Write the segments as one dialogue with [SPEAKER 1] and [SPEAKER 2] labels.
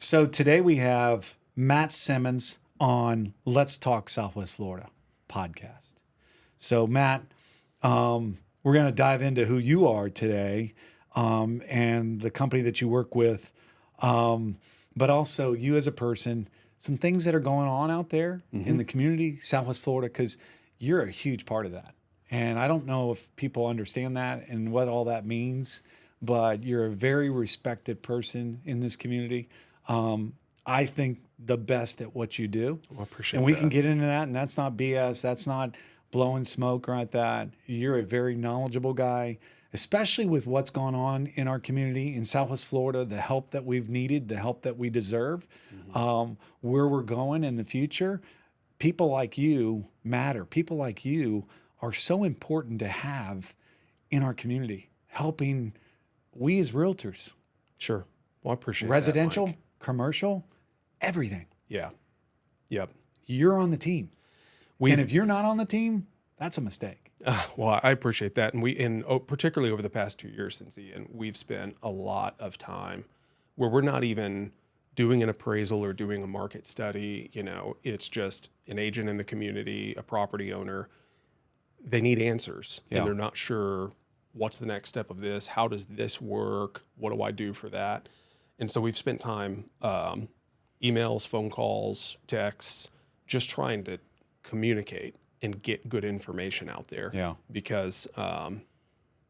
[SPEAKER 1] So today we have Matt Simmons on Let's Talk Southwest Florida podcast. So Matt, we're going to dive into who you are today and the company that you work with, but also you as a person, some things that are going on out there in the community, Southwest Florida, because you're a huge part of that. And I don't know if people understand that and what all that means, but you're a very respected person in this community. I think the best at what you do.
[SPEAKER 2] Well, I appreciate
[SPEAKER 1] and we
[SPEAKER 2] that.
[SPEAKER 1] can get into that, and that's not BS. That's not blowing smoke or like that. You're a very knowledgeable guy, especially with what's going on in our community in Southwest Florida, the help that we've needed, the help that we deserve, where we're going in the future. People like you matter. People like you are so important to have in our community, helping we as realtors.
[SPEAKER 2] Sure. Well, I appreciate
[SPEAKER 1] residential,
[SPEAKER 2] that, Mike.
[SPEAKER 1] Commercial, everything.
[SPEAKER 2] Yeah. Yep.
[SPEAKER 1] You're on the team. And if you're not on the team, that's a mistake.
[SPEAKER 2] Well, I appreciate that. And particularly over the past 2 years since Ian, we've spent a lot of time where we're not even doing an appraisal or doing a market study. You know, it's just an agent in the community, a property owner. They need answers and they're not sure what's the next step of this. How does this work? What do I do for that? And so we've spent time, emails, phone calls, texts, just trying to communicate and get good information out there.
[SPEAKER 1] Yeah.
[SPEAKER 2] Because,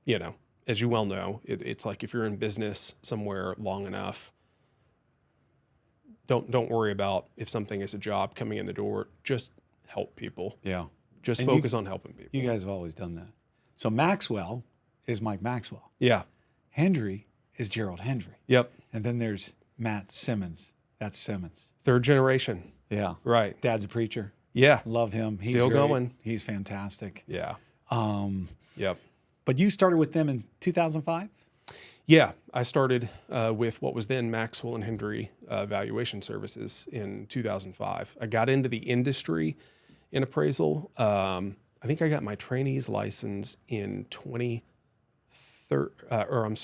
[SPEAKER 2] you know, as you well know, it's like if you're in business somewhere long enough, don't worry about if something is a job coming in the door. Just help people.
[SPEAKER 1] Yeah.
[SPEAKER 2] Just
[SPEAKER 1] And
[SPEAKER 2] focus on helping people.
[SPEAKER 1] You guys have always done that. So Maxwell is Mike Maxwell.
[SPEAKER 2] Yeah.
[SPEAKER 1] Hendry is Gerald Hendry.
[SPEAKER 2] Yep.
[SPEAKER 1] And then there's Matt Simmons. That's Simmons.
[SPEAKER 2] Third generation.
[SPEAKER 1] Yeah.
[SPEAKER 2] Right.
[SPEAKER 1] Dad's a preacher.
[SPEAKER 2] Yeah.
[SPEAKER 1] Love him. He's
[SPEAKER 2] Still
[SPEAKER 1] great.
[SPEAKER 2] going.
[SPEAKER 1] He's fantastic.
[SPEAKER 2] Yeah. Yep.
[SPEAKER 1] But you started with them in 2005?
[SPEAKER 2] Yeah, I started with what was then Maxwell and Hendry Valuation Services in 2005. I got into the industry in appraisal. I think I got my trainee's license in 2003. I'm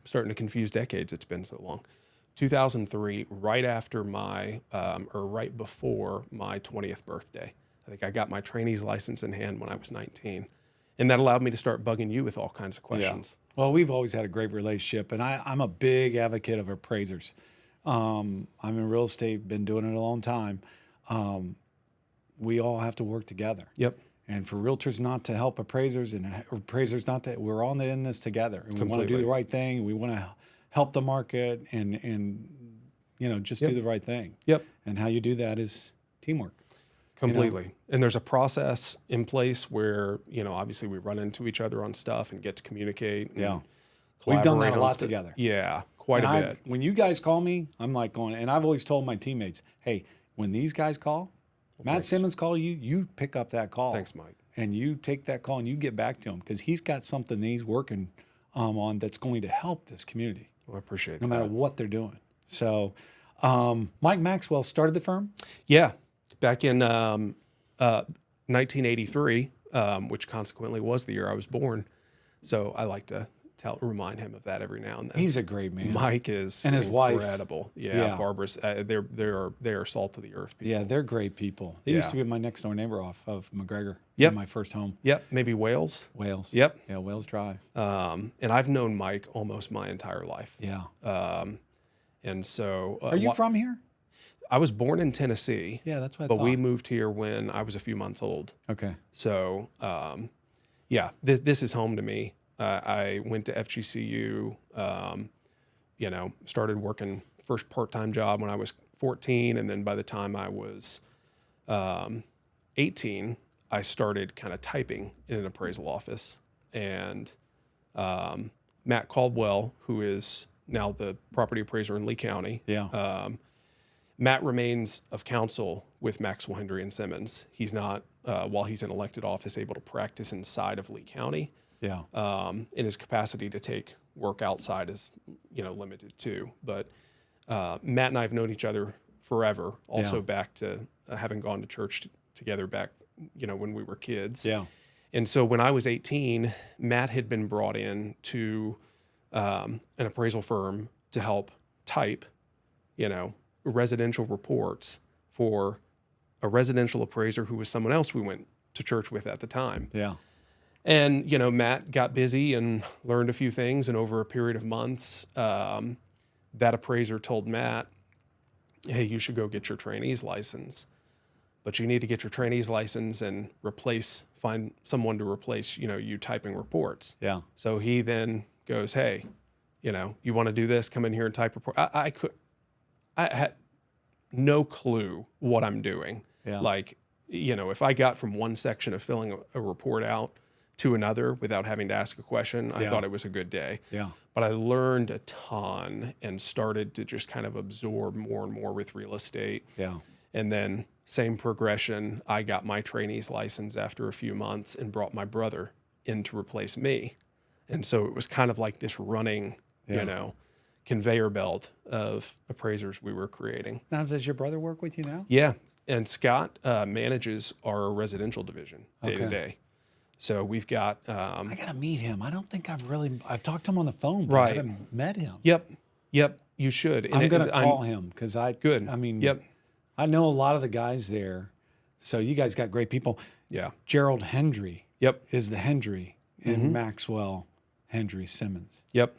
[SPEAKER 2] starting to confuse decades. It's been so long. 2003, right after my, or right before my 20th birthday. I think I got my trainee's license in hand when I was 19. And that allowed me to start bugging you with all kinds of questions.
[SPEAKER 1] Yeah. Well, we've always had a great relationship, and I'm a big advocate of appraisers. I'm in real estate, been doing it a long time. We all have to work together.
[SPEAKER 2] Yep.
[SPEAKER 1] And for realtors not to help appraisers and appraisers not to, we're all in this together. And we want to do the right thing. We want to help the market and you know, just do the right thing.
[SPEAKER 2] Yep.
[SPEAKER 1] And how you do that is teamwork.
[SPEAKER 2] Completely.
[SPEAKER 1] You know?
[SPEAKER 2] And there's a process in place where, you know, obviously we run into each other on stuff and get to communicate. And
[SPEAKER 1] We've done that a
[SPEAKER 2] on
[SPEAKER 1] lot
[SPEAKER 2] stuff.
[SPEAKER 1] together.
[SPEAKER 2] Yeah, quite a bit.
[SPEAKER 1] When you guys call me, I'm like going, and I've always told my teammates, hey, when these guys call, Matt Simmons call you, you pick up that call.
[SPEAKER 2] Thanks, Mike.
[SPEAKER 1] And you take that call and you get back to him because he's got something that he's working on that's going to help this community.
[SPEAKER 2] Well, I appreciate
[SPEAKER 1] no
[SPEAKER 2] that.
[SPEAKER 1] matter what they're doing. So Mike Maxwell started the firm?
[SPEAKER 2] Yeah, back in 1983, which consequently was the year I was born. So I like to remind him of that every now and then.
[SPEAKER 1] He's a great man.
[SPEAKER 2] Mike is
[SPEAKER 1] and his
[SPEAKER 2] incredible.
[SPEAKER 1] wife.
[SPEAKER 2] Yeah, Barbara's. They are salt of the earth people.
[SPEAKER 1] Yeah, they're great people. They used to be my next door neighbor off of McGregor.
[SPEAKER 2] Yep.
[SPEAKER 1] My first home.
[SPEAKER 2] Yep, maybe Wales.
[SPEAKER 1] Wales.
[SPEAKER 2] Yep.
[SPEAKER 1] Yeah, Wales Drive.
[SPEAKER 2] And I've known Mike almost my entire life.
[SPEAKER 1] Yeah.
[SPEAKER 2] And so...
[SPEAKER 1] Are you from here?
[SPEAKER 2] I was born in Tennessee.
[SPEAKER 1] Yeah, that's what I
[SPEAKER 2] But
[SPEAKER 1] thought.
[SPEAKER 2] we moved here when I was a few months old.
[SPEAKER 1] Okay.
[SPEAKER 2] So, yeah, this is home to me. I went to FGCU, you know, started working first part-time job when I was 14. And then by the time I was 18, I started kind of typing in an appraisal office. And Matt Caldwell, who is now the property appraiser in Lee County, Matt remains of counsel with Maxwell, Hendry, and Simmons. He's not, while he's in elected office, able to practice inside of Lee County.
[SPEAKER 1] Yeah.
[SPEAKER 2] In his capacity to take work outside is, you know, limited too. But Matt and I have known each other forever. Also back to having gone to church together back, you know, when we were kids.
[SPEAKER 1] Yeah.
[SPEAKER 2] And so when I was 18, Matt had been brought in to an appraisal firm to help type, residential reports for a residential appraiser who was someone else we went to church with at the time.
[SPEAKER 1] Yeah.
[SPEAKER 2] And, Matt got busy and learned a few things. And over a period of months, that appraiser told Matt, hey, you should go get your trainee's license. But you need to get your trainee's license and find someone to replace, you typing reports.
[SPEAKER 1] Yeah.
[SPEAKER 2] So he then goes, hey, you want to do this? Come in here and type report. I had no clue what I'm doing.
[SPEAKER 1] Yeah.
[SPEAKER 2] Like, if I got from one section of filling a report out to another without having to ask a question, I thought it was a good day.
[SPEAKER 1] Yeah.
[SPEAKER 2] But I learned a ton and started to just kind of absorb more and more with real estate.
[SPEAKER 1] Yeah.
[SPEAKER 2] And then same progression, I got my trainee's license after a few months and brought my brother in to replace me. And so it was kind of like this running, conveyor belt of appraisers we were creating.
[SPEAKER 1] Now, does your brother work with you now?
[SPEAKER 2] Yeah. And Scott manages our residential division day to day. So we've got...
[SPEAKER 1] I got to meet him. I don't think I've talked to him on the phone, but I haven't met him.
[SPEAKER 2] Yep. You should.
[SPEAKER 1] I'm going to call him because
[SPEAKER 2] Good.
[SPEAKER 1] Yep. I know a lot of the guys there. So you guys got great people.
[SPEAKER 2] Yeah.
[SPEAKER 1] Gerald Hendry.
[SPEAKER 2] Yep.
[SPEAKER 1] Is the Hendry in Maxwell, Hendry Simmons.
[SPEAKER 2] Yep.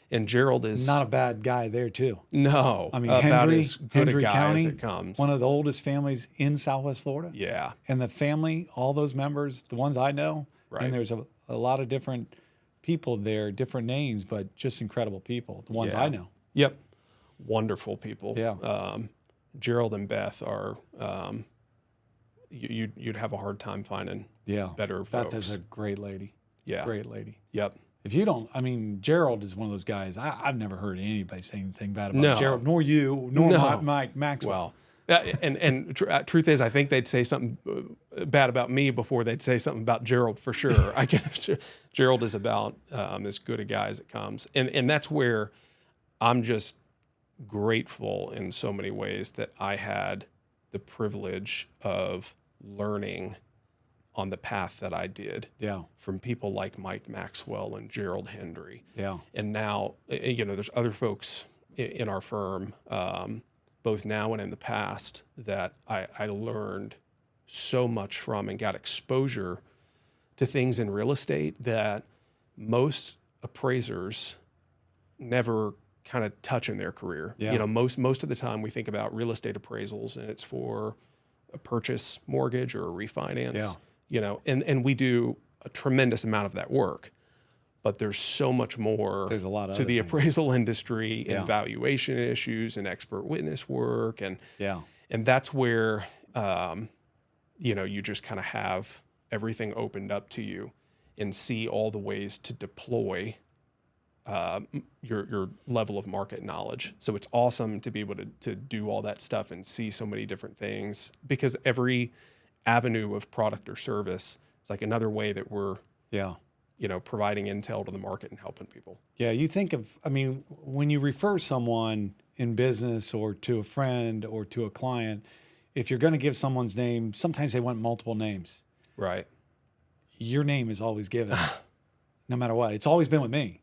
[SPEAKER 2] And Gerald is...
[SPEAKER 1] Not a bad guy there, too.
[SPEAKER 2] No.
[SPEAKER 1] I mean,
[SPEAKER 2] about as good
[SPEAKER 1] Hendry
[SPEAKER 2] a guy
[SPEAKER 1] County,
[SPEAKER 2] as it comes.
[SPEAKER 1] one of the oldest families in Southwest Florida.
[SPEAKER 2] Yeah.
[SPEAKER 1] And the family, all those members, the ones I know, and there's a lot of different people there, different names, but just incredible people, the ones I know.
[SPEAKER 2] Yep. Wonderful people.
[SPEAKER 1] Yeah.
[SPEAKER 2] Gerald and Beth are... you'd have a hard time finding better folks.
[SPEAKER 1] Beth is a great lady.
[SPEAKER 2] Yeah.
[SPEAKER 1] Great lady.
[SPEAKER 2] Yep.
[SPEAKER 1] If you don't, Gerald is one of those guys. I've never heard anybody say anything bad about Gerald, nor you, nor Mike Maxwell.
[SPEAKER 2] Well, and truth is, I think they'd say something bad about me before they'd say something about Gerald for sure. I guess Gerald is about as good a guy as it comes, and that's where I'm just grateful in so many ways that I had the privilege of learning on the path that I did from people like Mike Maxwell and Gerald Hendry.
[SPEAKER 1] Yeah.
[SPEAKER 2] And now, there's other folks in our firm, both now and in the past, that I learned so much from and got exposure to things in real estate that most appraisers never kind of touch in their career.
[SPEAKER 1] Yeah.
[SPEAKER 2] Most of the time we think about real estate appraisals and it's for a purchase mortgage or a refinance. And we do a tremendous amount of that work, but there's so much more
[SPEAKER 1] There's a lot of
[SPEAKER 2] to
[SPEAKER 1] other
[SPEAKER 2] the
[SPEAKER 1] things.
[SPEAKER 2] appraisal industry and valuation issues and expert witness work. And that's where, you just kind of have everything opened up to you and see all the ways to deploy your level of market knowledge. So it's awesome to be able to do all that stuff and see so many different things, because every avenue of product or service is like another way that we're providing intel to the market and helping people.
[SPEAKER 1] Yeah, you think of, when you refer someone in business or to a friend or to a client, if you're going to give someone's name, sometimes they want multiple names.
[SPEAKER 2] Right.
[SPEAKER 1] Your name is always given, no matter what. It's always been with me.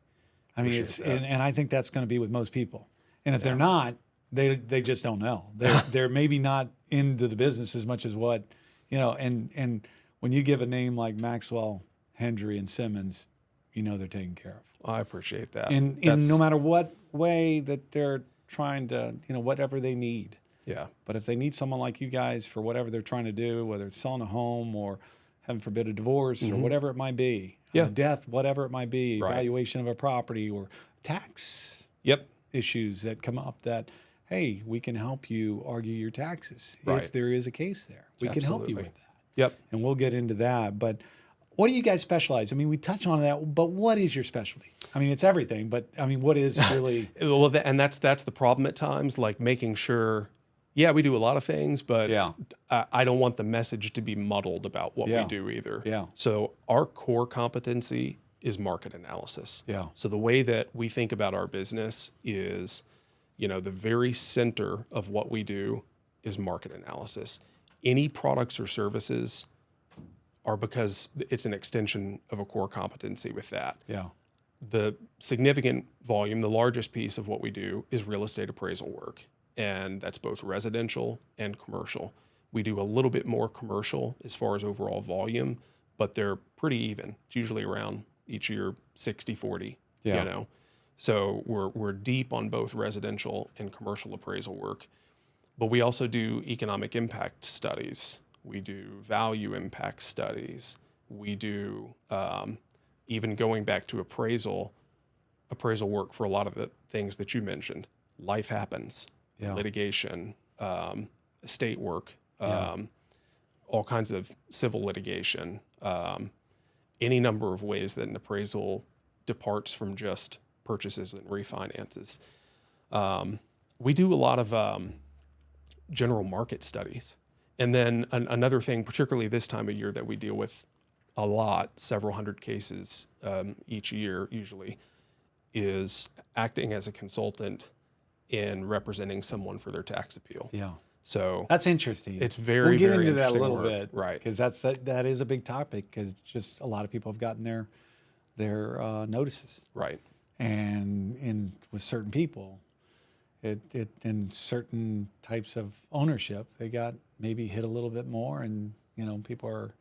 [SPEAKER 1] And I think that's going to be with most people. And if they're not, they just don't know. They're maybe not into the business as much as what, and when you give a name like Maxwell, Hendry, and Simmons, they're taken care of.
[SPEAKER 2] I appreciate that.
[SPEAKER 1] And no matter what way that they're trying to, whatever they need.
[SPEAKER 2] Yeah.
[SPEAKER 1] But if they need someone like you guys for whatever they're trying to do, whether it's selling a home or heaven forbid a divorce or whatever it might be, death, whatever it might be, valuation of a property or tax issues that come up that, hey, we can help you argue your taxes if there is a case there. We can help you with that.
[SPEAKER 2] Yep.
[SPEAKER 1] And we'll get into that. But what do you guys specialize? We touch on that, but what is your specialty? It's everything, but what is really...
[SPEAKER 2] Well, and that's the problem at times, like making sure, we do a lot of things, but I don't want the message to be muddled about what we do either.
[SPEAKER 1] Yeah.
[SPEAKER 2] So our core competency is market analysis.
[SPEAKER 1] Yeah.
[SPEAKER 2] So the way that we think about our business is, the very center of what we do is market analysis. Any products or services are because it's an extension of a core competency with that.
[SPEAKER 1] Yeah.
[SPEAKER 2] the significant volume, the largest piece of what we do is real estate appraisal work. And that's both residential and commercial. We do a little bit more commercial as far as overall volume, but they're pretty even. It's usually around each year 60-40,
[SPEAKER 1] Yeah.
[SPEAKER 2] you know. So we're deep on both residential and commercial appraisal work. But we also do economic impact studies. We do value impact studies. We do even going back to appraisal work for a lot of the things that you mentioned. Life happens, litigation, estate work, all kinds of civil litigation, any number of ways that an appraisal departs from just purchases and refinances. We do a lot of general market studies. And then another thing, particularly this time of year that we deal with a lot, several hundred cases each year usually, is acting as a consultant in representing someone for their tax appeal.
[SPEAKER 1] Yeah.
[SPEAKER 2] So
[SPEAKER 1] that's interesting.
[SPEAKER 2] It's very,
[SPEAKER 1] we'll get
[SPEAKER 2] very
[SPEAKER 1] into that a
[SPEAKER 2] interesting
[SPEAKER 1] little
[SPEAKER 2] work.
[SPEAKER 1] bit,
[SPEAKER 2] Right?
[SPEAKER 1] Because that is a big topic. Because just a lot of people have gotten their notices,
[SPEAKER 2] Right.
[SPEAKER 1] and with certain people, it in certain types of ownership, they got maybe hit a little bit more, and people are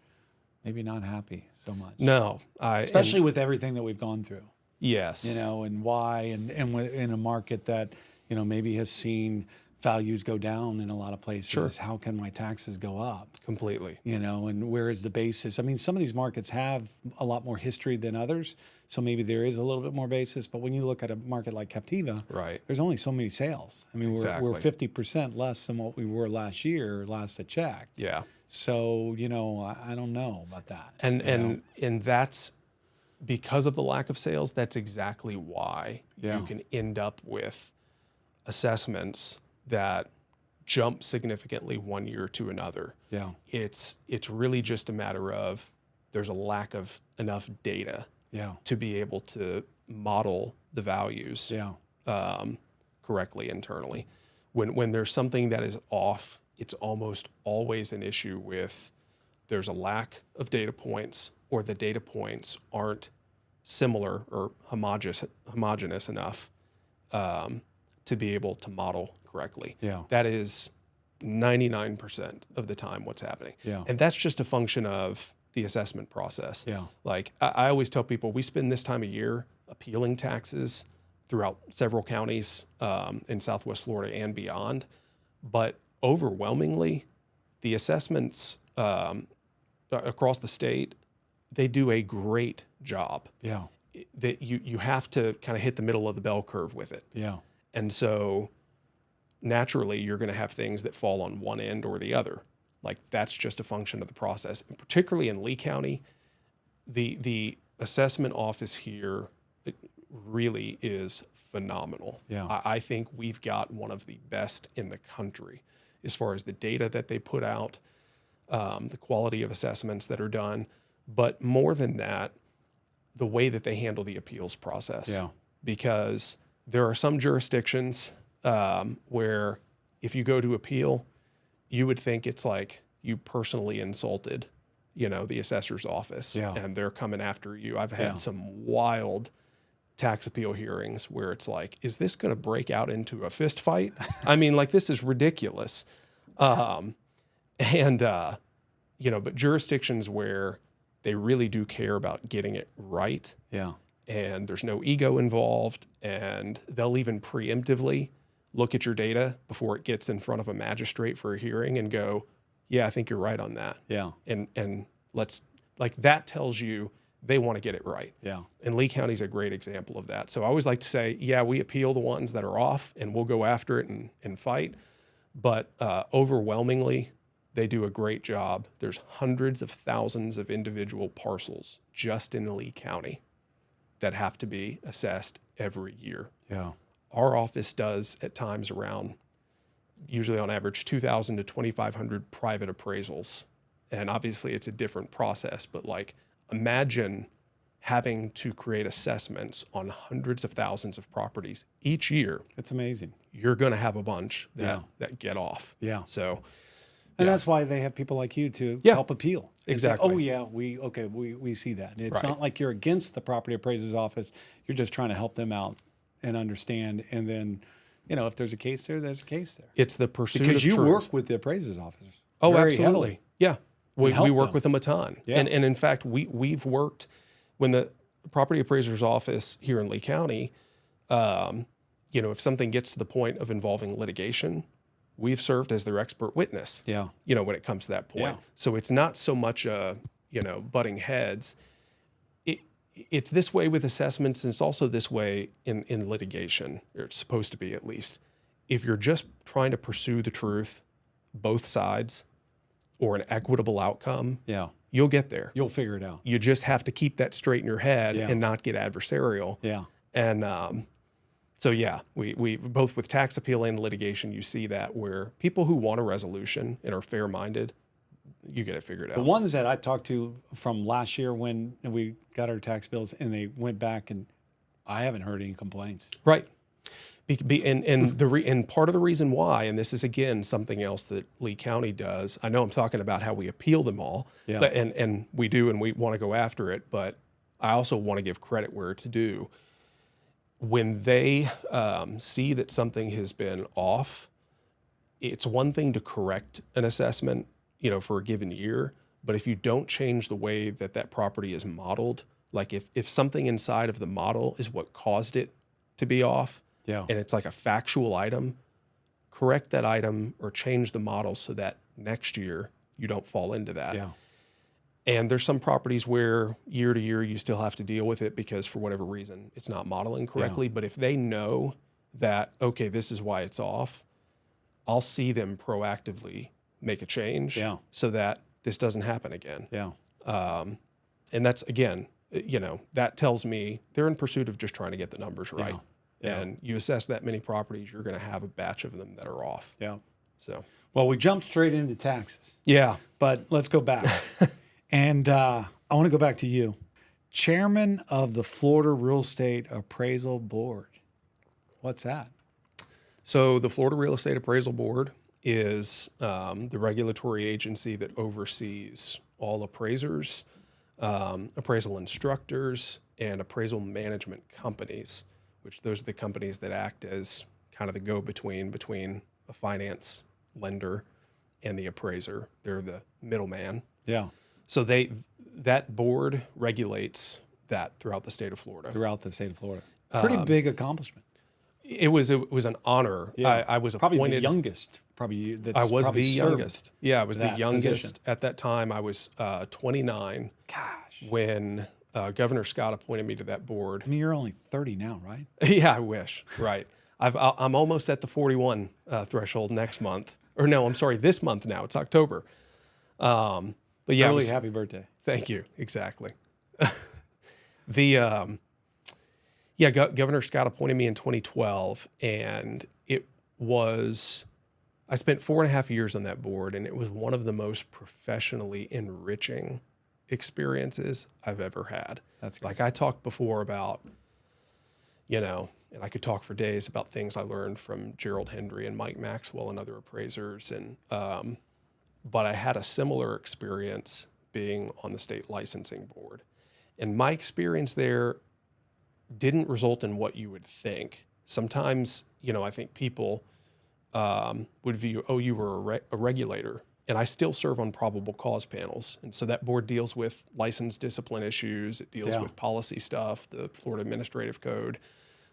[SPEAKER 1] maybe not happy so much.
[SPEAKER 2] No,
[SPEAKER 1] especially with everything that we've gone through.
[SPEAKER 2] Yes.
[SPEAKER 1] And why, and in a market that maybe has seen values go down in a lot of places.
[SPEAKER 2] Sure.
[SPEAKER 1] How can my taxes go up?
[SPEAKER 2] Completely.
[SPEAKER 1] And where is the basis? I mean, some of these markets have a lot more history than others, so maybe there is a little bit more basis. But when you look at a market like Captiva,
[SPEAKER 2] Right.
[SPEAKER 1] there's only so many sales. I mean,
[SPEAKER 2] Exactly.
[SPEAKER 1] we're 50% less than what we were last year, last I checked.
[SPEAKER 2] Yeah.
[SPEAKER 1] So, I don't know about that.
[SPEAKER 2] And that's because of the lack of sales. That's exactly why
[SPEAKER 1] Yeah.
[SPEAKER 2] you can end up with assessments that jump significantly one year to another.
[SPEAKER 1] Yeah.
[SPEAKER 2] It's really just a matter of there's a lack of enough data
[SPEAKER 1] Yeah.
[SPEAKER 2] to be able to model the values
[SPEAKER 1] Yeah.
[SPEAKER 2] correctly internally. When there's something that is off, it's almost always an issue with there's a lack of data points, or the data points aren't similar or homogeneous enough to be able to model correctly.
[SPEAKER 1] Yeah.
[SPEAKER 2] That is 99% of the time what's happening.
[SPEAKER 1] Yeah.
[SPEAKER 2] And that's just a function of the assessment process.
[SPEAKER 1] Yeah.
[SPEAKER 2] Like I always tell people, we spend this time of year appealing taxes throughout several counties in Southwest Florida and beyond. But overwhelmingly, the assessments across the state, they do a great job.
[SPEAKER 1] Yeah.
[SPEAKER 2] That you have to kind of hit the middle of the bell curve with it.
[SPEAKER 1] Yeah.
[SPEAKER 2] And so naturally, you're going to have things that fall on one end or the other. Like that's just a function of the process. And particularly in Lee County, the assessment office here really is phenomenal.
[SPEAKER 1] Yeah.
[SPEAKER 2] I think we've got one of the best in the country as far as the data that they put out, the quality of assessments that are done, but more than that, the way that they handle the appeals process.
[SPEAKER 1] Yeah.
[SPEAKER 2] Because there are some jurisdictions where if you go to appeal, you would think it's like you personally insulted, the assessor's office,
[SPEAKER 1] Yeah.
[SPEAKER 2] and they're coming after you. I've had
[SPEAKER 1] Yeah.
[SPEAKER 2] some wild tax appeal hearings where it's like, is this going to break out into a fist fight? I mean, like, this is ridiculous. But jurisdictions where they really do care about getting it right,
[SPEAKER 1] Yeah.
[SPEAKER 2] and there's no ego involved, and they'll even preemptively look at your data before it gets in front of a magistrate for a hearing and go, yeah, I think you're right on that.
[SPEAKER 1] Yeah.
[SPEAKER 2] And let's, like, that tells you they want to get it right.
[SPEAKER 1] Yeah.
[SPEAKER 2] And Lee County's a great example of that. So I always like to say, yeah, we appeal the ones that are off and we'll go after it and fight. But overwhelmingly, they do a great job. There's hundreds of thousands of individual parcels just in Lee County that have to be assessed every year.
[SPEAKER 1] Yeah.
[SPEAKER 2] Our office does at times around, usually on average, 2,000 to 2,500 private appraisals. And obviously it's a different process, but like imagine having to create assessments on hundreds of thousands of properties each year.
[SPEAKER 1] It's amazing.
[SPEAKER 2] You're going to have a bunch that get off.
[SPEAKER 1] Yeah.
[SPEAKER 2] So,
[SPEAKER 1] And that's why they have people like you to
[SPEAKER 2] Yeah.
[SPEAKER 1] help appeal. and say,
[SPEAKER 2] Exactly.
[SPEAKER 1] oh yeah, we see that. It's
[SPEAKER 2] Right.
[SPEAKER 1] not like you're against the property appraiser's office. You're just trying to help them out and understand. And then, if there's a case there, there's a case there.
[SPEAKER 2] It's the pursuit
[SPEAKER 1] Because
[SPEAKER 2] of
[SPEAKER 1] you
[SPEAKER 2] truth.
[SPEAKER 1] work with the appraiser's office.
[SPEAKER 2] Oh,
[SPEAKER 1] very
[SPEAKER 2] absolutely.
[SPEAKER 1] heavily.
[SPEAKER 2] Yeah. We
[SPEAKER 1] help
[SPEAKER 2] work
[SPEAKER 1] them.
[SPEAKER 2] with them a ton.
[SPEAKER 1] Yeah.
[SPEAKER 2] And in fact, we've worked when the property appraiser's office here in Lee County, if something gets to the point of involving litigation, we've served as their expert witness.
[SPEAKER 1] Yeah.
[SPEAKER 2] When it comes to that point.
[SPEAKER 1] Yeah.
[SPEAKER 2] So it's not so much butting heads. It's this way with assessments, and it's also this way in litigation, or it's supposed to be at least. If you're just trying to pursue the truth, both sides, or an equitable outcome,
[SPEAKER 1] Yeah.
[SPEAKER 2] you'll get there.
[SPEAKER 1] You'll figure it out.
[SPEAKER 2] You just have to keep that straight in your head
[SPEAKER 1] Yeah.
[SPEAKER 2] and not get adversarial.
[SPEAKER 1] Yeah.
[SPEAKER 2] And so, yeah, we both with tax appeal and litigation, you see that where people who want a resolution and are fair-minded, you get it figured out.
[SPEAKER 1] The ones that I talked to from last year when we got our tax bills and they went back, and I haven't heard any complaints.
[SPEAKER 2] Right. And part of the reason why, and this is again something else that Lee County does. I know I'm talking about how we appeal them all,
[SPEAKER 1] Yeah.
[SPEAKER 2] but, and we do, and we want to go after it. But I also want to give credit where it's due. When they see that something has been off, it's one thing to correct an assessment, for a given year. But if you don't change the way that property is modeled, like if something inside of the model is what caused it to be off,
[SPEAKER 1] Yeah.
[SPEAKER 2] and it's like a factual item, correct that item or change the model so that next year you don't fall into that.
[SPEAKER 1] Yeah.
[SPEAKER 2] And there's some properties where year to year you still have to deal with it because for whatever reason it's not modeling correctly. But if they know that, okay, this is why it's off, I'll see them proactively make a change
[SPEAKER 1] Yeah.
[SPEAKER 2] so that this doesn't happen again.
[SPEAKER 1] Yeah.
[SPEAKER 2] And that's, again, that tells me they're in pursuit of just trying to get the numbers right.
[SPEAKER 1] Yeah.
[SPEAKER 2] And you assess that many properties, you're going to have a batch of them that are off.
[SPEAKER 1] Yeah.
[SPEAKER 2] So,
[SPEAKER 1] Well, we jumped straight into taxes,
[SPEAKER 2] yeah.
[SPEAKER 1] but let's go back. And I want to go back to you, chairman of the Florida Real Estate Appraisal Board. What's that?
[SPEAKER 2] So the Florida Real Estate Appraisal Board is the regulatory agency that oversees all appraisers, appraisal instructors, and appraisal management companies, which those are the companies that act as kind of the go-between between a finance lender and the appraiser. They're the middleman.
[SPEAKER 1] Yeah.
[SPEAKER 2] So that board regulates that throughout the state of Florida.
[SPEAKER 1] Throughout the state of Florida. Pretty big accomplishment.
[SPEAKER 2] It was an honor.
[SPEAKER 1] Yeah.
[SPEAKER 2] I was
[SPEAKER 1] probably
[SPEAKER 2] appointed.
[SPEAKER 1] the youngest. Probably that's
[SPEAKER 2] I was
[SPEAKER 1] probably
[SPEAKER 2] the
[SPEAKER 1] served
[SPEAKER 2] youngest. Yeah, I was the
[SPEAKER 1] that
[SPEAKER 2] youngest
[SPEAKER 1] position.
[SPEAKER 2] at that time. I was 29
[SPEAKER 1] Gosh.
[SPEAKER 2] when Governor Scott appointed me to that board.
[SPEAKER 1] I mean, you're only 30 now, right?
[SPEAKER 2] Yeah, I wish. Right. I'm almost at the 41 threshold next month. Or no, I'm sorry, this month now. It's October. But yeah,
[SPEAKER 1] Early happy birthday.
[SPEAKER 2] Thank you. Exactly. Governor Scott appointed me in 2012, and I spent 4.5 years on that board, and it was one of the most professionally enriching experiences I've ever had.
[SPEAKER 1] That's great.
[SPEAKER 2] Like I talked before about, and I could talk for days about things I learned from Gerald Hendry and Mike Maxwell and other appraisers, and but I had a similar experience being on the state licensing board. And my experience there didn't result in what you would think. Sometimes, I think people would view, oh, you were a regulator. And I still serve on probable cause panels. And so that board deals with license discipline issues. It deals with policy stuff, the Florida Administrative Code.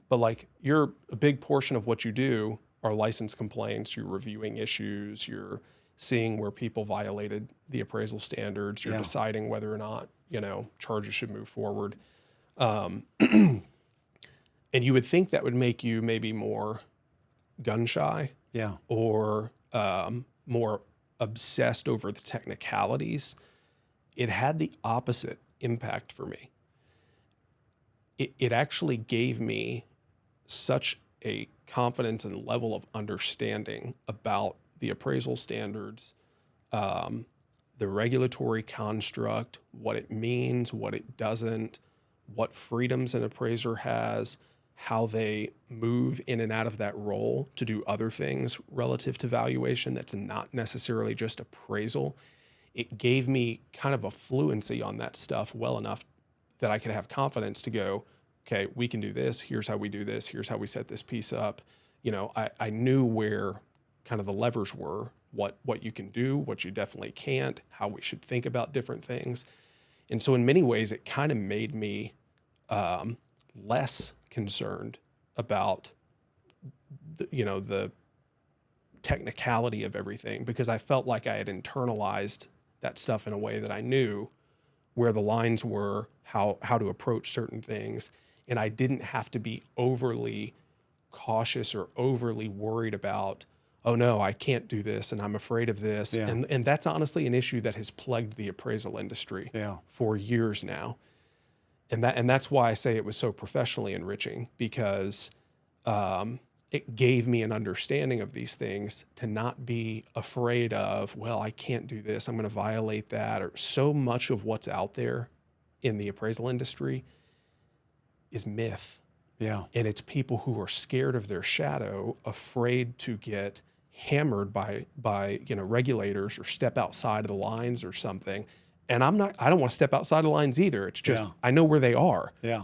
[SPEAKER 2] But a big portion of what you do are license complaints. You're reviewing issues. You're seeing where people violated the appraisal standards. You're deciding whether or not, charges should move forward. And you would think that would make you maybe more gun shy or more obsessed over the technicalities. It had the opposite impact for me. It actually gave me such a confidence and level of understanding about the appraisal standards, the regulatory construct, what it means, what it doesn't, what freedoms an appraiser has, how they move in and out of that role to do other things relative to valuation that's not necessarily just appraisal. it gave me kind of a fluency on that stuff well enough that I could have confidence to go, okay, we can do this. Here's how we do this. Here's how we set this piece up. You know, I knew where kind of the levers were, what you can do, what you definitely can't, how we should think about different things. And so in many ways, it kind of made me less concerned about the technicality of everything, because I felt like I had internalized that stuff in a way that I knew where the lines were, how to approach certain things. And I didn't have to be overly cautious or overly worried about, oh no, I can't do this and I'm afraid of this.
[SPEAKER 1] Yeah.
[SPEAKER 2] And that's honestly an issue that has plagued the appraisal industry for years now. And that's why I say it was so professionally enriching, because it gave me an understanding of these things, to not be afraid of, well, I can't do this, I'm going to violate that. Or so much of what's out there in the appraisal industry is myth.
[SPEAKER 1] Yeah.
[SPEAKER 2] And it's people who are scared of their shadow, afraid to get hammered by regulators or step outside of the lines or something. And I don't want to step outside the lines either. It's just, I know where they are.
[SPEAKER 1] Yeah.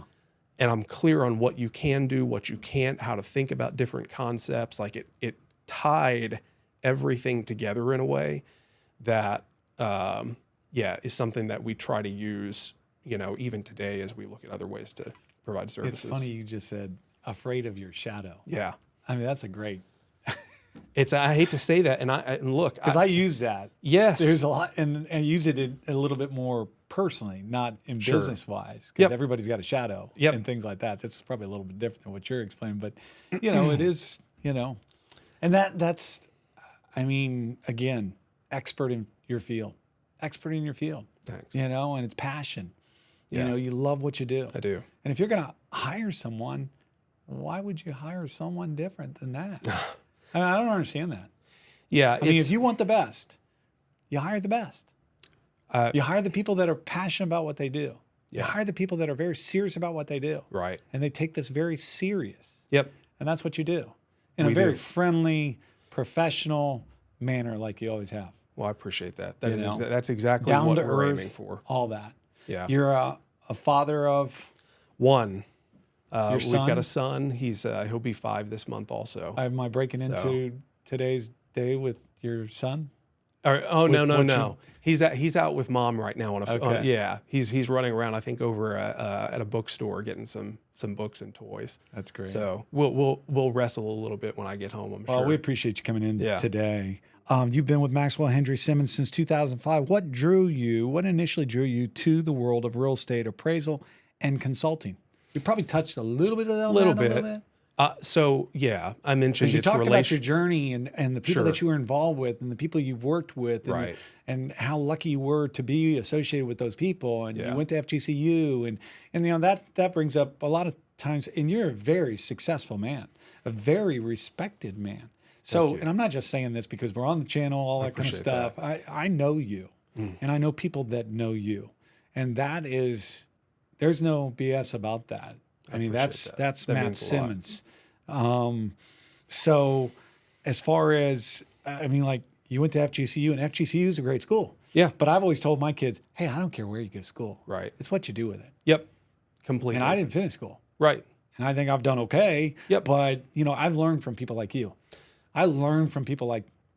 [SPEAKER 2] And I'm clear on what you can do, what you can't, how to think about different concepts. Like it tied everything together in a way that, is something that we try to use, even today as we look at other ways to provide services.
[SPEAKER 1] It's funny you just said afraid of your shadow.
[SPEAKER 2] Yeah.
[SPEAKER 1] I mean, that's a great.
[SPEAKER 2] I hate to say that, and look,
[SPEAKER 1] because I use that.
[SPEAKER 2] Yes,
[SPEAKER 1] there's a lot, and use it a little bit more personally, not in business wise, because everybody's got a shadow and things like that. That's probably a little bit different than what you're explaining, but it is, and that's, I mean, again, expert in your field.
[SPEAKER 2] Thanks.
[SPEAKER 1] And it's passion. You love what you do.
[SPEAKER 2] I do.
[SPEAKER 1] And if you're going to hire someone, why would you hire someone different than that? I mean, I don't understand that.
[SPEAKER 2] Yeah.
[SPEAKER 1] I mean, if you want the best, you hire the best. You hire the people that are passionate about what they do. You hire the people that are very serious about what they do.
[SPEAKER 2] Right.
[SPEAKER 1] And they take this very serious.
[SPEAKER 2] Yep.
[SPEAKER 1] And that's what you do in a very friendly, professional manner, like you always have.
[SPEAKER 2] Well, I appreciate that. That's exactly
[SPEAKER 1] down
[SPEAKER 2] what
[SPEAKER 1] to
[SPEAKER 2] we're
[SPEAKER 1] earth,
[SPEAKER 2] aiming for.
[SPEAKER 1] all that.
[SPEAKER 2] Yeah.
[SPEAKER 1] You're a father of
[SPEAKER 2] one.
[SPEAKER 1] Your son?
[SPEAKER 2] We've got a son. He'll be 5 this month also.
[SPEAKER 1] Am I breaking into today's day with your son?
[SPEAKER 2] No. He's out with mom right now he's running around, I think, over at a bookstore getting some books and toys.
[SPEAKER 1] That's great.
[SPEAKER 2] So we'll wrestle a little bit when I get home, I'm sure.
[SPEAKER 1] Well, we appreciate you coming in today. You've been with Maxwell Hendry Simmons since 2005. What initially drew you to the world of real estate appraisal and consulting? You probably touched a little bit of that. A little bit.
[SPEAKER 2] I mentioned
[SPEAKER 1] you talked about your journey and the people that you were involved with and the people you've worked with, and how lucky you were to be associated with those people. And you went to FGCU, and that brings up a lot of times. And you're a very successful man, a very respected man. So, and I'm not just saying this because we're on the channel, all that kind of stuff. I know you, and I know people that know you, and that is. There's no BS about that. I mean, that's Matt Simmons. So as far as, you went to FGCU, and FGCU is a great school.
[SPEAKER 2] Yeah.
[SPEAKER 1] But I've always told my kids, hey, I don't care where you go to school.
[SPEAKER 2] Right.
[SPEAKER 1] It's what you do with it.
[SPEAKER 2] Yep. Completely.
[SPEAKER 1] And I didn't finish school.
[SPEAKER 2] Right.
[SPEAKER 1] And I think I've done okay.
[SPEAKER 2] Yep.
[SPEAKER 1] But, I've learned from people like you. I learned from people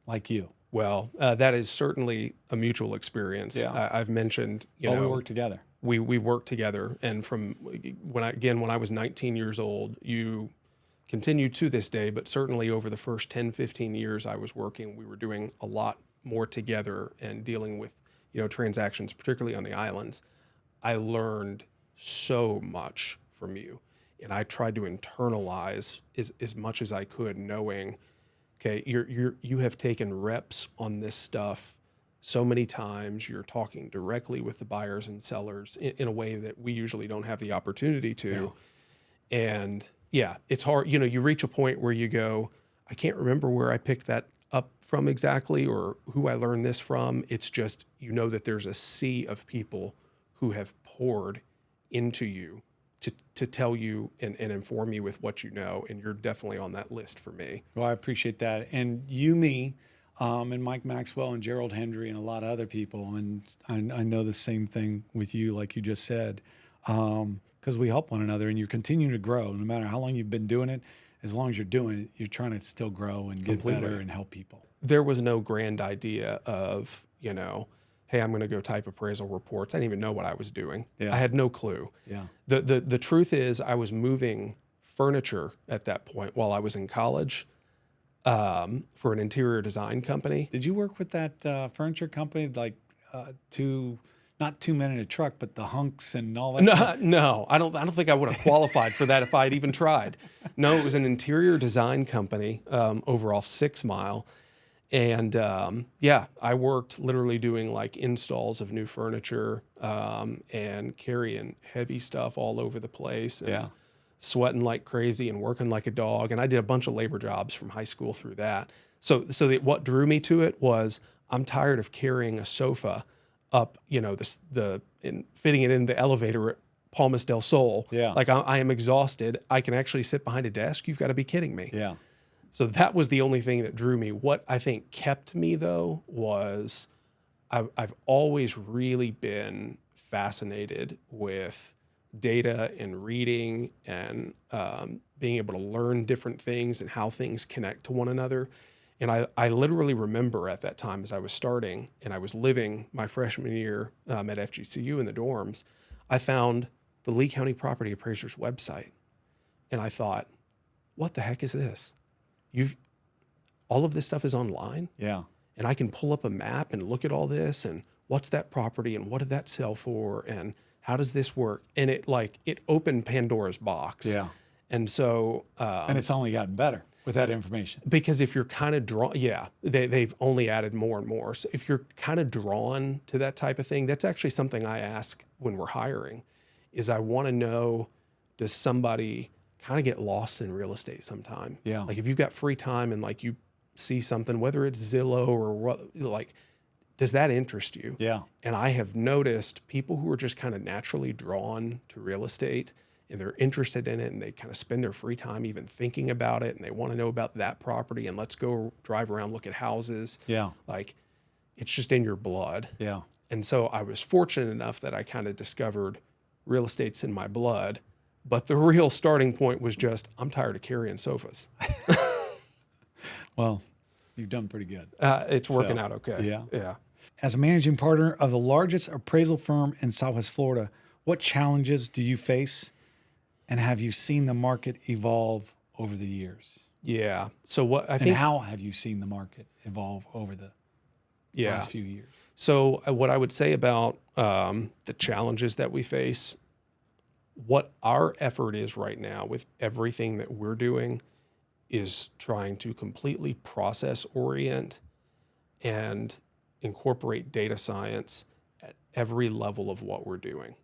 [SPEAKER 1] like you.
[SPEAKER 2] Well, that is certainly a mutual experience.
[SPEAKER 1] Yeah.
[SPEAKER 2] I've mentioned,
[SPEAKER 1] we work together.
[SPEAKER 2] We worked together, and from when I was 19 years old, you continue to this day, but certainly over the first 10, 15 years I was working, we were doing a lot more together and dealing with, transactions, particularly on the islands. I learned so much from you, and I tried to internalize as much as I could, knowing, okay, you have taken reps on this stuff so many times. You're talking directly with the buyers and sellers in a way that we usually don't have the opportunity to. Yeah. And it's hard. You reach a point where you go, I can't remember where I picked that up from exactly or who I learned this from. It's just, that there's a sea of people who have poured into you to tell you and inform you with what you know. And you're definitely on that list for me.
[SPEAKER 1] Well, I appreciate that. And me, and Mike Maxwell and Gerald Hendry and a lot of other people. And I know the same thing with you, like you just said, because we help one another and you're continuing to grow. No matter how long you've been doing it, as long as you're doing it, you're trying to still grow and get better and help people.
[SPEAKER 2] There was no grand idea of, hey, I'm going to go type appraisal reports. I didn't even know what I was doing.
[SPEAKER 1] Yeah.
[SPEAKER 2] I had no clue.
[SPEAKER 1] Yeah.
[SPEAKER 2] The truth is I was moving furniture at that point while I was in college for an interior design company.
[SPEAKER 1] Did you work with that furniture company, like not 2 Men in a Truck, but the Hunks and all that?
[SPEAKER 2] No, I don't think I would have qualified for that if I had even tried. No, it was an interior design company over off 6 Mile. And I worked literally doing like installs of new furniture and carrying heavy stuff all over the place and sweating like crazy and working like a dog. And I did a bunch of labor jobs from high school through that. So what drew me to it was I'm tired of carrying a sofa up, and fitting it in the elevator at Palmas del Sol.
[SPEAKER 1] Yeah.
[SPEAKER 2] Like I am exhausted. I can actually sit behind a desk. You've got to be kidding me.
[SPEAKER 1] Yeah.
[SPEAKER 2] So that was the only thing that drew me. What I think kept me, though, was I've always really been fascinated with data and reading and being able to learn different things and how things connect to one another. And I literally remember at that time as I was starting and I was living my freshman year at FGCU in the dorms, I found the Lee County Property Appraisers website. And I thought, what the heck is this? All of this stuff is online.
[SPEAKER 1] Yeah.
[SPEAKER 2] And I can pull up a map and look at all this and what's that property and what did that sell for and how does this work? And it opened Pandora's box.
[SPEAKER 1] Yeah.
[SPEAKER 2] And so
[SPEAKER 1] and it's only gotten better with that information.
[SPEAKER 2] Because if you're kind of drawn, they've only added more and more. So if you're kind of drawn to that type of thing, that's actually something I ask when we're hiring, is I want to know, does somebody kind of get lost in real estate sometime?
[SPEAKER 1] Yeah.
[SPEAKER 2] Like if you've got free time and like you see something, whether it's Zillow or what, like, does that interest you?
[SPEAKER 1] Yeah.
[SPEAKER 2] And I have noticed people who are just kind of naturally drawn to real estate and they're interested in it and they kind of spend their free time even thinking about it and they want to know about that property and let's go drive around, look at houses.
[SPEAKER 1] Yeah.
[SPEAKER 2] Like it's just in your blood.
[SPEAKER 1] Yeah.
[SPEAKER 2] And so I was fortunate enough that I kind of discovered real estate's in my blood, but the real starting point was just, I'm tired of carrying sofas.
[SPEAKER 1] Well, you've done pretty good.
[SPEAKER 2] It's working out okay.
[SPEAKER 1] Yeah.
[SPEAKER 2] Yeah.
[SPEAKER 1] As a managing partner of the largest appraisal firm in Southwest Florida, what challenges do you face? And have you seen the market evolve over the years?
[SPEAKER 2] Yeah. So what I think,
[SPEAKER 1] and how have you seen the market evolve over the last few years?
[SPEAKER 2] So what I would say about the challenges that we face, what our effort is right now with everything that we're doing is trying to completely process orient and incorporate data science at every level of what we're doing.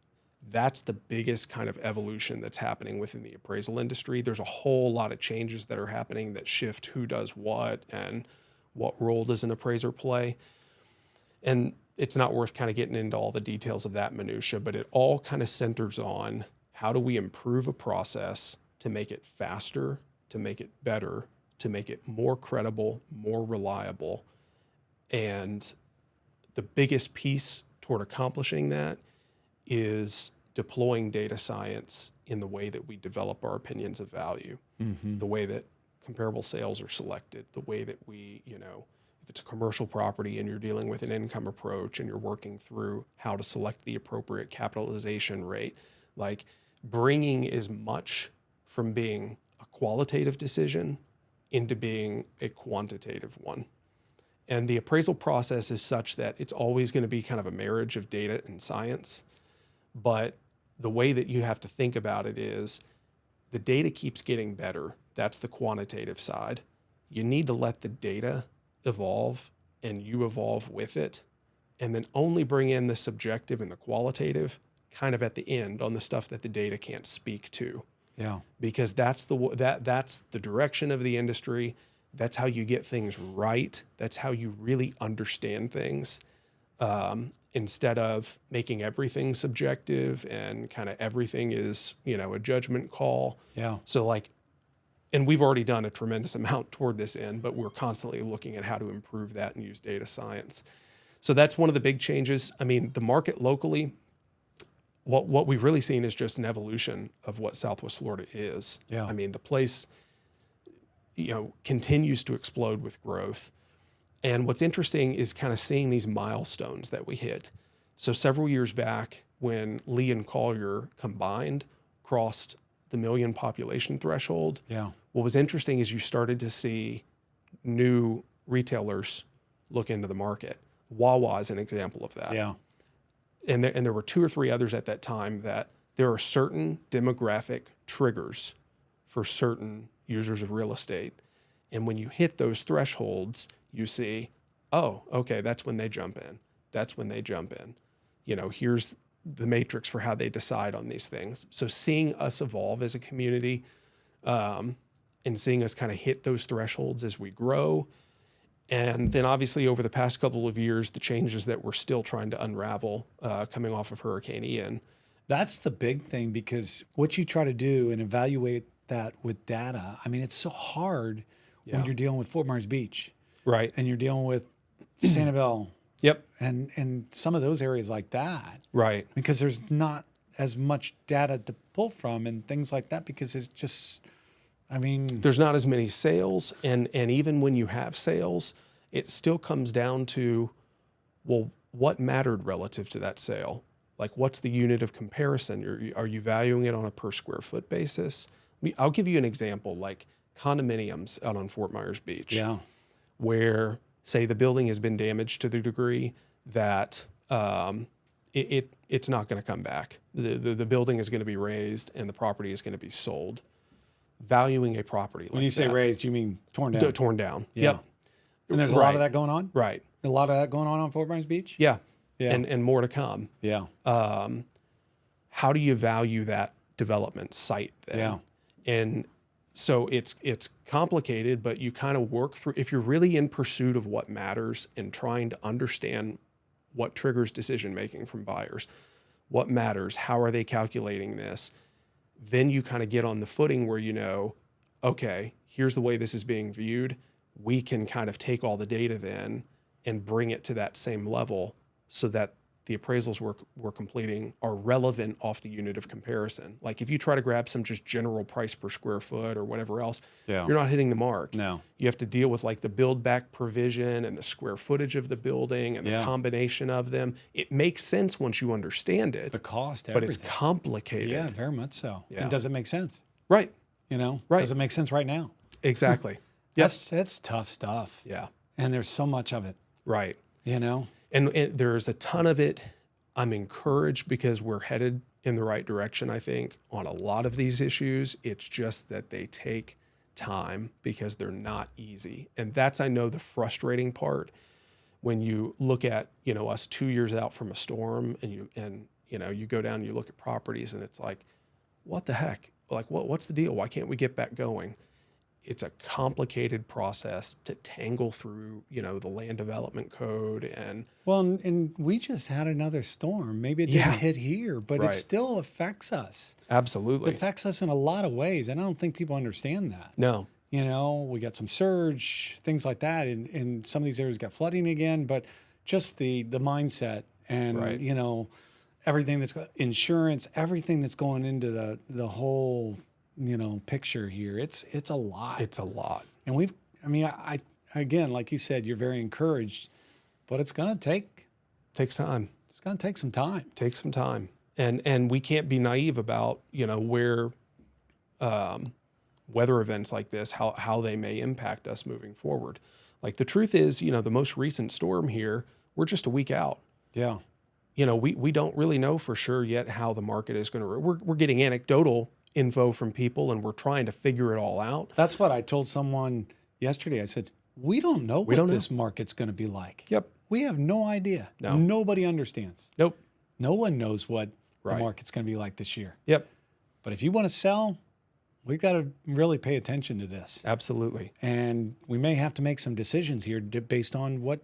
[SPEAKER 2] That's the biggest kind of evolution that's happening within the appraisal industry. There's a whole lot of changes that are happening that shift who does what and what role does an appraiser play. And it's not worth kind of getting into all the details of that minutia, but it all kind of centers on how do we improve a process to make it faster, to make it better, to make it more credible, more reliable. And the biggest piece toward accomplishing that is deploying data science in the way that we develop our opinions of value, the way that comparable sales are selected, the way that we, if it's a commercial property and you're dealing with an income approach and you're working through how to select the appropriate capitalization rate, like bringing as much from being a qualitative decision into being a quantitative one. And the appraisal process is such that it's always going to be kind of a marriage of data and science. But the way that you have to think about it is the data keeps getting better. That's the quantitative side. You need to let the data evolve and you evolve with it, and then only bring in the subjective and the qualitative kind of at the end on the stuff that the data can't speak to.
[SPEAKER 1] Yeah.
[SPEAKER 2] Because that's the direction of the industry. That's how you get things right. That's how you really understand things. Instead of making everything subjective and kind of everything is, a judgment call.
[SPEAKER 1] Yeah.
[SPEAKER 2] So like and we've already done a tremendous amount toward this end, but we're constantly looking at how to improve that and use data science. So that's one of the big changes. I mean, the market locally, what we've really seen is just an evolution of what Southwest Florida is.
[SPEAKER 1] Yeah.
[SPEAKER 2] I mean, the place, continues to explode with growth. And what's interesting is kind of seeing these milestones that we hit. So several years back, when Lee and Collier combined crossed the 1 million population threshold,
[SPEAKER 1] Yeah.
[SPEAKER 2] what was interesting is you started to see new retailers look into the market. Wawa is an example of that.
[SPEAKER 1] Yeah.
[SPEAKER 2] And there were 2 or 3 others at that time, that there are certain demographic triggers for certain users of real estate. And when you hit those thresholds, you see, oh, okay, that's when they jump in. That's when they jump in. Here's the matrix for how they decide on these things. So seeing us evolve as a community, and seeing us kind of hit those thresholds as we grow. And then obviously over the past couple of years, the changes that we're still trying to unravel, coming off of Hurricane Ian.
[SPEAKER 1] That's the big thing, because what you try to do and evaluate that with data, I mean, it's so hard when you're dealing with Fort Myers Beach.
[SPEAKER 2] Right.
[SPEAKER 1] And you're dealing with Sanibel.
[SPEAKER 2] Yep.
[SPEAKER 1] And some of those areas like that.
[SPEAKER 2] Right.
[SPEAKER 1] Because there's not as much data to pull from and things like that, because it's just, I mean,
[SPEAKER 2] there's not as many sales. And even when you have sales, it still comes down to, well, what mattered relative to that sale? Like, what's the unit of comparison? Are you valuing it on a per square foot basis? I'll give you an example, like condominiums out on Fort Myers Beach.
[SPEAKER 1] Yeah.
[SPEAKER 2] Where, say, the building has been damaged to the degree that it's not going to come back. The building is going to be razed and the property is going to be sold. Valuing a property
[SPEAKER 1] When you say raised, you mean torn down?
[SPEAKER 2] Torn down.
[SPEAKER 1] Yeah.
[SPEAKER 2] Yep.
[SPEAKER 1] And there's a lot of that going on?
[SPEAKER 2] Right.
[SPEAKER 1] A lot of that going on Fort Myers Beach?
[SPEAKER 2] Yeah.
[SPEAKER 1] Yeah.
[SPEAKER 2] And more to come.
[SPEAKER 1] Yeah.
[SPEAKER 2] How do you value that development site then?
[SPEAKER 1] Yeah.
[SPEAKER 2] And so it's complicated, but you kind of work through, if you're really in pursuit of what matters and trying to understand what triggers decision making from buyers, what matters, how are they calculating this, then you kind of get on the footing where okay, here's the way this is being viewed. We can kind of take all the data then and bring it to that same level so that the appraisals we're completing are relevant off the unit of comparison. Like if you try to grab some just general price per square foot or whatever else, you're not hitting the mark.
[SPEAKER 1] No.
[SPEAKER 2] You have to deal with like the build back provision and the square footage of the building and the combination of them. It makes sense once you understand it.
[SPEAKER 1] The cost,
[SPEAKER 2] but
[SPEAKER 1] everything.
[SPEAKER 2] it's complicated.
[SPEAKER 1] Yeah, very much so.
[SPEAKER 2] Yeah.
[SPEAKER 1] And does it make sense?
[SPEAKER 2] Right. Right.
[SPEAKER 1] Does it make sense right now?
[SPEAKER 2] Exactly.
[SPEAKER 1] That's tough stuff.
[SPEAKER 2] Yeah.
[SPEAKER 1] And there's so much of it.
[SPEAKER 2] Right. And there's a ton of it. I'm encouraged because we're headed in the right direction, I think, on a lot of these issues. It's just that they take time because they're not easy. And that's, I know, the frustrating part when you look at, us 2 years out from a storm and you go down and you look at properties and it's like, what the heck? Like, what's the deal? Why can't we get back going? It's a complicated process to tangle through, the land development code and.
[SPEAKER 1] Well, and we just had another storm. Maybe it didn't hit here, but it still affects us.
[SPEAKER 2] Absolutely.
[SPEAKER 1] It affects us in a lot of ways. And I don't think people understand that.
[SPEAKER 2] No.
[SPEAKER 1] We got some surge, things like that. And some of these areas got flooding again, but just the mindset and, everything that's got insurance, everything that's going into the whole picture here. It's a lot.
[SPEAKER 2] It's a lot.
[SPEAKER 1] And I again, like you said, you're very encouraged, but it's going to
[SPEAKER 2] takes time.
[SPEAKER 1] It's going to take some time.
[SPEAKER 2] Take some time. And we can't be naive about, where weather events like this, how they may impact us moving forward. Like the truth is, the most recent storm here, we're just a week out.
[SPEAKER 1] Yeah.
[SPEAKER 2] We don't really know for sure yet how the market is going to, we're getting anecdotal info from people and we're trying to figure it all out.
[SPEAKER 1] That's what I told someone yesterday. I said, we don't know what this market's going to be like.
[SPEAKER 2] Yep.
[SPEAKER 1] We have no idea.
[SPEAKER 2] No.
[SPEAKER 1] Nobody understands.
[SPEAKER 2] Nope.
[SPEAKER 1] No one knows what the market's going to be like this year.
[SPEAKER 2] Yep.
[SPEAKER 1] But if you want to sell, we've got to really pay attention to this.
[SPEAKER 2] Absolutely.
[SPEAKER 1] And we may have to make some decisions here based on what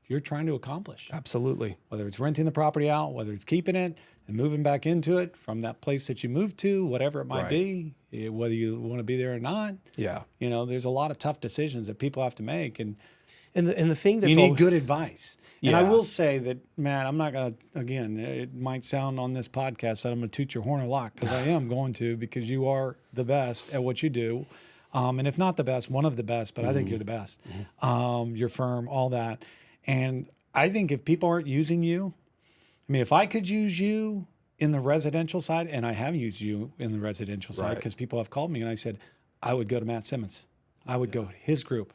[SPEAKER 1] you're trying to accomplish.
[SPEAKER 2] Absolutely.
[SPEAKER 1] Whether it's renting the property out, whether it's keeping it and moving back into it from that place that you moved to, whatever it might be, whether you want to be there or not.
[SPEAKER 2] Yeah.
[SPEAKER 1] You know, there's a lot of tough decisions that people have to make, and
[SPEAKER 2] the thing that's
[SPEAKER 1] you need
[SPEAKER 2] always,
[SPEAKER 1] good advice. And I
[SPEAKER 2] Yeah.
[SPEAKER 1] will say that, Matt, I'm not going to, again, it might sound on this podcast that I'm going to toot your horn a lot, because I am going to, because you are the best at what you do. And if not the best, one of the best, but I think you're the best. Your firm, all that. And I think if people aren't using you, I mean, if I could use you in the residential side, and I have used you in the residential side,
[SPEAKER 2] Right.
[SPEAKER 1] because people have called me and I said, I would go to Matt Simmons. I would go to his group.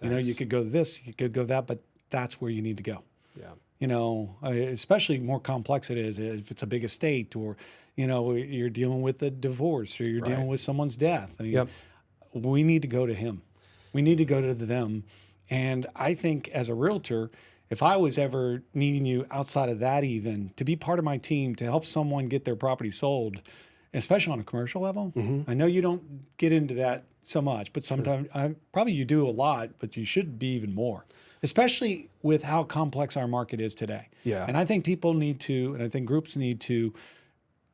[SPEAKER 1] You know, you could go this, you could go that, but that's where you need to go.
[SPEAKER 2] Yeah.
[SPEAKER 1] You know, especially more complex it is if it's a big estate, or, you know, you're dealing with a divorce, or you're dealing
[SPEAKER 2] Right.
[SPEAKER 1] with someone's death. I mean,
[SPEAKER 2] Yep.
[SPEAKER 1] we need to go to him. We need to go to them. And I think as a realtor, if I was ever needing you outside of that, even to be part of my team to help someone get their property sold, especially on a commercial level, I know you don't get into that so much, but sometimes probably you do a lot, but you should be even more, especially with how complex our market is today.
[SPEAKER 2] Yeah.
[SPEAKER 1] And I think people need to, and I think groups need to,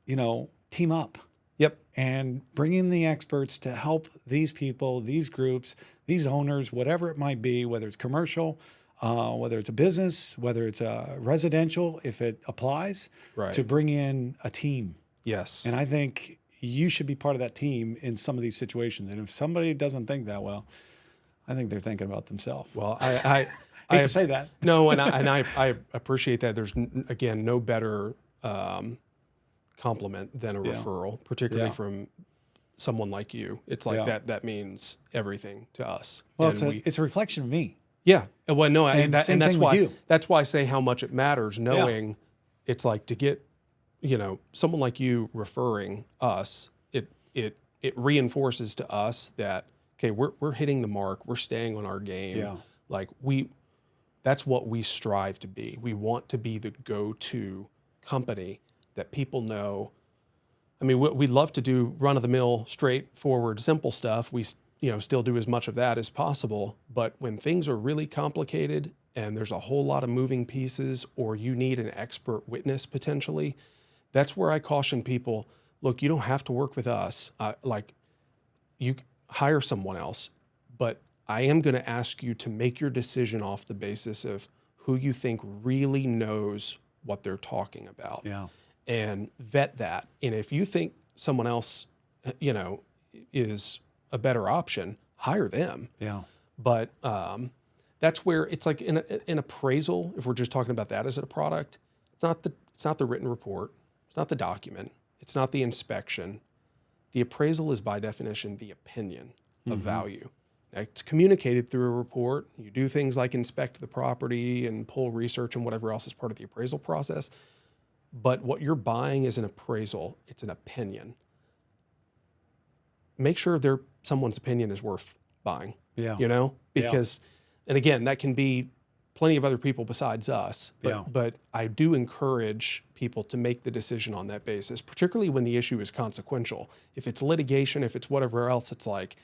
[SPEAKER 1] you know, team up
[SPEAKER 2] Yep.
[SPEAKER 1] and bring in the experts to help these people, these groups, these owners, whatever it might be, whether it's commercial, whether it's a business, whether it's a residential, if it applies,
[SPEAKER 2] Right.
[SPEAKER 1] to bring in a team.
[SPEAKER 2] Yes.
[SPEAKER 1] And I think you should be part of that team in some of these situations. And if somebody doesn't think that, well, I think they're thinking about themselves.
[SPEAKER 2] Well,
[SPEAKER 1] I hate to say that.
[SPEAKER 2] No, and I appreciate that. There's again no better compliment than a
[SPEAKER 1] Yeah.
[SPEAKER 2] referral, particularly
[SPEAKER 1] Yeah.
[SPEAKER 2] from someone like you. It's like
[SPEAKER 1] Yeah.
[SPEAKER 2] that means everything to us.
[SPEAKER 1] Well,
[SPEAKER 2] And
[SPEAKER 1] it's a reflection of me.
[SPEAKER 2] yeah. Well, no,
[SPEAKER 1] And
[SPEAKER 2] that's
[SPEAKER 1] same thing with
[SPEAKER 2] why
[SPEAKER 1] you.
[SPEAKER 2] that's why I say how much it matters. Knowing it's like to get, you know, someone like you referring us. It reinforces to us that okay, we're hitting the mark. We're staying on our game.
[SPEAKER 1] Yeah.
[SPEAKER 2] Like that's what we strive to be. We want to be the go-to company that people know. I mean, we love to do run-of-the-mill, straightforward, simple stuff. We, you know, still do as much of that as possible. But when things are really complicated and there's a whole lot of moving pieces, or you need an expert witness potentially, that's where I caution people, look, you don't have to work with us. Like, you hire someone else, but I am going to ask you to make your decision off the basis of who you think really knows what they're talking about.
[SPEAKER 1] Yeah.
[SPEAKER 2] And vet that. And if you think someone else, you know, is a better option, hire them.
[SPEAKER 1] Yeah.
[SPEAKER 2] But that's where it's like in appraisal, if we're just talking about that as a product, it's not the written report, it's not the document, it's not the inspection. The appraisal is by definition the opinion of value. Now, it's communicated through a report. You do things like inspect the property and pull research and whatever else is part of the appraisal process. But what you're buying is an appraisal. It's an opinion. Make sure someone's opinion is worth buying.
[SPEAKER 1] Yeah.
[SPEAKER 2] You know, because, and again, that can be plenty of other people besides us. But,
[SPEAKER 1] Yeah.
[SPEAKER 2] but I do encourage people to make the decision on that basis, particularly when the issue is consequential. If it's litigation, if it's whatever else, it's like,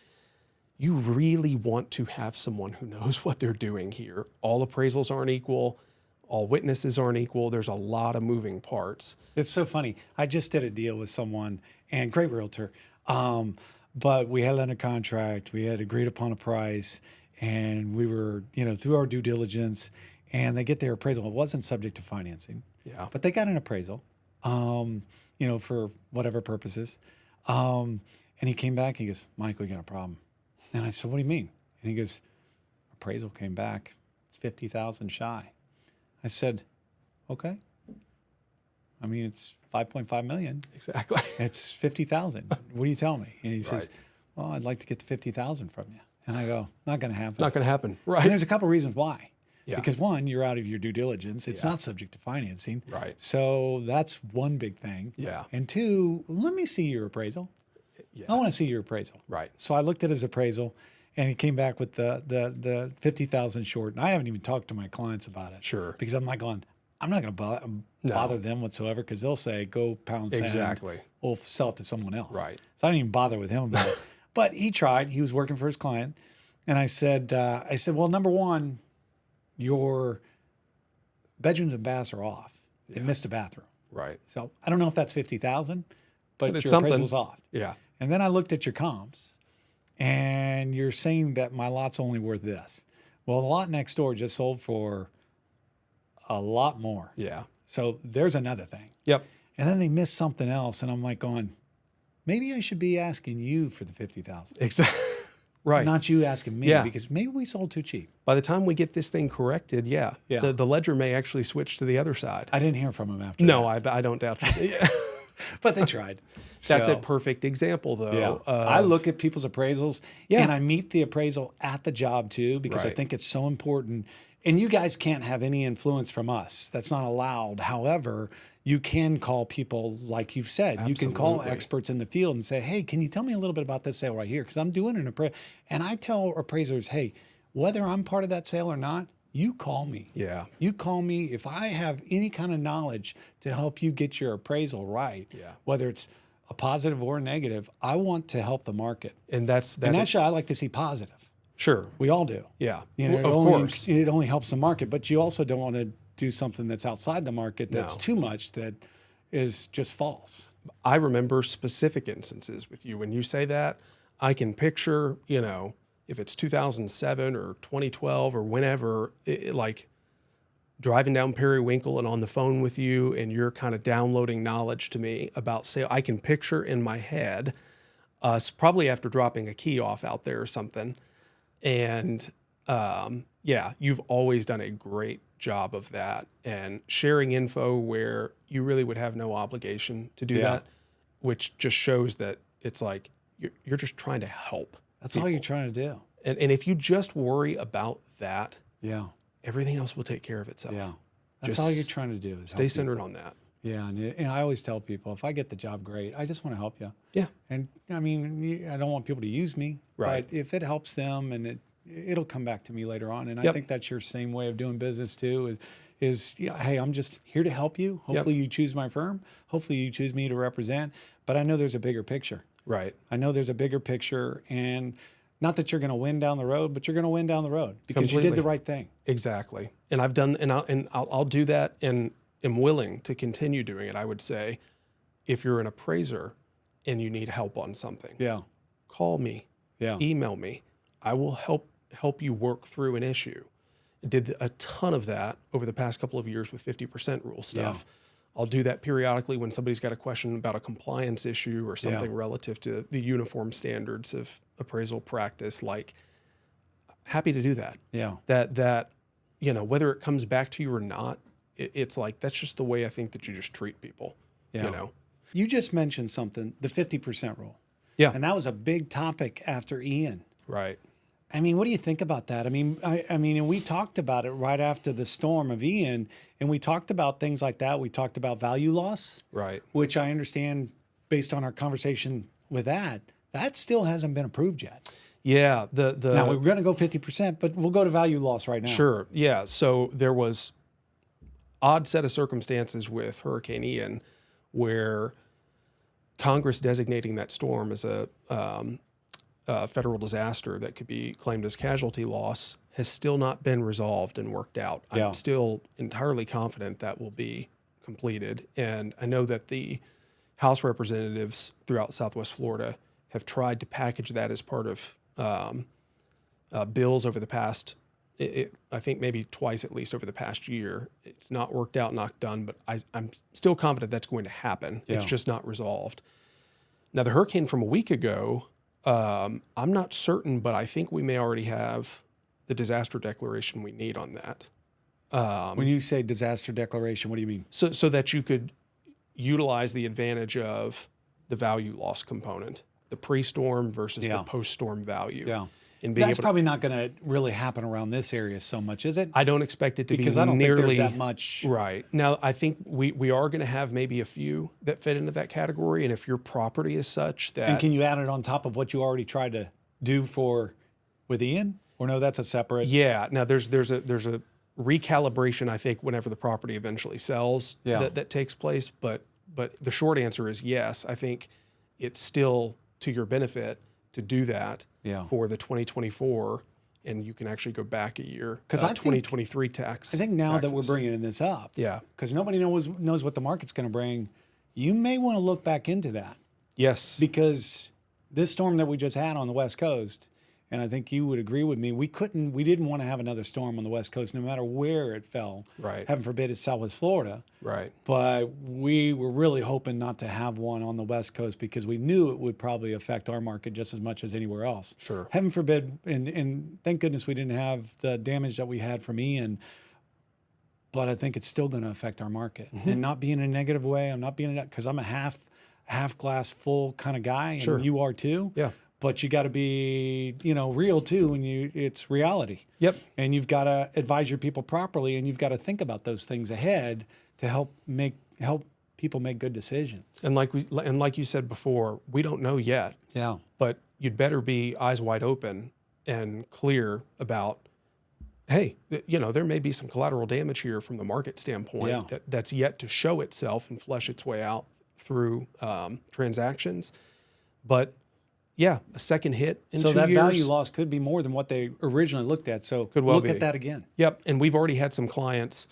[SPEAKER 2] you really want to have someone who knows what they're doing here. All appraisals aren't equal. All witnesses aren't equal. There's a lot of moving parts.
[SPEAKER 1] It's so funny. I just did a deal with someone, and great realtor, but we had it under contract. We had agreed upon a price, and we were, you know, through our due diligence, and they get their appraisal. It wasn't subject to financing,
[SPEAKER 2] Yeah.
[SPEAKER 1] but they got an appraisal, you know, for whatever purposes. And he came back. He goes, Mike, we got a problem. And I said, what do you mean? And he goes, appraisal came back. It's 50,000 shy. I said, okay. I mean, it's 5.5 million.
[SPEAKER 2] Exactly.
[SPEAKER 1] It's 50,000. What do you tell me? And he says, well, I'd like to get the 50,000 from you. And I go, not going to happen.
[SPEAKER 2] Not going to happen.
[SPEAKER 1] And
[SPEAKER 2] Right.
[SPEAKER 1] there's a couple reasons why.
[SPEAKER 2] Yeah.
[SPEAKER 1] Because one, you're out of your due diligence. It's not subject to financing.
[SPEAKER 2] Right.
[SPEAKER 1] So that's one big thing.
[SPEAKER 2] Yeah.
[SPEAKER 1] And two, let me see your appraisal.
[SPEAKER 2] Yeah.
[SPEAKER 1] I want to see your appraisal.
[SPEAKER 2] Right.
[SPEAKER 1] So I looked at his appraisal, and he came back with the 50,000 short. And I haven't even talked to my clients about it.
[SPEAKER 2] Sure.
[SPEAKER 1] Because I'm not going to bother them whatsoever, because they'll say, go pound sand.
[SPEAKER 2] Exactly.
[SPEAKER 1] We'll sell it to someone else.
[SPEAKER 2] Right.
[SPEAKER 1] So I didn't even bother with him about it. But he tried. He was working for his client. And I said, well, number one, your bedrooms and baths are off. They missed a bathroom.
[SPEAKER 2] Right.
[SPEAKER 1] So I don't know if that's 50,000, but
[SPEAKER 2] But it's
[SPEAKER 1] your
[SPEAKER 2] something.
[SPEAKER 1] appraisal's off.
[SPEAKER 2] Yeah.
[SPEAKER 1] And then I looked at your comps, and you're saying that my lot's only worth this. Well, the lot next door just sold for a lot more.
[SPEAKER 2] Yeah.
[SPEAKER 1] So there's another thing.
[SPEAKER 2] Yep.
[SPEAKER 1] And then they missed something else, and I'm like going, maybe I should be asking you for the $50,000.
[SPEAKER 2] Exactly. Right.
[SPEAKER 1] Not you asking me,
[SPEAKER 2] Yeah.
[SPEAKER 1] because maybe we sold too cheap.
[SPEAKER 2] By the time we get this thing corrected,
[SPEAKER 1] Yeah.
[SPEAKER 2] the ledger may actually switch to the other side.
[SPEAKER 1] I didn't hear from them after
[SPEAKER 2] No,
[SPEAKER 1] that.
[SPEAKER 2] I don't doubt you. Yeah.
[SPEAKER 1] But they tried.
[SPEAKER 2] That's
[SPEAKER 1] So,
[SPEAKER 2] a perfect example, though.
[SPEAKER 1] Yeah. I look at people's appraisals,
[SPEAKER 2] Yeah.
[SPEAKER 1] and I meet the appraisal at the job too, because I
[SPEAKER 2] Right.
[SPEAKER 1] think it's so important. And you guys can't have any influence from us. That's not allowed. However, you can call people, like you've said. You can call
[SPEAKER 2] Absolutely.
[SPEAKER 1] experts in the field and say, hey, can you tell me a little bit about this sale right here? Because I'm doing an appraisal. And I tell appraisers, hey, whether I'm part of that sale or not, you call me.
[SPEAKER 2] Yeah.
[SPEAKER 1] You call me if I have any kind of knowledge to help you get your appraisal right.
[SPEAKER 2] Yeah.
[SPEAKER 1] Whether it's a positive or a negative, I want to help the market.
[SPEAKER 2] And that's
[SPEAKER 1] And actually, I like to see positive.
[SPEAKER 2] sure.
[SPEAKER 1] We all do.
[SPEAKER 2] Yeah.
[SPEAKER 1] You know,
[SPEAKER 2] Of course.
[SPEAKER 1] it only helps the market, but you also don't want to do something that's outside the market that's
[SPEAKER 2] No.
[SPEAKER 1] too much that is just false.
[SPEAKER 2] I remember specific instances with you. When you say that, I can picture, if it's 2007 or 2012 or whenever, like driving down Periwinkle and on the phone with you, and you're kind of downloading knowledge to me about sale. I can picture in my head us probably after dropping a key off out there or something. And you've always done a great job of that and sharing info where you really would have no obligation to do
[SPEAKER 1] Yeah.
[SPEAKER 2] that, which just shows that it's like you're just trying to help.
[SPEAKER 1] That's all you're trying to do.
[SPEAKER 2] And if you just worry about that,
[SPEAKER 1] Yeah.
[SPEAKER 2] everything else will take care of itself.
[SPEAKER 1] Yeah. That's
[SPEAKER 2] Just
[SPEAKER 1] all you're trying to do is
[SPEAKER 2] Stay
[SPEAKER 1] help
[SPEAKER 2] centered
[SPEAKER 1] people.
[SPEAKER 2] on that.
[SPEAKER 1] Yeah. And I always tell people, if I get the job, great. I just want to help you.
[SPEAKER 2] Yeah.
[SPEAKER 1] And I mean, I don't want people to use me,
[SPEAKER 2] Right.
[SPEAKER 1] but if it helps them and it'll come back to me later on. And I
[SPEAKER 2] Yep.
[SPEAKER 1] think that's your same way of doing business too, is hey, I'm just here to help you. Hopefully you choose my firm. Hopefully you choose me to represent, but I know there's a bigger picture.
[SPEAKER 2] Right.
[SPEAKER 1] I know there's a bigger picture, and not that you're going to win down the road, but you're going to win down the road because you did the
[SPEAKER 2] Completely.
[SPEAKER 1] right thing.
[SPEAKER 2] Exactly. And I've done, and I'll do that and am willing to continue doing it. I would say, if you're an appraiser and you need help on something,
[SPEAKER 1] Yeah.
[SPEAKER 2] call me,
[SPEAKER 1] Yeah.
[SPEAKER 2] email me. I will help you work through an issue. Did a ton of that over the past couple of years with 50% rule stuff. I'll do that periodically when somebody's got a question about a compliance issue or something relative to the uniform standards of appraisal practice. Like, happy to do that.
[SPEAKER 1] Yeah.
[SPEAKER 2] That whether it comes back to you or not, it's like that's just the way I think that you just treat people.
[SPEAKER 1] Yeah. You just mentioned something, the 50% rule.
[SPEAKER 2] Yeah.
[SPEAKER 1] And that was a big topic after Ian.
[SPEAKER 2] Right.
[SPEAKER 1] I mean, what do you think about that? I mean, and we talked about it right after the storm of Ian, and we talked about things like that. We talked about value loss,
[SPEAKER 2] Right.
[SPEAKER 1] which I understand based on our conversation with that still hasn't been approved yet.
[SPEAKER 2] Yeah.
[SPEAKER 1] Now we're going to go 50%, but we'll go to value loss right now.
[SPEAKER 2] Sure. Yeah. So there was odd set of circumstances with Hurricane Ian where Congress designating that storm as a federal disaster that could be claimed as casualty loss has still not been resolved and worked out.
[SPEAKER 1] Yeah.
[SPEAKER 2] I'm still entirely confident that will be completed. And I know that the House representatives throughout Southwest Florida have tried to package that as part of bills over the past, I think maybe twice at least over the past year. It's not worked out, not done, but I'm still confident that's going to happen.
[SPEAKER 1] Yeah.
[SPEAKER 2] It's just not resolved. Now, the hurricane from a week ago, I'm not certain, but I think we may already have the disaster declaration we need on that.
[SPEAKER 1] When you say disaster declaration, what do you mean?
[SPEAKER 2] So that you could utilize the advantage of the value loss component, the pre-storm versus the post-storm value.
[SPEAKER 1] Yeah.
[SPEAKER 2] And being
[SPEAKER 1] That's
[SPEAKER 2] able to,
[SPEAKER 1] probably not going to really happen around this area so much, is it?
[SPEAKER 2] I don't expect it to
[SPEAKER 1] Because
[SPEAKER 2] be
[SPEAKER 1] I don't
[SPEAKER 2] nearly
[SPEAKER 1] think there's that much.
[SPEAKER 2] right. Now, I think we are going to have maybe a few that fit into that category. And if your property is such that
[SPEAKER 1] And can you add it on top of what you already tried to do with Ian? Or no, that's a separate.
[SPEAKER 2] yeah, now there's a recalibration, I think, whenever the property eventually sells that takes place. But the short answer is yes. I think it's still to your benefit to do that for the 2024, and you can actually go back a year.
[SPEAKER 1] Because I think
[SPEAKER 2] 2023 tax.
[SPEAKER 1] I think now that
[SPEAKER 2] taxes.
[SPEAKER 1] we're bringing this up,
[SPEAKER 2] Yeah.
[SPEAKER 1] because nobody knows what the market's going to bring, you may want to look back into that
[SPEAKER 2] Yes.
[SPEAKER 1] because this storm that we just had on the West Coast, and I think you would agree with me, we didn't want to have another storm on the West Coast, no matter where it fell.
[SPEAKER 2] Right.
[SPEAKER 1] Heaven forbid it's Southwest Florida.
[SPEAKER 2] Right.
[SPEAKER 1] But we were really hoping not to have one on the West Coast because we knew it would probably affect our market just as much as anywhere else.
[SPEAKER 2] Sure.
[SPEAKER 1] Heaven forbid, and thank goodness we didn't have the damage that we had from Ian. But I think it's still going to affect our market, and not be in a negative way. I'm not being because I'm a half glass full kind of guy, and
[SPEAKER 2] Sure.
[SPEAKER 1] you are too.
[SPEAKER 2] Yeah.
[SPEAKER 1] But you got to be, real too, and it's reality.
[SPEAKER 2] Yep.
[SPEAKER 1] And you've got to advise your people properly, and you've got to think about those things ahead to help people make good decisions.
[SPEAKER 2] And like you said before, we don't know yet.
[SPEAKER 1] Yeah.
[SPEAKER 2] But you'd better be eyes wide open and clear about, hey, there may be some collateral damage here from the market standpoint that's yet to show itself and flesh its way out through transactions. But yeah, a second hit in 2 years.
[SPEAKER 1] So that value loss could be more than what they originally looked at. So
[SPEAKER 2] Could well
[SPEAKER 1] look
[SPEAKER 2] be.
[SPEAKER 1] at that again.
[SPEAKER 2] Yep. And we've already had some clients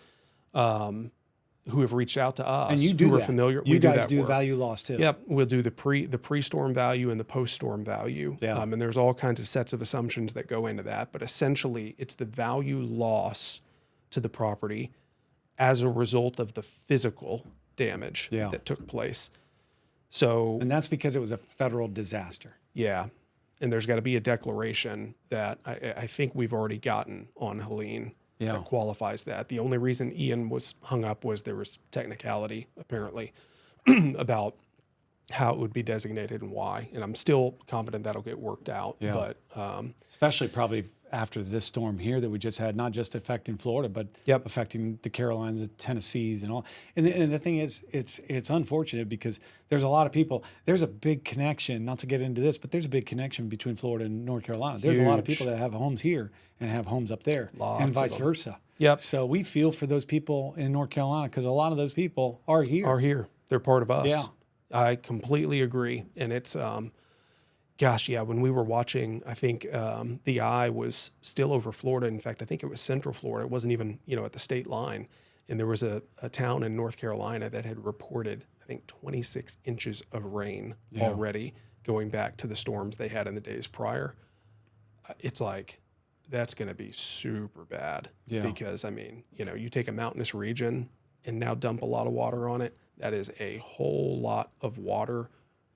[SPEAKER 2] who have reached out to us
[SPEAKER 1] And you do
[SPEAKER 2] who
[SPEAKER 1] that.
[SPEAKER 2] are familiar.
[SPEAKER 1] You
[SPEAKER 2] we
[SPEAKER 1] guys
[SPEAKER 2] that
[SPEAKER 1] do
[SPEAKER 2] work.
[SPEAKER 1] value loss too.
[SPEAKER 2] Yep, we'll do the pre-storm value and the post-storm value.
[SPEAKER 1] Yeah.
[SPEAKER 2] And there's all kinds of sets of assumptions that go into that. But essentially, it's the value loss to the property as a result of the physical damage that took place. So,
[SPEAKER 1] And that's because it was a federal disaster.
[SPEAKER 2] yeah, and there's got to be a declaration that I think we've already gotten on Helene that qualifies that. The only reason Ian was hung up was there was technicality, apparently, about how it would be designated and why. And I'm still confident that'll get worked out.
[SPEAKER 1] Yeah.
[SPEAKER 2] But
[SPEAKER 1] Especially probably after this storm here that we just had, not just affecting Florida, but affecting the Carolinas, the Tennessees, and all. And the thing is, it's unfortunate because there's a lot of people. There's a big connection. Not to get into this, but there's a big connection between Florida and North Carolina. There's a lot of people that have homes here and have homes up there, and vice versa.
[SPEAKER 2] Yep.
[SPEAKER 1] So we feel for those people in North Carolina because a lot of those people are here.
[SPEAKER 2] They're part of us.
[SPEAKER 1] Yeah.
[SPEAKER 2] I completely agree. And it's, gosh, yeah, when we were watching, I think the eye was still over Florida. In fact, I think it was Central Florida. It wasn't even, at the state line. And there was a town in North Carolina that had reported, I think, 26 inches of rain already going back to the storms they had in the days prior. It's like, that's going to be super bad.
[SPEAKER 1] Yeah.
[SPEAKER 2] Because, I mean, you take a mountainous region and now dump a lot of water on it. That is a whole lot of water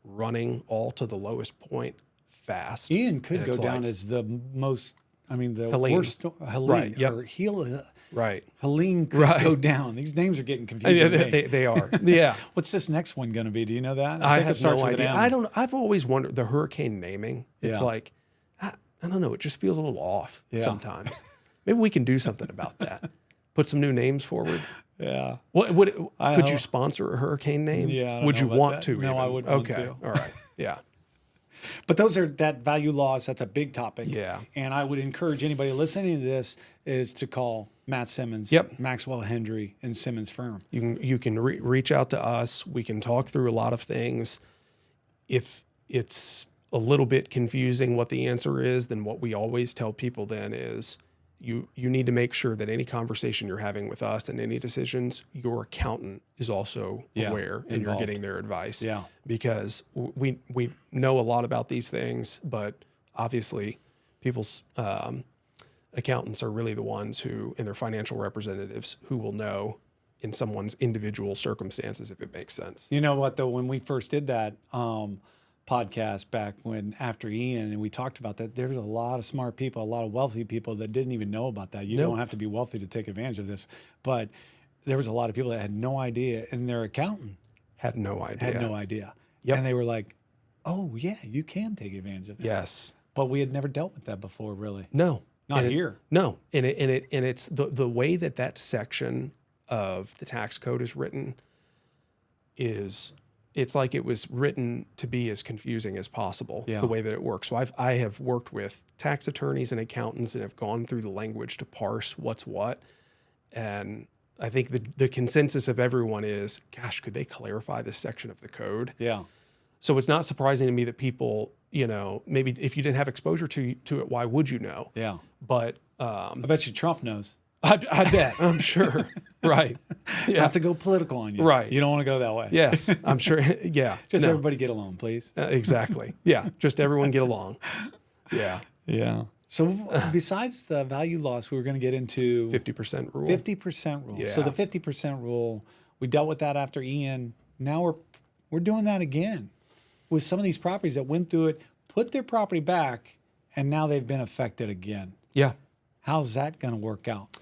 [SPEAKER 2] running all to the lowest point fast.
[SPEAKER 1] Ian could go down as the most, the
[SPEAKER 2] Helene.
[SPEAKER 1] worst. Helene.
[SPEAKER 2] Right, yep.
[SPEAKER 1] Or
[SPEAKER 2] Right.
[SPEAKER 1] Helene could go down. These names are getting confusing.
[SPEAKER 2] They are. Yeah.
[SPEAKER 1] What's this next one going to be? Do you know that?
[SPEAKER 2] I
[SPEAKER 1] think
[SPEAKER 2] have
[SPEAKER 1] it starts
[SPEAKER 2] no
[SPEAKER 1] with an
[SPEAKER 2] idea.
[SPEAKER 1] M.
[SPEAKER 2] I've always wondered the hurricane naming. It's like, I don't know. It just feels a little off sometimes. Maybe we can do something about that. Put some new names forward.
[SPEAKER 1] Yeah.
[SPEAKER 2] Could you sponsor a hurricane name?
[SPEAKER 1] Yeah. I don't
[SPEAKER 2] Would
[SPEAKER 1] know
[SPEAKER 2] you
[SPEAKER 1] about
[SPEAKER 2] want
[SPEAKER 1] that.
[SPEAKER 2] to?
[SPEAKER 1] No,
[SPEAKER 2] even?
[SPEAKER 1] I wouldn't want
[SPEAKER 2] Okay.
[SPEAKER 1] to.
[SPEAKER 2] All right. Yeah.
[SPEAKER 1] But that value loss, that's a big topic.
[SPEAKER 2] Yeah.
[SPEAKER 1] And I would encourage anybody listening to this is to call Matt Simmons, Maxwell, Hendry, and Simmons firm.
[SPEAKER 2] You can reach out to us. We can talk through a lot of things. If it's a little bit confusing what the answer is, then what we always tell people then is you need to make sure that any conversation you're having with us and any decisions, your accountant is also aware and you're getting their advice.
[SPEAKER 1] Yeah.
[SPEAKER 2] Because we know a lot about these things, but obviously people's accountants are really the ones who, and their financial representatives, who will know in someone's individual circumstances if it makes sense.
[SPEAKER 1] You know what, though, when we first did that podcast back after Ian, and we talked about that, there was a lot of smart people, a lot of wealthy people that didn't even know about that. You don't have to be wealthy to take advantage of this, but there was a lot of people that had no idea, and their accountant
[SPEAKER 2] had no idea.
[SPEAKER 1] Yep. And they were like, "Oh yeah, you can take advantage of that."
[SPEAKER 2] Yes,
[SPEAKER 1] but we had never dealt with that before, really.
[SPEAKER 2] No,
[SPEAKER 1] not here.
[SPEAKER 2] No, and it's the way that section of the tax code is written is. It's like it was written to be as confusing as possible, the way that it works. So I have worked with tax attorneys and accountants and have gone through the language to parse what's what. And I think the consensus of everyone is, gosh, could they clarify this section of the code?
[SPEAKER 1] Yeah.
[SPEAKER 2] So it's not surprising to me that people, maybe if you didn't have exposure to it, why would you know?
[SPEAKER 1] Yeah.
[SPEAKER 2] But
[SPEAKER 1] I bet you Trump knows.
[SPEAKER 2] I bet. I'm sure. Right. Yeah.
[SPEAKER 1] Not to go political on you.
[SPEAKER 2] Right.
[SPEAKER 1] You don't want to go that way.
[SPEAKER 2] Yes, I'm sure. Yeah.
[SPEAKER 1] Just
[SPEAKER 2] No.
[SPEAKER 1] everybody get along, please.
[SPEAKER 2] Exactly. Yeah. Just everyone get along. Yeah.
[SPEAKER 1] Yeah. So besides the value loss, we were going to get into
[SPEAKER 2] 50% rule.
[SPEAKER 1] 50% rule. So
[SPEAKER 2] Yeah.
[SPEAKER 1] the 50% rule, we dealt with that after Ian. Now we're doing that again with some of these properties that went through it, put their property back, and now they've been affected again.
[SPEAKER 2] Yeah.
[SPEAKER 1] How's that going to work out?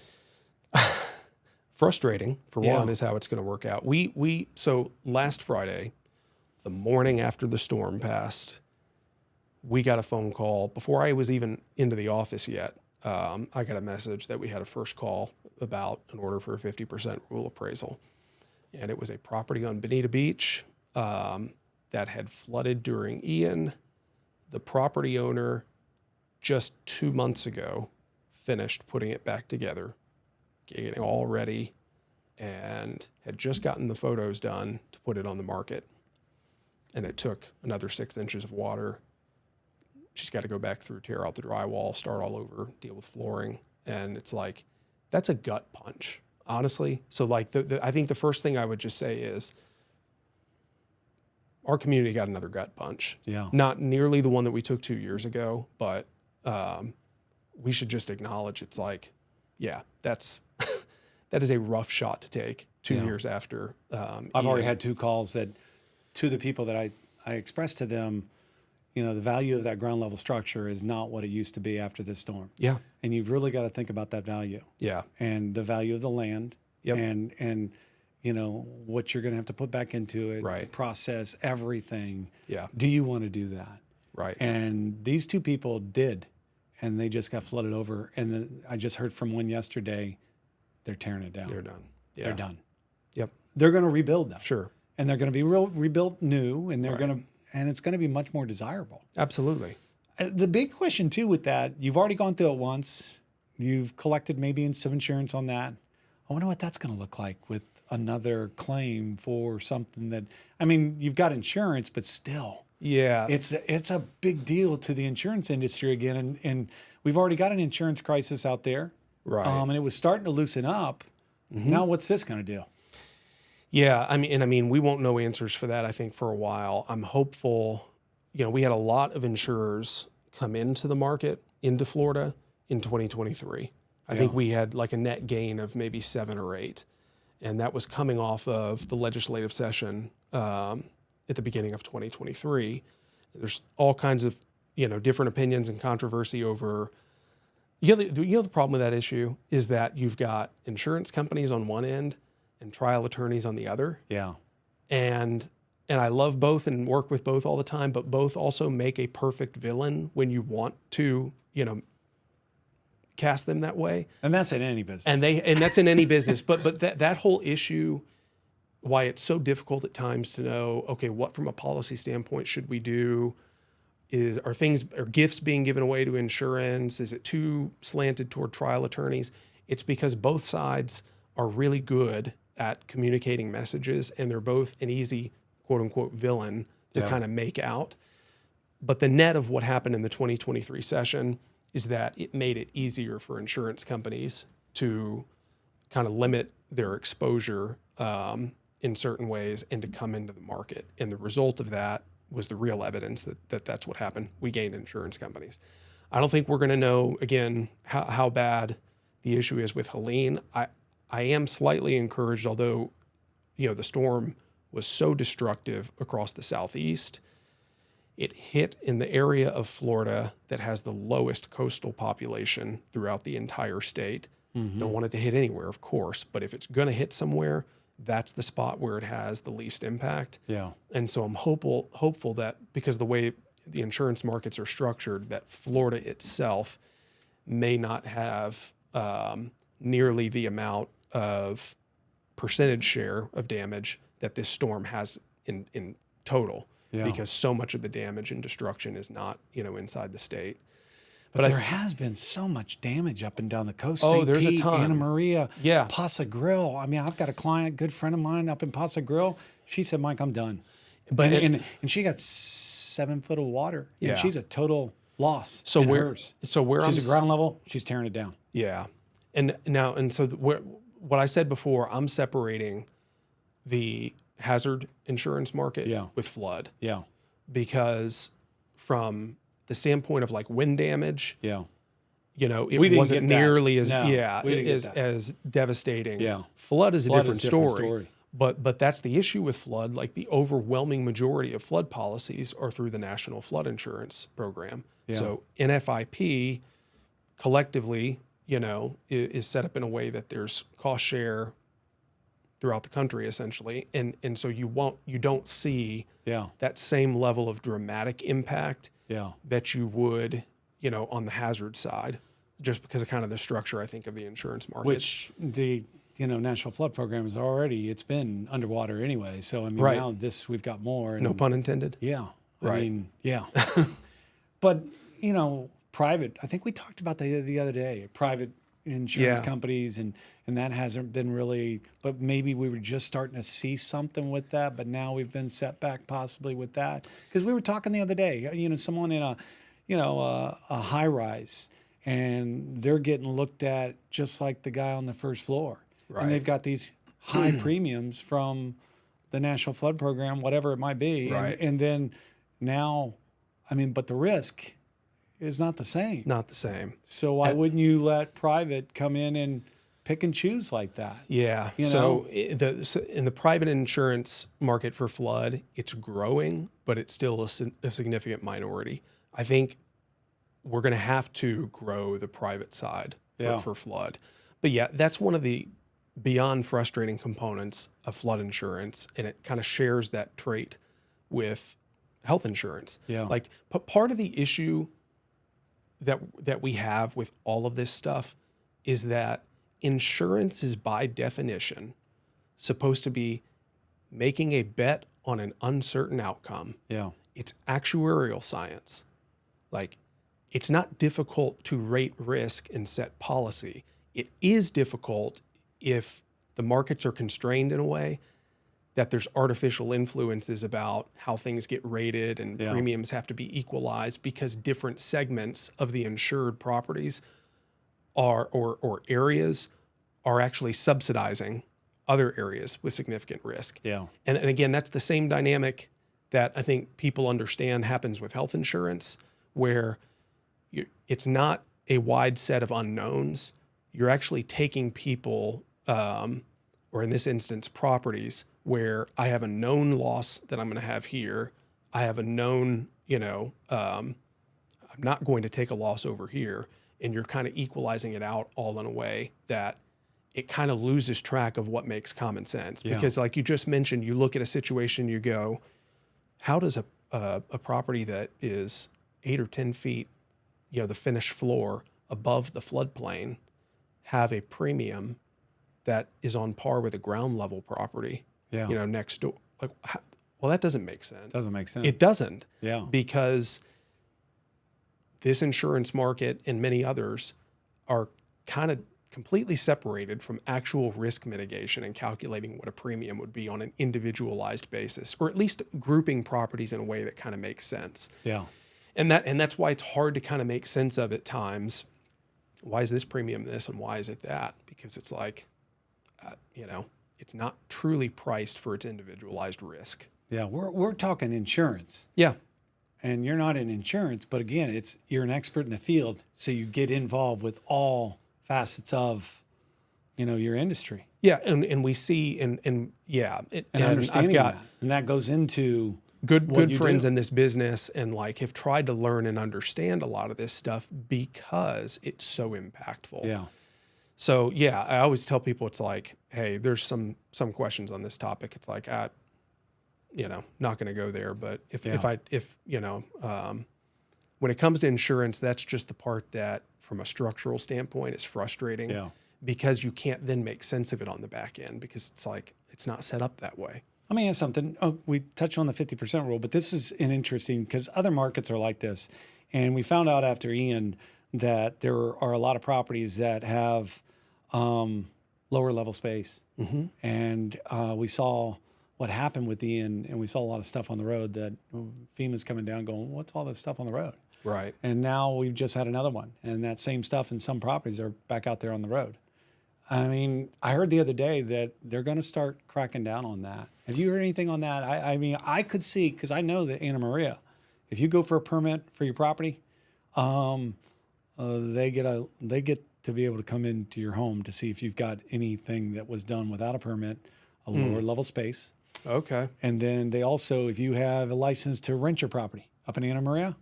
[SPEAKER 2] Frustrating for
[SPEAKER 1] Yeah.
[SPEAKER 2] one is how it's going to work out. So last Friday, the morning after the storm passed, we got a phone call before I was even into the office yet. I got a message that we had a first call about an order for a 50% rule appraisal. And it was a property on Bonita Beach that had flooded during Ian. The property owner just 2 months ago finished putting it back together, getting it all ready, and had just gotten the photos done to put it on the market. And it took another 6 inches of water. She's got to go back through, tear out the drywall, start all over, deal with flooring. And it's like, that's a gut punch, honestly. So like, I think the first thing I would just say is our community got another gut punch.
[SPEAKER 1] Yeah.
[SPEAKER 2] Not nearly the one that we took 2 years ago, but we should just acknowledge it's like, yeah, that is a rough shot to take 2 years after.
[SPEAKER 1] I've already had 2 calls that to the people that I expressed to them, you know, the value of that ground level structure is not what it used to be after this storm.
[SPEAKER 2] Yeah.
[SPEAKER 1] And you've really got to think about that value.
[SPEAKER 2] Yeah.
[SPEAKER 1] And the value of the land.
[SPEAKER 2] Yep.
[SPEAKER 1] And you know, what you're going to have to put back into it,
[SPEAKER 2] Right.
[SPEAKER 1] process everything.
[SPEAKER 2] Yeah.
[SPEAKER 1] Do you want to do that?
[SPEAKER 2] Right.
[SPEAKER 1] And these 2 people did, and they just got flooded over. And then I just heard from one yesterday, they're tearing it down.
[SPEAKER 2] They're done. Yeah.
[SPEAKER 1] They're done.
[SPEAKER 2] Yep.
[SPEAKER 1] They're going to rebuild them.
[SPEAKER 2] Sure.
[SPEAKER 1] And they're going to be rebuilt new, and they're
[SPEAKER 2] Right.
[SPEAKER 1] going to, and it's going to be much more desirable.
[SPEAKER 2] Absolutely.
[SPEAKER 1] The big question too with that, you've already gone through it once. You've collected maybe some insurance on that. I wonder what that's going to look like with another claim for something that, I mean, you've got insurance, but still,
[SPEAKER 2] Yeah.
[SPEAKER 1] it's a big deal to the insurance industry again. And we've already got an insurance crisis out there.
[SPEAKER 2] Right.
[SPEAKER 1] And it was starting to loosen up. Now what's this going to do?
[SPEAKER 2] Yeah, I mean, we won't know answers for that, I think, for a while. I'm hopeful. You know, we had a lot of insurers come into the market, into Florida in 2023. I think we had like a net gain of maybe 7 or 8. And that was coming off of the legislative session at the beginning of 2023. There's all kinds of, you know, different opinions and controversy over. You know, the problem with that issue is that you've got insurance companies on one end and trial attorneys on the other.
[SPEAKER 1] Yeah.
[SPEAKER 2] And I love both and work with both all the time, but both also make a perfect villain when you want to, you know, cast them that way.
[SPEAKER 1] And that's in any business.
[SPEAKER 2] And that's in any business. But that whole issue, why it's so difficult at times to know, okay, what from a policy standpoint should we do? Are gifts being given away to insurance? Is it too slanted toward trial attorneys? It's because both sides are really good at communicating messages, and they're both an easy quote unquote villain to kind of make out. But the net of what happened in the 2023 session is that it made it easier for insurance companies to kind of limit their exposure in certain ways and to come into the market. And the result of that was the real evidence that that's what happened. We gained insurance companies. I don't think we're going to know, again, how bad the issue is with Helene. I am slightly encouraged, although, you know, the storm was so destructive across the Southeast. It hit in the area of Florida that has the lowest coastal population throughout the entire state. Don't want it to hit anywhere, of course, but if it's going to hit somewhere, that's the spot where it has the least impact.
[SPEAKER 1] Yeah.
[SPEAKER 2] And so I'm hopeful that because the way the insurance markets are structured, that Florida itself may not have nearly the amount of percentage share of damage that this storm has in total.
[SPEAKER 1] Yeah.
[SPEAKER 2] Because so much of the damage and destruction is not, you know, inside the state.
[SPEAKER 1] But there has been so much damage up and down the coast.
[SPEAKER 2] Oh,
[SPEAKER 1] St.
[SPEAKER 2] there's a
[SPEAKER 1] Pete,
[SPEAKER 2] ton.
[SPEAKER 1] Anna Maria,
[SPEAKER 2] Yeah.
[SPEAKER 1] Paso Grill. I mean, I've got a client, good friend of mine up in Paso Grill. She said, Mike, I'm done.
[SPEAKER 2] But
[SPEAKER 1] and she got 7 foot of water. And
[SPEAKER 2] Yeah.
[SPEAKER 1] she's a total loss.
[SPEAKER 2] So
[SPEAKER 1] in
[SPEAKER 2] where
[SPEAKER 1] hers.
[SPEAKER 2] so where
[SPEAKER 1] She's
[SPEAKER 2] I'm
[SPEAKER 1] at ground level. She's tearing it down.
[SPEAKER 2] Yeah. And now, and so what I said before, I'm separating the hazard insurance market
[SPEAKER 1] Yeah.
[SPEAKER 2] with flood,
[SPEAKER 1] Yeah.
[SPEAKER 2] because from the standpoint of like wind damage,
[SPEAKER 1] Yeah.
[SPEAKER 2] you know, it
[SPEAKER 1] We didn't
[SPEAKER 2] wasn't
[SPEAKER 1] get that.
[SPEAKER 2] nearly as
[SPEAKER 1] No, we didn't get that.
[SPEAKER 2] as devastating.
[SPEAKER 1] Yeah.
[SPEAKER 2] Flood is a
[SPEAKER 1] Flood
[SPEAKER 2] different
[SPEAKER 1] is a different
[SPEAKER 2] story.
[SPEAKER 1] story.
[SPEAKER 2] But that's the issue with flood. Like the overwhelming majority of flood policies are through the National Flood Insurance Program.
[SPEAKER 1] Yeah.
[SPEAKER 2] So NFIP collectively, you know, is set up in a way that there's cost share throughout the country essentially, and so you don't see
[SPEAKER 1] Yeah.
[SPEAKER 2] that same level of dramatic impact
[SPEAKER 1] Yeah.
[SPEAKER 2] that you would, you know, on the hazard side, just because of kind of the structure, I think, of the insurance market.
[SPEAKER 1] Which the National Flood Program is already, it's been underwater anyway. So I mean,
[SPEAKER 2] Right.
[SPEAKER 1] now we've got more. And,
[SPEAKER 2] No pun intended.
[SPEAKER 1] Yeah. I
[SPEAKER 2] Right.
[SPEAKER 1] mean, yeah. But private. I think we talked about the other day. Private insurance
[SPEAKER 2] Yeah.
[SPEAKER 1] companies, and that hasn't been really. But maybe we were just starting to see something with that. But now we've been set back possibly with that, because we were talking the other day. Someone in a high rise, and they're getting looked at just like the guy on the first floor,
[SPEAKER 2] Right.
[SPEAKER 1] and they've got these high premiums from the National Flood Program, whatever it might be,
[SPEAKER 2] Right.
[SPEAKER 1] and then now, I mean, but the risk is not the same.
[SPEAKER 2] Not the same.
[SPEAKER 1] So why wouldn't you let private come in and pick and choose like that?
[SPEAKER 2] Yeah. So in the private insurance market for flood, it's growing, but it's still a significant minority. I think we're going to have to grow the private side for flood. But yeah, that's one of the beyond frustrating components of flood insurance, and it kind of shares that trait with health insurance.
[SPEAKER 1] Yeah.
[SPEAKER 2] Like, part of the issue that we have with all of this stuff is that insurance is by definition supposed to be making a bet on an uncertain outcome.
[SPEAKER 1] Yeah.
[SPEAKER 2] It's actuarial science. Like, it's not difficult to rate risk and set policy. It is difficult if the markets are constrained in a way that there's artificial influences about how things get rated, and premiums have to be equalized because different segments of the insured properties or areas are actually subsidizing other areas with significant risk.
[SPEAKER 1] Yeah.
[SPEAKER 2] And again, that's the same dynamic that I think people understand happens with health insurance, where it's not a wide set of unknowns. You're actually taking people, or in this instance, properties, where I have a known loss that I'm going to have here. I have a known, I'm not going to take a loss over here. And you're kind of equalizing it out all in a way that it kind of loses track of what makes common sense.
[SPEAKER 1] Yeah.
[SPEAKER 2] Because like you just mentioned, you look at a situation, you go, how does a property that is 8 or 10 feet, the finished floor above the floodplain, have a premium that is on par with a ground level property, next door? Like, well, that doesn't make sense.
[SPEAKER 1] Doesn't make sense.
[SPEAKER 2] It doesn't.
[SPEAKER 1] Yeah.
[SPEAKER 2] Because this insurance market and many others are kind of completely separated from actual risk mitigation and calculating what a premium would be on an individualized basis, or at least grouping properties in a way that kind of makes sense.
[SPEAKER 1] Yeah.
[SPEAKER 2] And that's why it's hard to kind of make sense of at times. Why is this premium this and why is it that? Because it's like, it's not truly priced for its individualized risk.
[SPEAKER 1] Yeah. We're talking insurance.
[SPEAKER 2] Yeah.
[SPEAKER 1] And you're not in insurance, but again, you're an expert in the field, so you get involved with all facets of, your industry.
[SPEAKER 2] Yeah, and we see and
[SPEAKER 1] understanding
[SPEAKER 2] I've got
[SPEAKER 1] that, and that goes into
[SPEAKER 2] good friends in this business, and like have tried to learn and understand a lot of this stuff because it's so impactful.
[SPEAKER 1] Yeah.
[SPEAKER 2] So yeah, I always tell people, it's like, hey, there's some questions on this topic. It's like, not going to go there. But when it comes to insurance, that's just the part that, from a structural standpoint, is frustrating.
[SPEAKER 1] Yeah.
[SPEAKER 2] Because you can't then make sense of it on the back end, because it's like, it's not set up that way.
[SPEAKER 1] Let me ask something. Oh, we touched on the 50% rule, but this is interesting because other markets are like this. And we found out after Ian that there are a lot of properties that have lower level space.
[SPEAKER 2] Mm-hmm.
[SPEAKER 1] And we saw what happened with Ian, and we saw a lot of stuff on the road that FEMA's coming down going, what's all this stuff on the road?
[SPEAKER 2] Right.
[SPEAKER 1] And now we've just had another one. And that same stuff in some properties are back out there on the road. I mean, I heard the other day that they're going to start cracking down on that. Have you heard anything on that? I mean, I could see, because I know that Anna Maria, if you go for a permit for your property, they get to be able to come into your home to see if you've got anything that was done without a permit, a lower level space.
[SPEAKER 2] Okay.
[SPEAKER 1] And then they also, if you have a license to rent your property up in Anna Maria,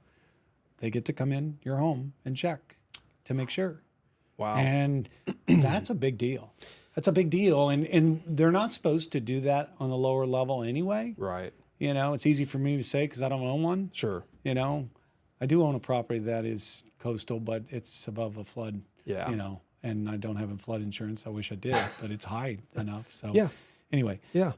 [SPEAKER 1] they get to come in your home and check to make sure.
[SPEAKER 2] Wow.
[SPEAKER 1] And that's a big deal. That's a big deal. And they're not supposed to do that on the lower level anyway.
[SPEAKER 2] Right.
[SPEAKER 1] You know, it's easy for me to say because I don't own one.
[SPEAKER 2] Sure.
[SPEAKER 1] You know, I do own a property that is coastal, but it's above a flood.
[SPEAKER 2] Yeah.
[SPEAKER 1] You know, and I don't have a flood insurance. I wish I did, but it's high enough. So
[SPEAKER 2] Yeah.
[SPEAKER 1] anyway.
[SPEAKER 2] Yeah.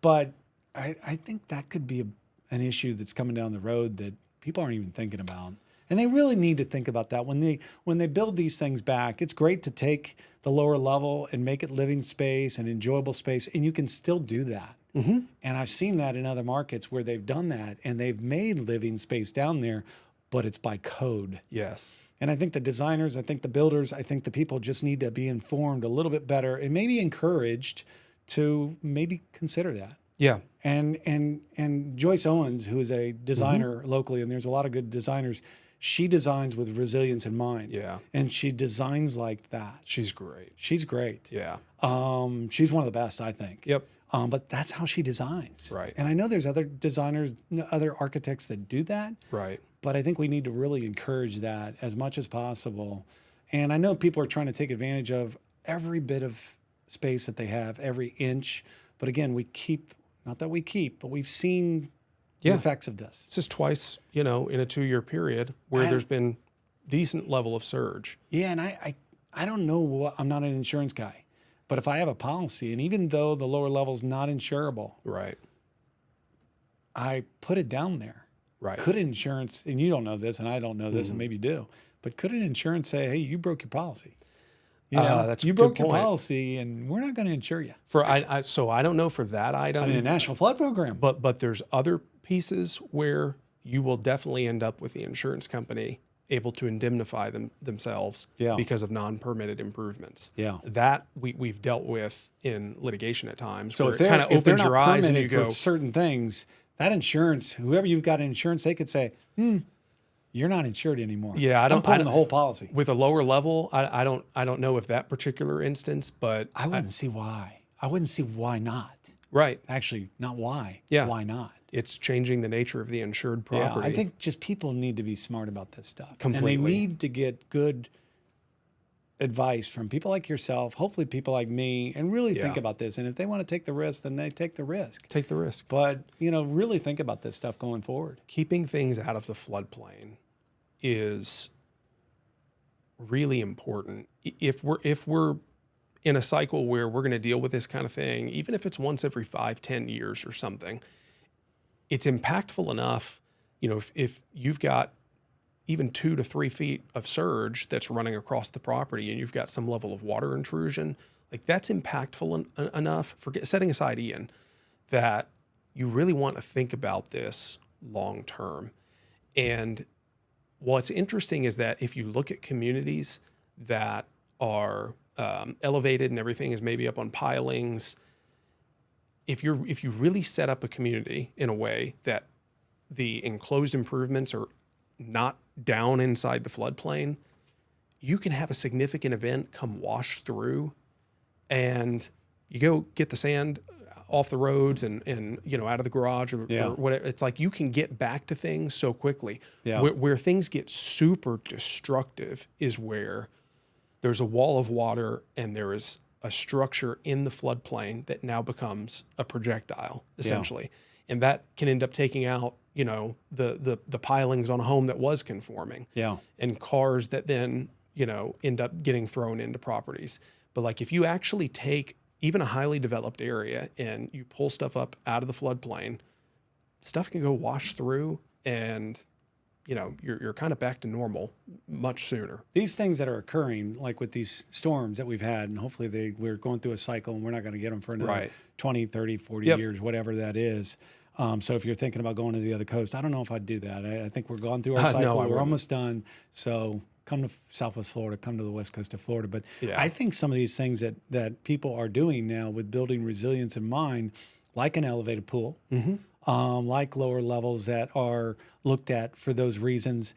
[SPEAKER 1] But I think that could be an issue that's coming down the road that people aren't even thinking about. And they really need to think about that when they build these things back. It's great to take the lower level and make it living space and enjoyable space, and you can still do that. Mm-hmm. And I've seen that in other markets where they've done that and they've made living space down there, but it's by code.
[SPEAKER 2] Yes.
[SPEAKER 1] And I think the designers, I think the builders, I think the people just need to be informed a little bit better and maybe encouraged to maybe consider that.
[SPEAKER 2] Yeah.
[SPEAKER 1] And Joyce Owens, who is a designer locally, and there's a lot of good designers, she designs with resilience in mind.
[SPEAKER 2] Yeah.
[SPEAKER 1] And she designs like that.
[SPEAKER 2] She's great.
[SPEAKER 1] She's great.
[SPEAKER 2] Yeah.
[SPEAKER 1] She's one of the best, I think.
[SPEAKER 2] Yep.
[SPEAKER 1] But that's how she designs.
[SPEAKER 2] Right.
[SPEAKER 1] And I know there's other designers, other architects that do that.
[SPEAKER 2] Right.
[SPEAKER 1] But I think we need to really encourage that as much as possible. And I know people are trying to take advantage of every bit of space that they have, every inch. But again, but we've seen the effects of this.
[SPEAKER 2] This is twice, in a 2-year period where there's been decent level of surge.
[SPEAKER 1] Yeah, and I don't know I'm not an insurance guy, but if I have a policy, and even though the lower level's not insurable,
[SPEAKER 2] Right.
[SPEAKER 1] I put it down there.
[SPEAKER 2] Right.
[SPEAKER 1] Could insurance, and you don't know this, and I don't know this, and maybe you do, but could an insurance say, hey, you broke your policy?
[SPEAKER 2] That's a
[SPEAKER 1] you
[SPEAKER 2] good
[SPEAKER 1] broke your
[SPEAKER 2] point.
[SPEAKER 1] policy, and we're not going to insure you.
[SPEAKER 2] So I don't know for that item.
[SPEAKER 1] I mean, the National Flood Program.
[SPEAKER 2] But there's other pieces where you will definitely end up with the insurance company able to indemnify themselves because of non-permitted improvements.
[SPEAKER 1] Yeah.
[SPEAKER 2] That we've dealt with in litigation at times.
[SPEAKER 1] So
[SPEAKER 2] where
[SPEAKER 1] if
[SPEAKER 2] it kind of
[SPEAKER 1] they're
[SPEAKER 2] opens
[SPEAKER 1] not
[SPEAKER 2] your eyes and you
[SPEAKER 1] permitted for
[SPEAKER 2] go,
[SPEAKER 1] certain things, that insurance, whoever you've got insurance, they could say, you're not insured anymore.
[SPEAKER 2] Yeah,
[SPEAKER 1] I'm pulling the whole policy.
[SPEAKER 2] with a lower level, I don't know if that particular instance, but
[SPEAKER 1] I wouldn't see why. I wouldn't see why not.
[SPEAKER 2] right.
[SPEAKER 1] Actually, not why.
[SPEAKER 2] Yeah.
[SPEAKER 1] Why not?
[SPEAKER 2] It's changing the nature of the insured property.
[SPEAKER 1] Yeah, I think just people need to be smart about this stuff.
[SPEAKER 2] Completely.
[SPEAKER 1] And they need to get good advice from people like yourself, hopefully people like me, and really think about this. And if they want to take the risk, then they take the risk.
[SPEAKER 2] Take the risk.
[SPEAKER 1] But, really think about this stuff going forward.
[SPEAKER 2] Keeping things out of the floodplain is really important. If we're in a cycle where we're going to deal with this kind of thing, even if it's once every 5-10 years or something, it's impactful enough. If you've got even 2 to 3 feet of surge that's running across the property and you've got some level of water intrusion, like that's impactful enough, setting aside Ian, that you really want to think about this long term. And what's interesting is that if you look at communities that are elevated and everything is maybe up on pilings, if you really set up a community in a way that the enclosed improvements are not down inside the floodplain, you can have a significant event come wash through, and you go get the sand off the roads and out of the garage or whatever. It's like you can get back to things so quickly.
[SPEAKER 1] Yeah.
[SPEAKER 2] Where things get super destructive is where there's a wall of water and there is a structure in the floodplain that now becomes a projectile, essentially. And that can end up taking out, the pilings on a home that was conforming.
[SPEAKER 1] Yeah.
[SPEAKER 2] And cars that then, end up getting thrown into properties. But like if you actually take even a highly developed area and you pull stuff up out of the floodplain, stuff can go wash through and you're kind of back to normal much sooner.
[SPEAKER 1] These things that are occurring, like with these storms that we've had, and hopefully we're going through a cycle and we're not going to get them for another 20, 30, 40 years, whatever that is. So if you're thinking about going to the other coast, I don't know if I'd do that. I think we're going through our cycle. We're almost done. So come to Southwest Florida, come to the west coast of Florida. But
[SPEAKER 2] Yeah.
[SPEAKER 1] I think some of these things that people are doing now with building resilience in mind, like an elevated pool, like lower levels that are looked at for those reasons.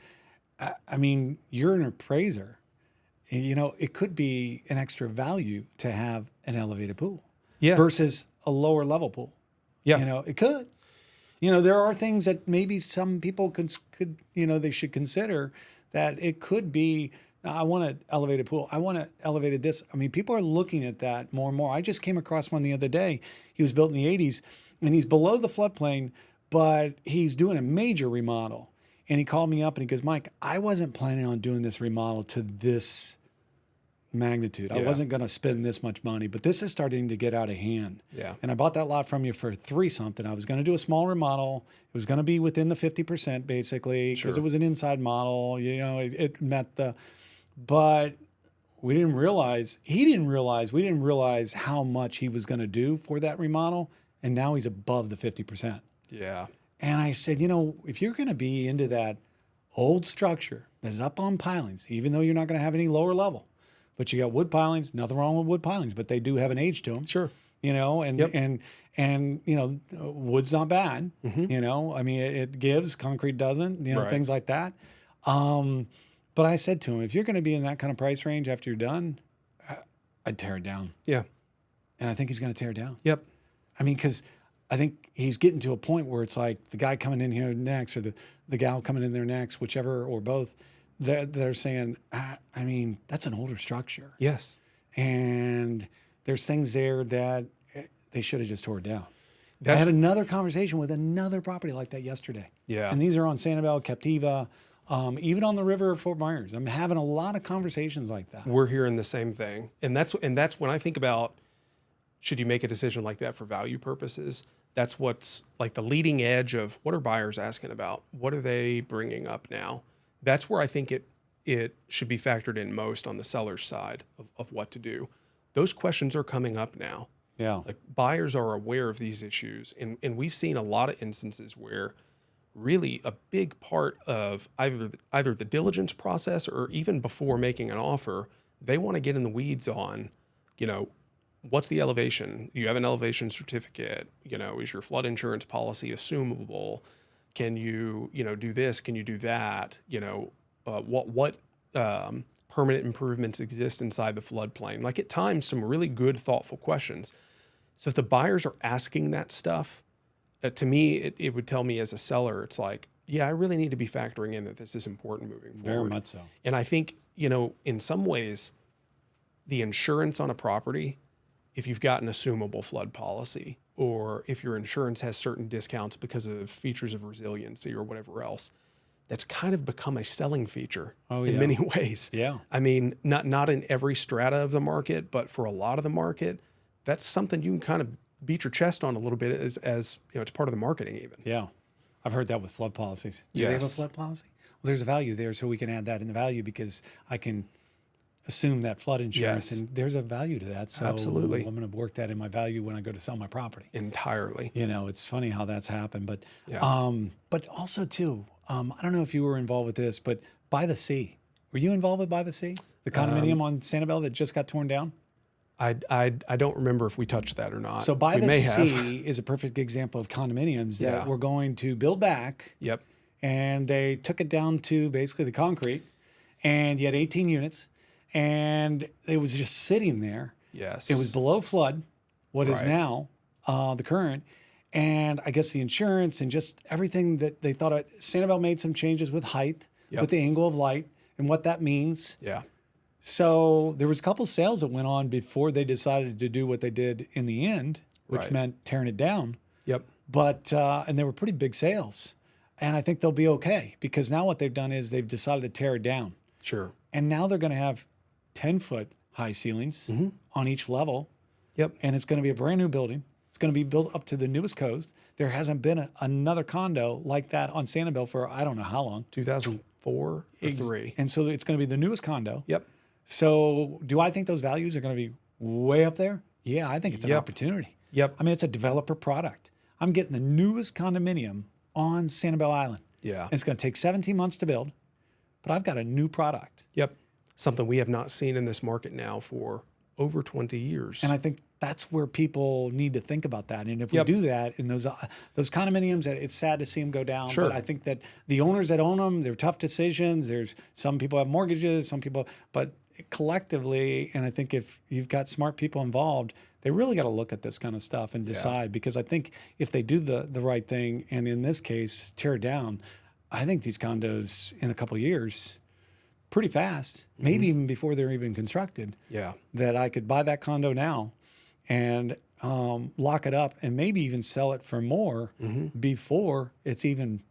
[SPEAKER 1] I mean, you're an appraiser. And, you know, it could be an extra value to have an elevated pool
[SPEAKER 2] Yeah.
[SPEAKER 1] versus a lower level pool.
[SPEAKER 2] Yeah.
[SPEAKER 1] You know, it could. You know, there are things that maybe some people could you know, they should consider that it could be, I want an elevated pool. I want to elevated this. I mean, people are looking at that more and more. I just came across one the other day. He was built in the 80s and he's below the floodplain, but he's doing a major remodel. And he called me up and he goes, Mike, I wasn't planning on doing this remodel to this magnitude. I
[SPEAKER 2] Yeah.
[SPEAKER 1] wasn't going to spend this much money, but this is starting to get out of hand.
[SPEAKER 2] Yeah.
[SPEAKER 1] And I bought that lot from you for $3 something. I was going to do a small remodel. It was going to be within the 50% basically because
[SPEAKER 2] Sure.
[SPEAKER 1] it was an inside model. You know, it met the, but we didn't realize, we didn't realize how much he was going to do for that remodel. And now he's above the 50%.
[SPEAKER 2] Yeah.
[SPEAKER 1] And I said, you know, if you're going to be into that old structure that's up on pilings, even though you're not going to have any lower level, but you got wood pilings, nothing wrong with wood pilings, but they do have an age to them.
[SPEAKER 2] Sure.
[SPEAKER 1] You know, and
[SPEAKER 2] Yep.
[SPEAKER 1] and you know, wood's not bad. You know, I mean, it gives, concrete doesn't. You know,
[SPEAKER 2] Right.
[SPEAKER 1] things like that. But I said to him, if you're going to be in that kind of price range after you're done, I'd tear it down.
[SPEAKER 2] Yeah.
[SPEAKER 1] And I think he's going to tear it down.
[SPEAKER 2] Yep.
[SPEAKER 1] I mean, because I think he's getting to a point where it's like the guy coming in here next or the gal coming in there next, whichever or both, they're saying, I mean, that's an older structure.
[SPEAKER 2] Yes.
[SPEAKER 1] And there's things there that they should have just tore it down. I
[SPEAKER 2] That's-
[SPEAKER 1] had another conversation with another property like that yesterday.
[SPEAKER 2] Yeah.
[SPEAKER 1] And these are on Sanibel, Captiva, even on the river of Fort Myers. I'm having a lot of conversations like that.
[SPEAKER 2] We're hearing the same thing. And that's when I think about, should you make a decision like that for value purposes? That's what's like the leading edge of what are buyers asking about? What are they bringing up now? That's where I think it should be factored in most on the seller's side of what to do. Those questions are coming up now.
[SPEAKER 1] Yeah.
[SPEAKER 2] Like buyers are aware of these issues. And we've seen a lot of instances where really a big part of either the diligence process or even before making an offer, they want to get in the weeds on, you know, what's the elevation? Do you have an elevation certificate? You know, is your flood insurance policy assumable? Can you, you know, do this? Can you do that? You know, what permanent improvements exist inside the floodplain? Like at times, some really good, thoughtful questions. So if the buyers are asking that stuff, to me, it would tell me as a seller, it's like, yeah, I really need to be factoring in that this is important moving forward.
[SPEAKER 1] Very much so.
[SPEAKER 2] And I think, you know, in some ways, the insurance on a property, if you've got an assumable flood policy, or if your insurance has certain discounts because of features of resiliency or whatever else, that's kind of become a selling feature in many ways.
[SPEAKER 1] Yeah.
[SPEAKER 2] I mean, not in every strata of the market, but for a lot of the market, that's something you can kind of beat your chest on a little bit as you know, it's part of the marketing even.
[SPEAKER 1] Yeah. I've heard that with flood policies. Do they have a
[SPEAKER 2] Yes.
[SPEAKER 1] flood policy? Well, there's a value there, so we can add that in the value because I can assume that flood insurance,
[SPEAKER 2] Yes.
[SPEAKER 1] and there's a value to that. So
[SPEAKER 2] Absolutely.
[SPEAKER 1] I'm going to work that in my value when I go to sell my property.
[SPEAKER 2] Entirely.
[SPEAKER 1] You know, it's funny how that's happened, but
[SPEAKER 2] Yeah.
[SPEAKER 1] but also too, I don't know if you were involved with this, but By the Sea, were you involved with By the Sea, the condominium on Sanibel that just got torn down?
[SPEAKER 2] I don't remember if we touched that or not.
[SPEAKER 1] So By
[SPEAKER 2] we
[SPEAKER 1] the
[SPEAKER 2] may
[SPEAKER 1] Sea
[SPEAKER 2] have.
[SPEAKER 1] is a perfect example of condominiums that
[SPEAKER 2] Yeah.
[SPEAKER 1] we're going to build back.
[SPEAKER 2] Yep.
[SPEAKER 1] And they took it down to basically the concrete, and you had 18 units, and it was just sitting there.
[SPEAKER 2] Yes.
[SPEAKER 1] It was below flood, what is
[SPEAKER 2] Right.
[SPEAKER 1] now the current, and I guess the insurance and just everything that they thought. Sanibel made some changes with height,
[SPEAKER 2] Yep.
[SPEAKER 1] with the angle of light, and what that means.
[SPEAKER 2] Yeah.
[SPEAKER 1] So there was a couple sales that went on before they decided to do what they did in the end, which
[SPEAKER 2] Right.
[SPEAKER 1] meant tearing it down.
[SPEAKER 2] Yep.
[SPEAKER 1] But and they were pretty big sales, and I think they'll be okay because now what they've done is they've decided to tear it down,
[SPEAKER 2] Sure.
[SPEAKER 1] and now they're going to have 10-foot high ceilings on each level,
[SPEAKER 2] Yep.
[SPEAKER 1] and it's going to be a brand new building. It's going to be built up to the newest coast. There hasn't been another condo like that on Sanibel for I don't know how long.
[SPEAKER 2] 2004 or 3.
[SPEAKER 1] And so it's going to be the newest condo.
[SPEAKER 2] Yep.
[SPEAKER 1] So do I think those values are going to be way up there? Yeah, I think it's an
[SPEAKER 2] Yep.
[SPEAKER 1] opportunity.
[SPEAKER 2] Yep.
[SPEAKER 1] I mean, it's a developer product. I'm getting the newest condominium on Sanibel Island.
[SPEAKER 2] Yeah.
[SPEAKER 1] And it's going to take 17 months to build. but I've got a new product.
[SPEAKER 2] Yep. Something we have not seen in this market now for over 20 years.
[SPEAKER 1] And I think that's where people need to think about that. And if we
[SPEAKER 2] Yep.
[SPEAKER 1] do that in those condominiums, it's sad to see them go down.
[SPEAKER 2] Sure.
[SPEAKER 1] But I think that the owners that own them, they're tough decisions. There's some people have mortgages, some people, but collectively, and I think if you've got smart people involved, they really got to look at this kind of stuff and decide, because I think if they do the right thing, and in this case, tear it down, I think these condos in a couple of years, pretty fast, maybe even before they're even constructed,
[SPEAKER 2] Yeah.
[SPEAKER 1] that I could buy that condo now and lock it up and maybe even sell it for more before it's even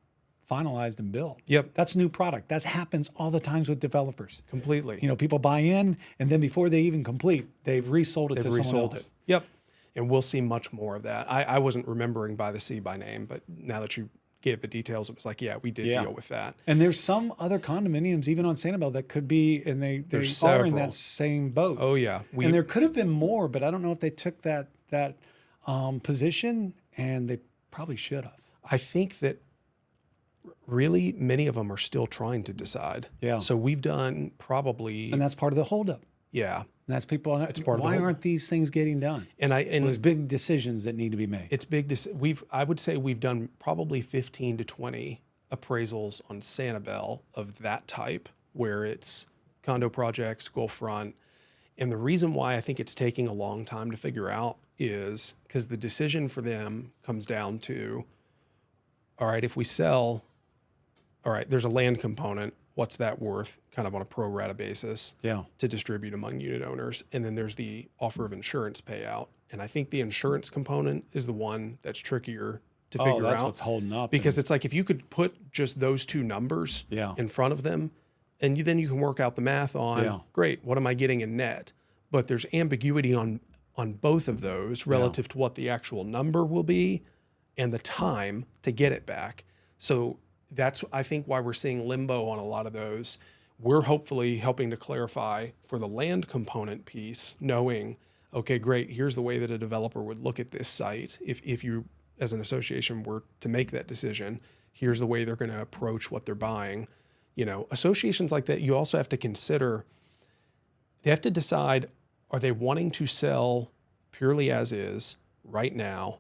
[SPEAKER 1] finalized and built.
[SPEAKER 2] Yep.
[SPEAKER 1] That's new product. That happens all the times with developers.
[SPEAKER 2] Completely.
[SPEAKER 1] You know, people buy in, and then before they even complete, they've resold it to someone
[SPEAKER 2] resold
[SPEAKER 1] else.
[SPEAKER 2] it. Yep. And we'll see much more of that. I wasn't remembering By the Sea by name, but now that you gave the details, it was like, yeah, we did deal with that.
[SPEAKER 1] And there's some other condominiums, even on Sanibel, that could be, and they are in
[SPEAKER 2] several.
[SPEAKER 1] that same boat.
[SPEAKER 2] Oh, yeah.
[SPEAKER 1] And there could have been more, but I don't know if they took that position, and they probably should have.
[SPEAKER 2] I think that really many of them are still trying to decide.
[SPEAKER 1] Yeah.
[SPEAKER 2] So we've done probably,
[SPEAKER 1] And that's part of the holdup.
[SPEAKER 2] yeah.
[SPEAKER 1] And that's people.
[SPEAKER 2] part of the
[SPEAKER 1] Why
[SPEAKER 2] holdup.
[SPEAKER 1] aren't these things getting done?
[SPEAKER 2] And
[SPEAKER 1] There's big decisions that need to be made.
[SPEAKER 2] it's big. I would say we've done probably 15 to 20 appraisals on Sanibel of that type, where it's condo projects, Gulfront. And the reason why I think it's taking a long time to figure out is because the decision for them comes down to, all right, if we sell, all right, there's a land component. What's that worth kind of on a pro rata basis to distribute among unit owners? And then there's the offer of insurance payout. And I think the insurance component is the one that's trickier to figure out.
[SPEAKER 1] That's what's holding up.
[SPEAKER 2] Because it's like if you could put just those two numbers in front of them, and then you can work out the math on, great, what am I getting in net? But there's ambiguity on both of those relative to what the actual number will be and the time to get it back. So that's, I think, why we're seeing limbo on a lot of those. We're hopefully helping to clarify for the land component piece, knowing, okay, great, here's the way that a developer would look at this site. If you, as an association, were to make that decision, here's the way they're going to approach what they're buying. You know, associations like that, you also have to consider, they have to decide, are they wanting to sell purely as is right now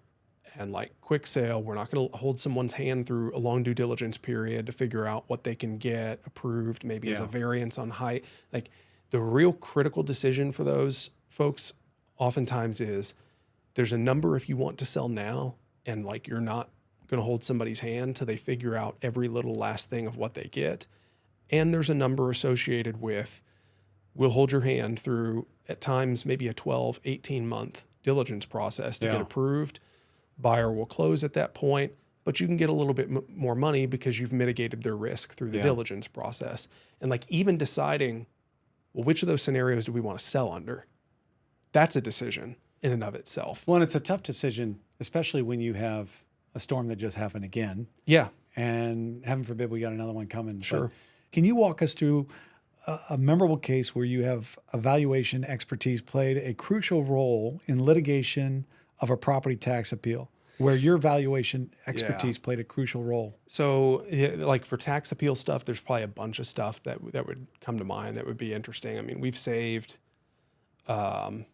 [SPEAKER 2] and like quick sale? We're not going to hold someone's hand through a long due diligence period to figure out what they can get approved, maybe as a variance on height. Like the real critical decision for those folks oftentimes is there's a number if you want to sell now, and like you're not going to hold somebody's hand till they figure out every little last thing of what they get. And there's a number associated with, we'll hold your hand through at times maybe a 12, 18 month diligence process to get approved. Buyer will close at that point, but you can get a little bit more money because you've mitigated their risk through the diligence process. And like even deciding, well, which of those scenarios do we want to sell under? That's a decision in and of itself.
[SPEAKER 1] Well, and it's a tough decision, especially when you have a storm that just happened again.
[SPEAKER 2] Yeah.
[SPEAKER 1] And heaven forbid we got another one coming.
[SPEAKER 2] Sure.
[SPEAKER 1] But can you walk us through a memorable case where you have valuation expertise played a crucial role in litigation of a property tax appeal, where your valuation expertise played a crucial role?
[SPEAKER 2] So like for tax appeal stuff, there's probably a bunch of stuff that would come to mind that would be interesting. I mean, we've saved, I'll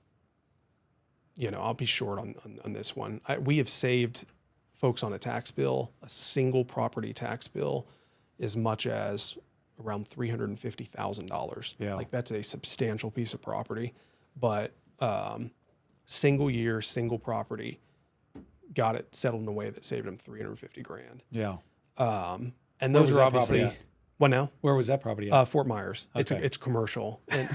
[SPEAKER 2] be short on this one. We have saved folks on a tax bill, a single property tax bill, as much as around $350,000.
[SPEAKER 1] Yeah.
[SPEAKER 2] Like that's a substantial piece of property, but single year, single property, got it settled in a way that saved them $350,000.
[SPEAKER 1] Yeah.
[SPEAKER 2] And
[SPEAKER 1] Where
[SPEAKER 2] those
[SPEAKER 1] was
[SPEAKER 2] are
[SPEAKER 1] that
[SPEAKER 2] obviously,
[SPEAKER 1] property at?
[SPEAKER 2] what now?
[SPEAKER 1] Where was that property at?
[SPEAKER 2] Fort Myers.
[SPEAKER 1] Okay.
[SPEAKER 2] It's commercial. And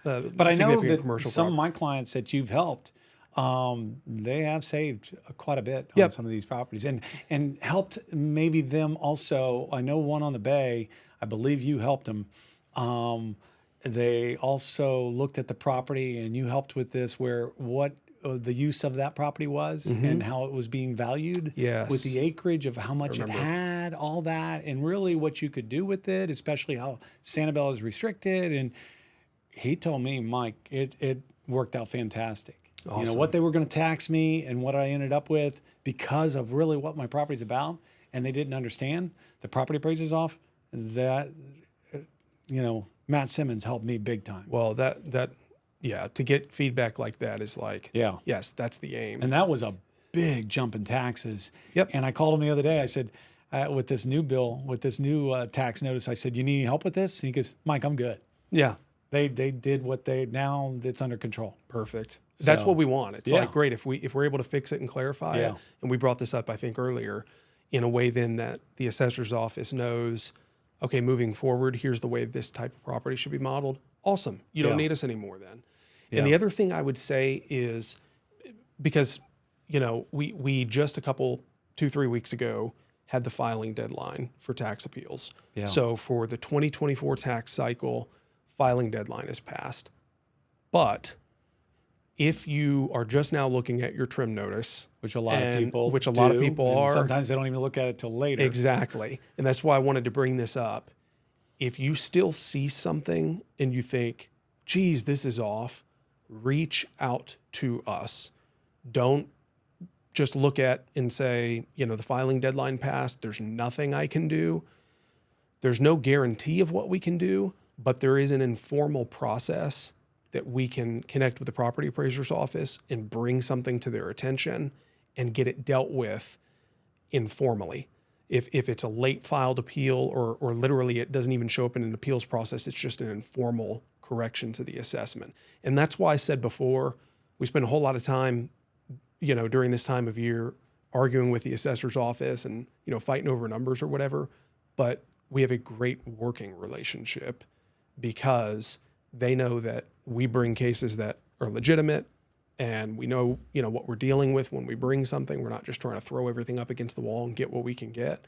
[SPEAKER 1] But I know that
[SPEAKER 2] commercial
[SPEAKER 1] some of
[SPEAKER 2] property.
[SPEAKER 1] my clients that you've helped, they have saved quite a bit on
[SPEAKER 2] Yep.
[SPEAKER 1] some of these properties and helped maybe them also. I know one on the Bay, I believe you helped them. They also looked at the property and you helped with this, where what the use of that property was and how it was being valued
[SPEAKER 2] Yes.
[SPEAKER 1] with the acreage of how much it had, all that, and really what you could do with it, especially how Sanibel is restricted. And he told me, Mike, it worked out fantastic.
[SPEAKER 2] Awesome.
[SPEAKER 1] You know, what they were going to tax me and what I ended up with because of really what my property's about, and they didn't understand. The property appraiser's off, that Matt Simmons helped me big time.
[SPEAKER 2] Well, to get feedback like that is like,
[SPEAKER 1] Yeah.
[SPEAKER 2] yes, that's the aim.
[SPEAKER 1] And that was a big jump in taxes.
[SPEAKER 2] Yep.
[SPEAKER 1] And I called him the other day. I said, with this new bill, with this new tax notice, I said, you need any help with this? And he goes, Mike, I'm good.
[SPEAKER 2] Yeah.
[SPEAKER 1] They did now it's under control.
[SPEAKER 2] Perfect. That's what we want. It's
[SPEAKER 1] Yeah.
[SPEAKER 2] like, great, if we're able to fix it and clarify
[SPEAKER 1] Yeah.
[SPEAKER 2] it. And we brought this up, I think, earlier, in a way then that the assessor's office knows, okay, moving forward, here's the way this type of property should be modeled. Awesome. You don't
[SPEAKER 1] Yeah.
[SPEAKER 2] need us anymore then.
[SPEAKER 1] Yeah.
[SPEAKER 2] And the other thing I would say is, because, we just 2-3 weeks ago had the filing deadline for tax appeals.
[SPEAKER 1] Yeah.
[SPEAKER 2] So for the 2024 tax cycle, filing deadline is passed. But if you are just now looking at your trim notice,
[SPEAKER 1] Which a lot of people
[SPEAKER 2] do,
[SPEAKER 1] and
[SPEAKER 2] are.
[SPEAKER 1] sometimes they don't even look at it till later.
[SPEAKER 2] Exactly. And that's why I wanted to bring this up. If you still see something and you think, geez, this is off, reach out to us. Don't just look at and say, the filing deadline passed, there's nothing I can do. There's no guarantee of what we can do, but there is an informal process that we can connect with the property appraiser's office and bring something to their attention and get it dealt with informally. If it's a late filed appeal or literally it doesn't even show up in an appeals process, it's just an informal correction to the assessment. And that's why I said before, we spend a whole lot of time, during this time of year arguing with the assessor's office and, fighting over numbers or whatever, but we have a great working relationship because they know that we bring cases that are legitimate and we know, what we're dealing with when we bring something. We're not just trying to throw everything up against the wall and get what we can get.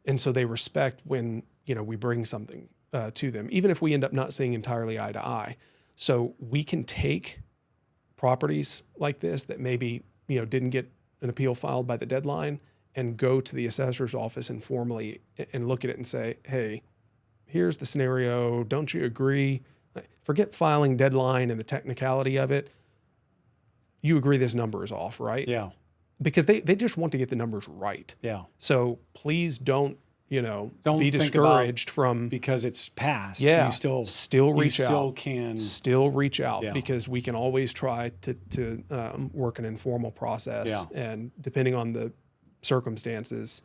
[SPEAKER 2] And so they respect when, we bring something to them, even if we end up not seeing entirely eye to eye. So we can take properties like this that maybe, didn't get an appeal filed by the deadline and go to the assessor's office informally and look at it and say, hey, here's the scenario. Don't you agree? Forget filing deadline and the technicality of it. You agree this number is off, right?
[SPEAKER 1] Yeah.
[SPEAKER 2] Because they just want to get the numbers right.
[SPEAKER 1] Yeah.
[SPEAKER 2] So please don't be
[SPEAKER 1] think
[SPEAKER 2] discouraged from
[SPEAKER 1] because it's passed.
[SPEAKER 2] Yeah.
[SPEAKER 1] You still
[SPEAKER 2] reach out.
[SPEAKER 1] Still
[SPEAKER 2] reach out
[SPEAKER 1] Yeah.
[SPEAKER 2] because we can always try to work an informal process.
[SPEAKER 1] Yeah.
[SPEAKER 2] And depending on the circumstances.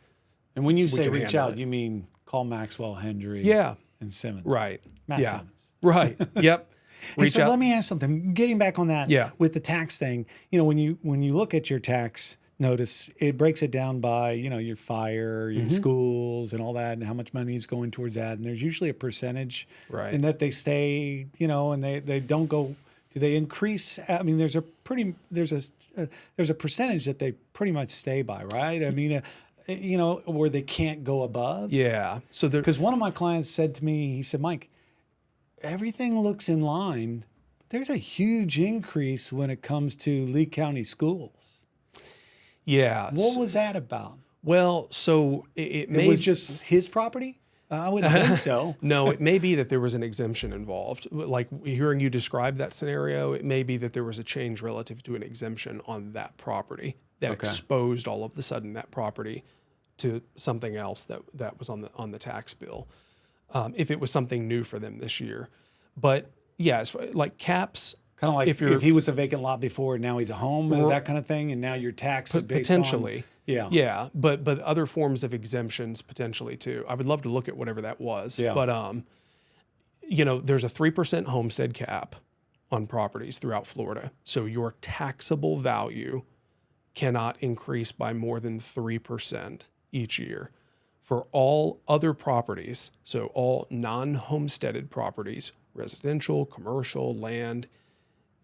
[SPEAKER 1] And when you say
[SPEAKER 2] can
[SPEAKER 1] reach
[SPEAKER 2] handle
[SPEAKER 1] out,
[SPEAKER 2] it.
[SPEAKER 1] you mean call Maxwell, Hendry,
[SPEAKER 2] Yeah.
[SPEAKER 1] and Simmons.
[SPEAKER 2] Right.
[SPEAKER 1] Matt
[SPEAKER 2] Yeah.
[SPEAKER 1] Simmons.
[SPEAKER 2] Right. Yep.
[SPEAKER 1] And
[SPEAKER 2] Reach
[SPEAKER 1] so
[SPEAKER 2] out.
[SPEAKER 1] let me ask something. Getting back on that,
[SPEAKER 2] Yeah.
[SPEAKER 1] with the tax thing, when you look at your tax notice, it breaks it down by your fire, your schools, and all that, and how much money is going towards that. And there's usually a percentage,
[SPEAKER 2] Right.
[SPEAKER 1] and that they stay, and they don't go. Do they increase? I mean, there's a percentage that they pretty much stay by, right? I mean, where they can't go above.
[SPEAKER 2] Yeah. So
[SPEAKER 1] Because one of my clients said to me, he said, Mike, everything looks in line. There's a huge increase when it comes to Lee County schools.
[SPEAKER 2] yeah.
[SPEAKER 1] What was that about?
[SPEAKER 2] Well, so it may
[SPEAKER 1] It was just his property? I wouldn't think so.
[SPEAKER 2] No, it may be that there was an exemption involved. Like hearing you describe that scenario, it may be that there was a change relative to an exemption on that property that exposed all of a sudden that property to something else that was on the tax bill. If it was something new for them this year. But yeah, it's like caps.
[SPEAKER 1] Kind of like if he was a vacant lot before and now he's a home, that kind of thing, and now your tax is based
[SPEAKER 2] potentially.
[SPEAKER 1] on... Yeah.
[SPEAKER 2] Yeah, but other forms of exemptions potentially too. I would love to look at whatever that was.
[SPEAKER 1] Yeah.
[SPEAKER 2] But there's a 3% homestead cap on properties throughout Florida. So your taxable value cannot increase by more than 3% each year. For all other properties, so all non-homesteaded properties, residential, commercial, land,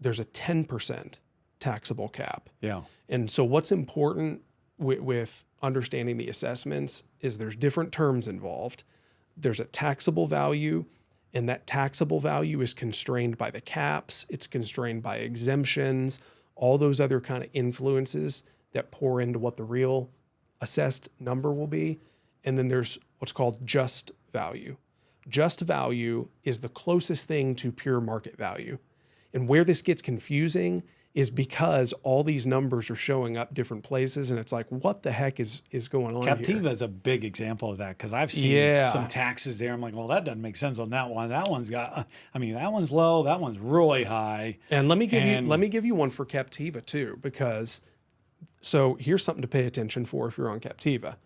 [SPEAKER 2] there's a 10% taxable cap.
[SPEAKER 1] Yeah.
[SPEAKER 2] And so what's important with understanding the assessments is there's different terms involved. There's a taxable value, and that taxable value is constrained by the caps. It's constrained by exemptions, all those other kind of influences that pour into what the real assessed number will be. And then there's what's called just value. Just value is the closest thing to pure market value. And where this gets confusing is because all these numbers are showing up different places, and it's like, what the heck is going on here?
[SPEAKER 1] Captiva is a big example of that because I've seen some taxes there. I'm like, well, that doesn't make sense on that one. That one's got, I mean, that one's low. That one's really high.
[SPEAKER 2] And let me give you one for Captiva too, because so here's something to pay attention for if you're on Captiva.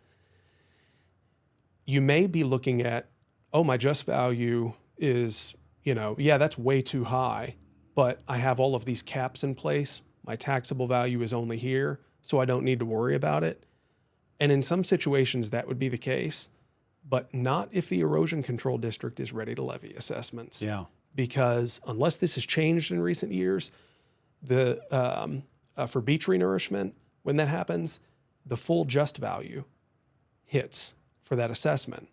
[SPEAKER 2] You may be looking at, oh, my just value is, that's way too high, but I have all of these caps in place. My taxable value is only here, so I don't need to worry about it. And in some situations, that would be the case, but not if the erosion control district is ready to levy assessments.
[SPEAKER 1] Yeah.
[SPEAKER 2] Because unless this has changed in recent years, for beach renourishment, when that happens, the full just value hits for that assessment.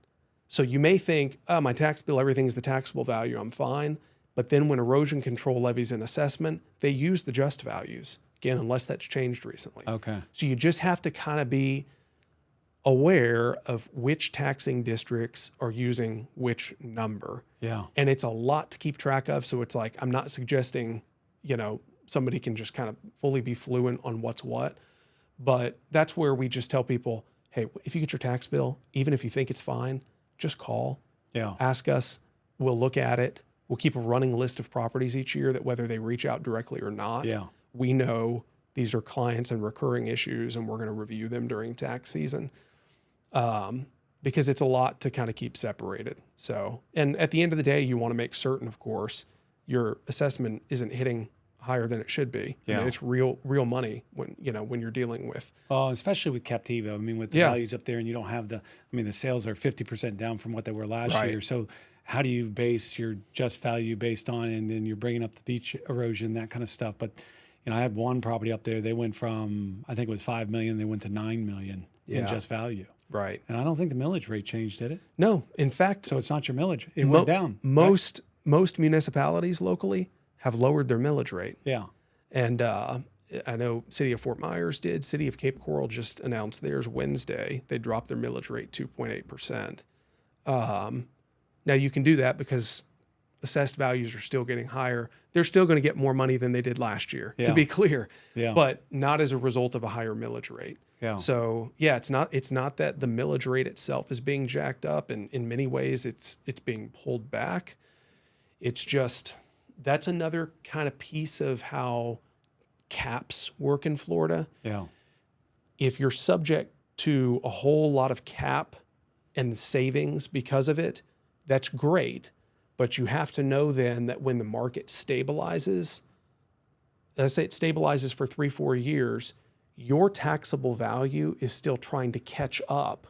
[SPEAKER 2] So you may think, oh, my tax bill, everything's the taxable value, I'm fine. But then when erosion control levies an assessment, they use the just values, again, unless that's changed recently.
[SPEAKER 1] Okay.
[SPEAKER 2] So you just have to kind of be aware of which taxing districts are using which number.
[SPEAKER 1] Yeah.
[SPEAKER 2] And it's a lot to keep track of. So it's like, I'm not suggesting, somebody can just kind of fully be fluent on what's what. But that's where we just tell people, hey, if you get your tax bill, even if you think it's fine, just call.
[SPEAKER 1] Yeah.
[SPEAKER 2] Ask us. We'll look at it. We'll keep a running list of properties each year that whether they reach out directly or not, we know these are clients and recurring issues, and we're going to review them during tax season because it's a lot to kind of keep separated. So, and at the end of the day, you want to make certain, of course, your assessment isn't hitting higher than it should be.
[SPEAKER 1] Yeah.
[SPEAKER 2] I mean, it's real money when you're dealing with.
[SPEAKER 1] Oh, especially with Captiva. I mean, with the values up there, and you don't have the sales are 50% down from what they were last year. So how do you base your just value based on, and then you're bringing up the beach erosion, that kind of stuff. But, I had one property up there. They went from, I think it was 5 million. They went to 9 million in just value.
[SPEAKER 2] Right.
[SPEAKER 1] And I don't think the millage rate changed, did it?
[SPEAKER 2] No, in fact.
[SPEAKER 1] So it's not your millage. It went down.
[SPEAKER 2] Most municipalities locally have lowered their millage rate.
[SPEAKER 1] Yeah.
[SPEAKER 2] And I know City of Fort Myers did. City of Cape Coral just announced theirs Wednesday. They dropped their millage rate 2.8%. Now you can do that because assessed values are still getting higher. They're still going to get more money than they did last year, to be clear, but not as a result of a higher millage rate.
[SPEAKER 1] Yeah.
[SPEAKER 2] So it's not that the millage rate itself is being jacked up, and in many ways it's being pulled back. It's just, that's another kind of piece of how caps work in Florida.
[SPEAKER 1] Yeah.
[SPEAKER 2] If you're subject to a whole lot of cap and the savings because of it, that's great. But you have to know then that when the market stabilizes, let's say it stabilizes for 3-4 years, your taxable value is still trying to catch up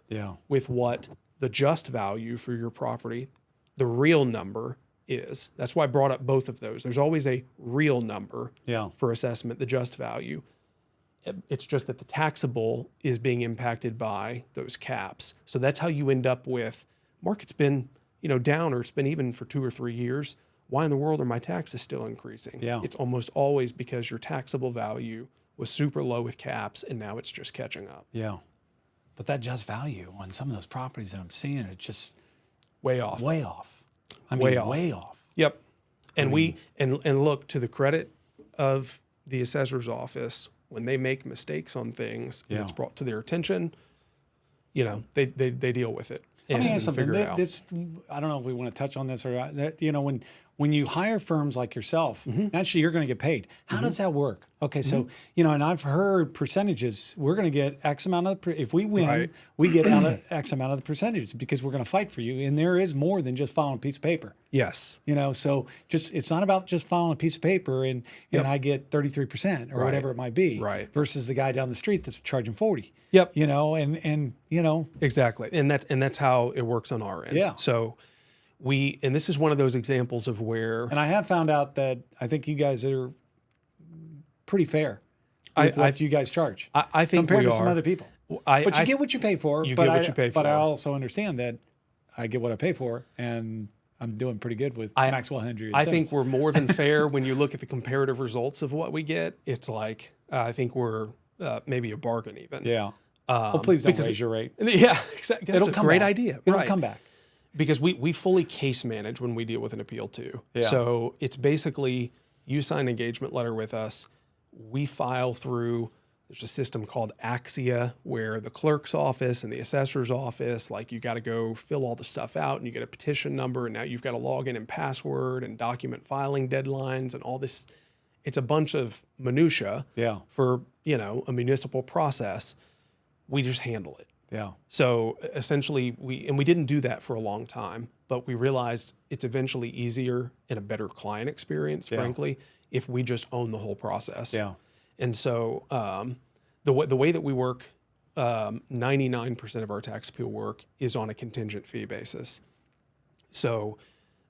[SPEAKER 2] with what the just value for your property, the real number, is. That's why I brought up both of those. There's always a real number for assessment, the just value. It's just that the taxable is being impacted by those caps. So that's how you end up with, market's been down, or it's been even for 2 or 3 years. Why in the world are my taxes still increasing?
[SPEAKER 1] Yeah.
[SPEAKER 2] It's almost always because your taxable value was super low with caps, and now it's just catching up.
[SPEAKER 1] Yeah. But that just value on some of those properties that I'm seeing, it's just
[SPEAKER 2] way off.
[SPEAKER 1] Way off. I mean, way off.
[SPEAKER 2] Yep. And and look, to the credit of the assessor's office, when they make mistakes on things and it's brought to their attention, they deal with it.
[SPEAKER 1] Let me ask something. I don't know if we want to touch on this or when you hire firms like yourself, naturally you're going to get paid. How does that work? Okay, so and I've heard percentages. We're going to get X amount of if we win, we get out of X amount of the percentages because we're going to fight for you. And there is more than just filing a piece of paper.
[SPEAKER 2] Yes.
[SPEAKER 1] So it's not about just filing a piece of paper and I get 33% or whatever it might be.
[SPEAKER 2] Right.
[SPEAKER 1] Versus the guy down the street that's charging 40.
[SPEAKER 2] Yep.
[SPEAKER 1] Exactly.
[SPEAKER 2] And that's how it works on our end.
[SPEAKER 1] Yeah.
[SPEAKER 2] So and this is one of those examples of where.
[SPEAKER 1] And I have found out that I think you guys are pretty fair with what you guys charge.
[SPEAKER 2] I think
[SPEAKER 1] compared
[SPEAKER 2] we
[SPEAKER 1] to
[SPEAKER 2] are.
[SPEAKER 1] some other people. But you get what you pay for.
[SPEAKER 2] You get what you pay for.
[SPEAKER 1] But I also understand that I get what I pay for, and I'm doing pretty good with Maxwell, Hendry, and
[SPEAKER 2] I
[SPEAKER 1] Simmons.
[SPEAKER 2] think we're more than fair when you look at the comparative results of what we get. It's like I think we're maybe a bargain even.
[SPEAKER 1] Yeah. Well, please don't raise your rate.
[SPEAKER 2] Yeah, exactly. That's a great idea.
[SPEAKER 1] It'll come back.
[SPEAKER 2] Because we fully case manage when we deal with an appeal too.
[SPEAKER 1] Yeah.
[SPEAKER 2] So it's basically you sign an engagement letter with us. we file through, there's a system called Axia where the clerk's office and the assessor's office, like you got to go fill all the stuff out and you get a petition number and now you've got to log in and password and document filing deadlines and all this. It's a bunch of minutia for, a municipal process. We just handle it.
[SPEAKER 1] Yeah.
[SPEAKER 2] So essentially we didn't do that for a long time, but we realized it's eventually easier and a better client experience, frankly, if we just own the whole process.
[SPEAKER 1] Yeah.
[SPEAKER 2] And so the way that we work, 99% of our tax appeal work is on a contingent fee basis. So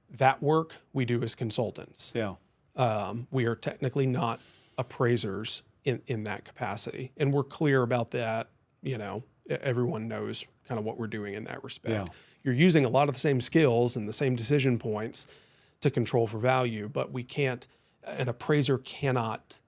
[SPEAKER 2] that work we do as consultants.
[SPEAKER 1] Yeah.
[SPEAKER 2] We are technically not appraisers in that capacity. And we're clear about that. Everyone knows kind of what we're doing in that respect.
[SPEAKER 1] Yeah.
[SPEAKER 2] You're using a lot of the same skills and the same decision points to control for value, but an appraiser cannot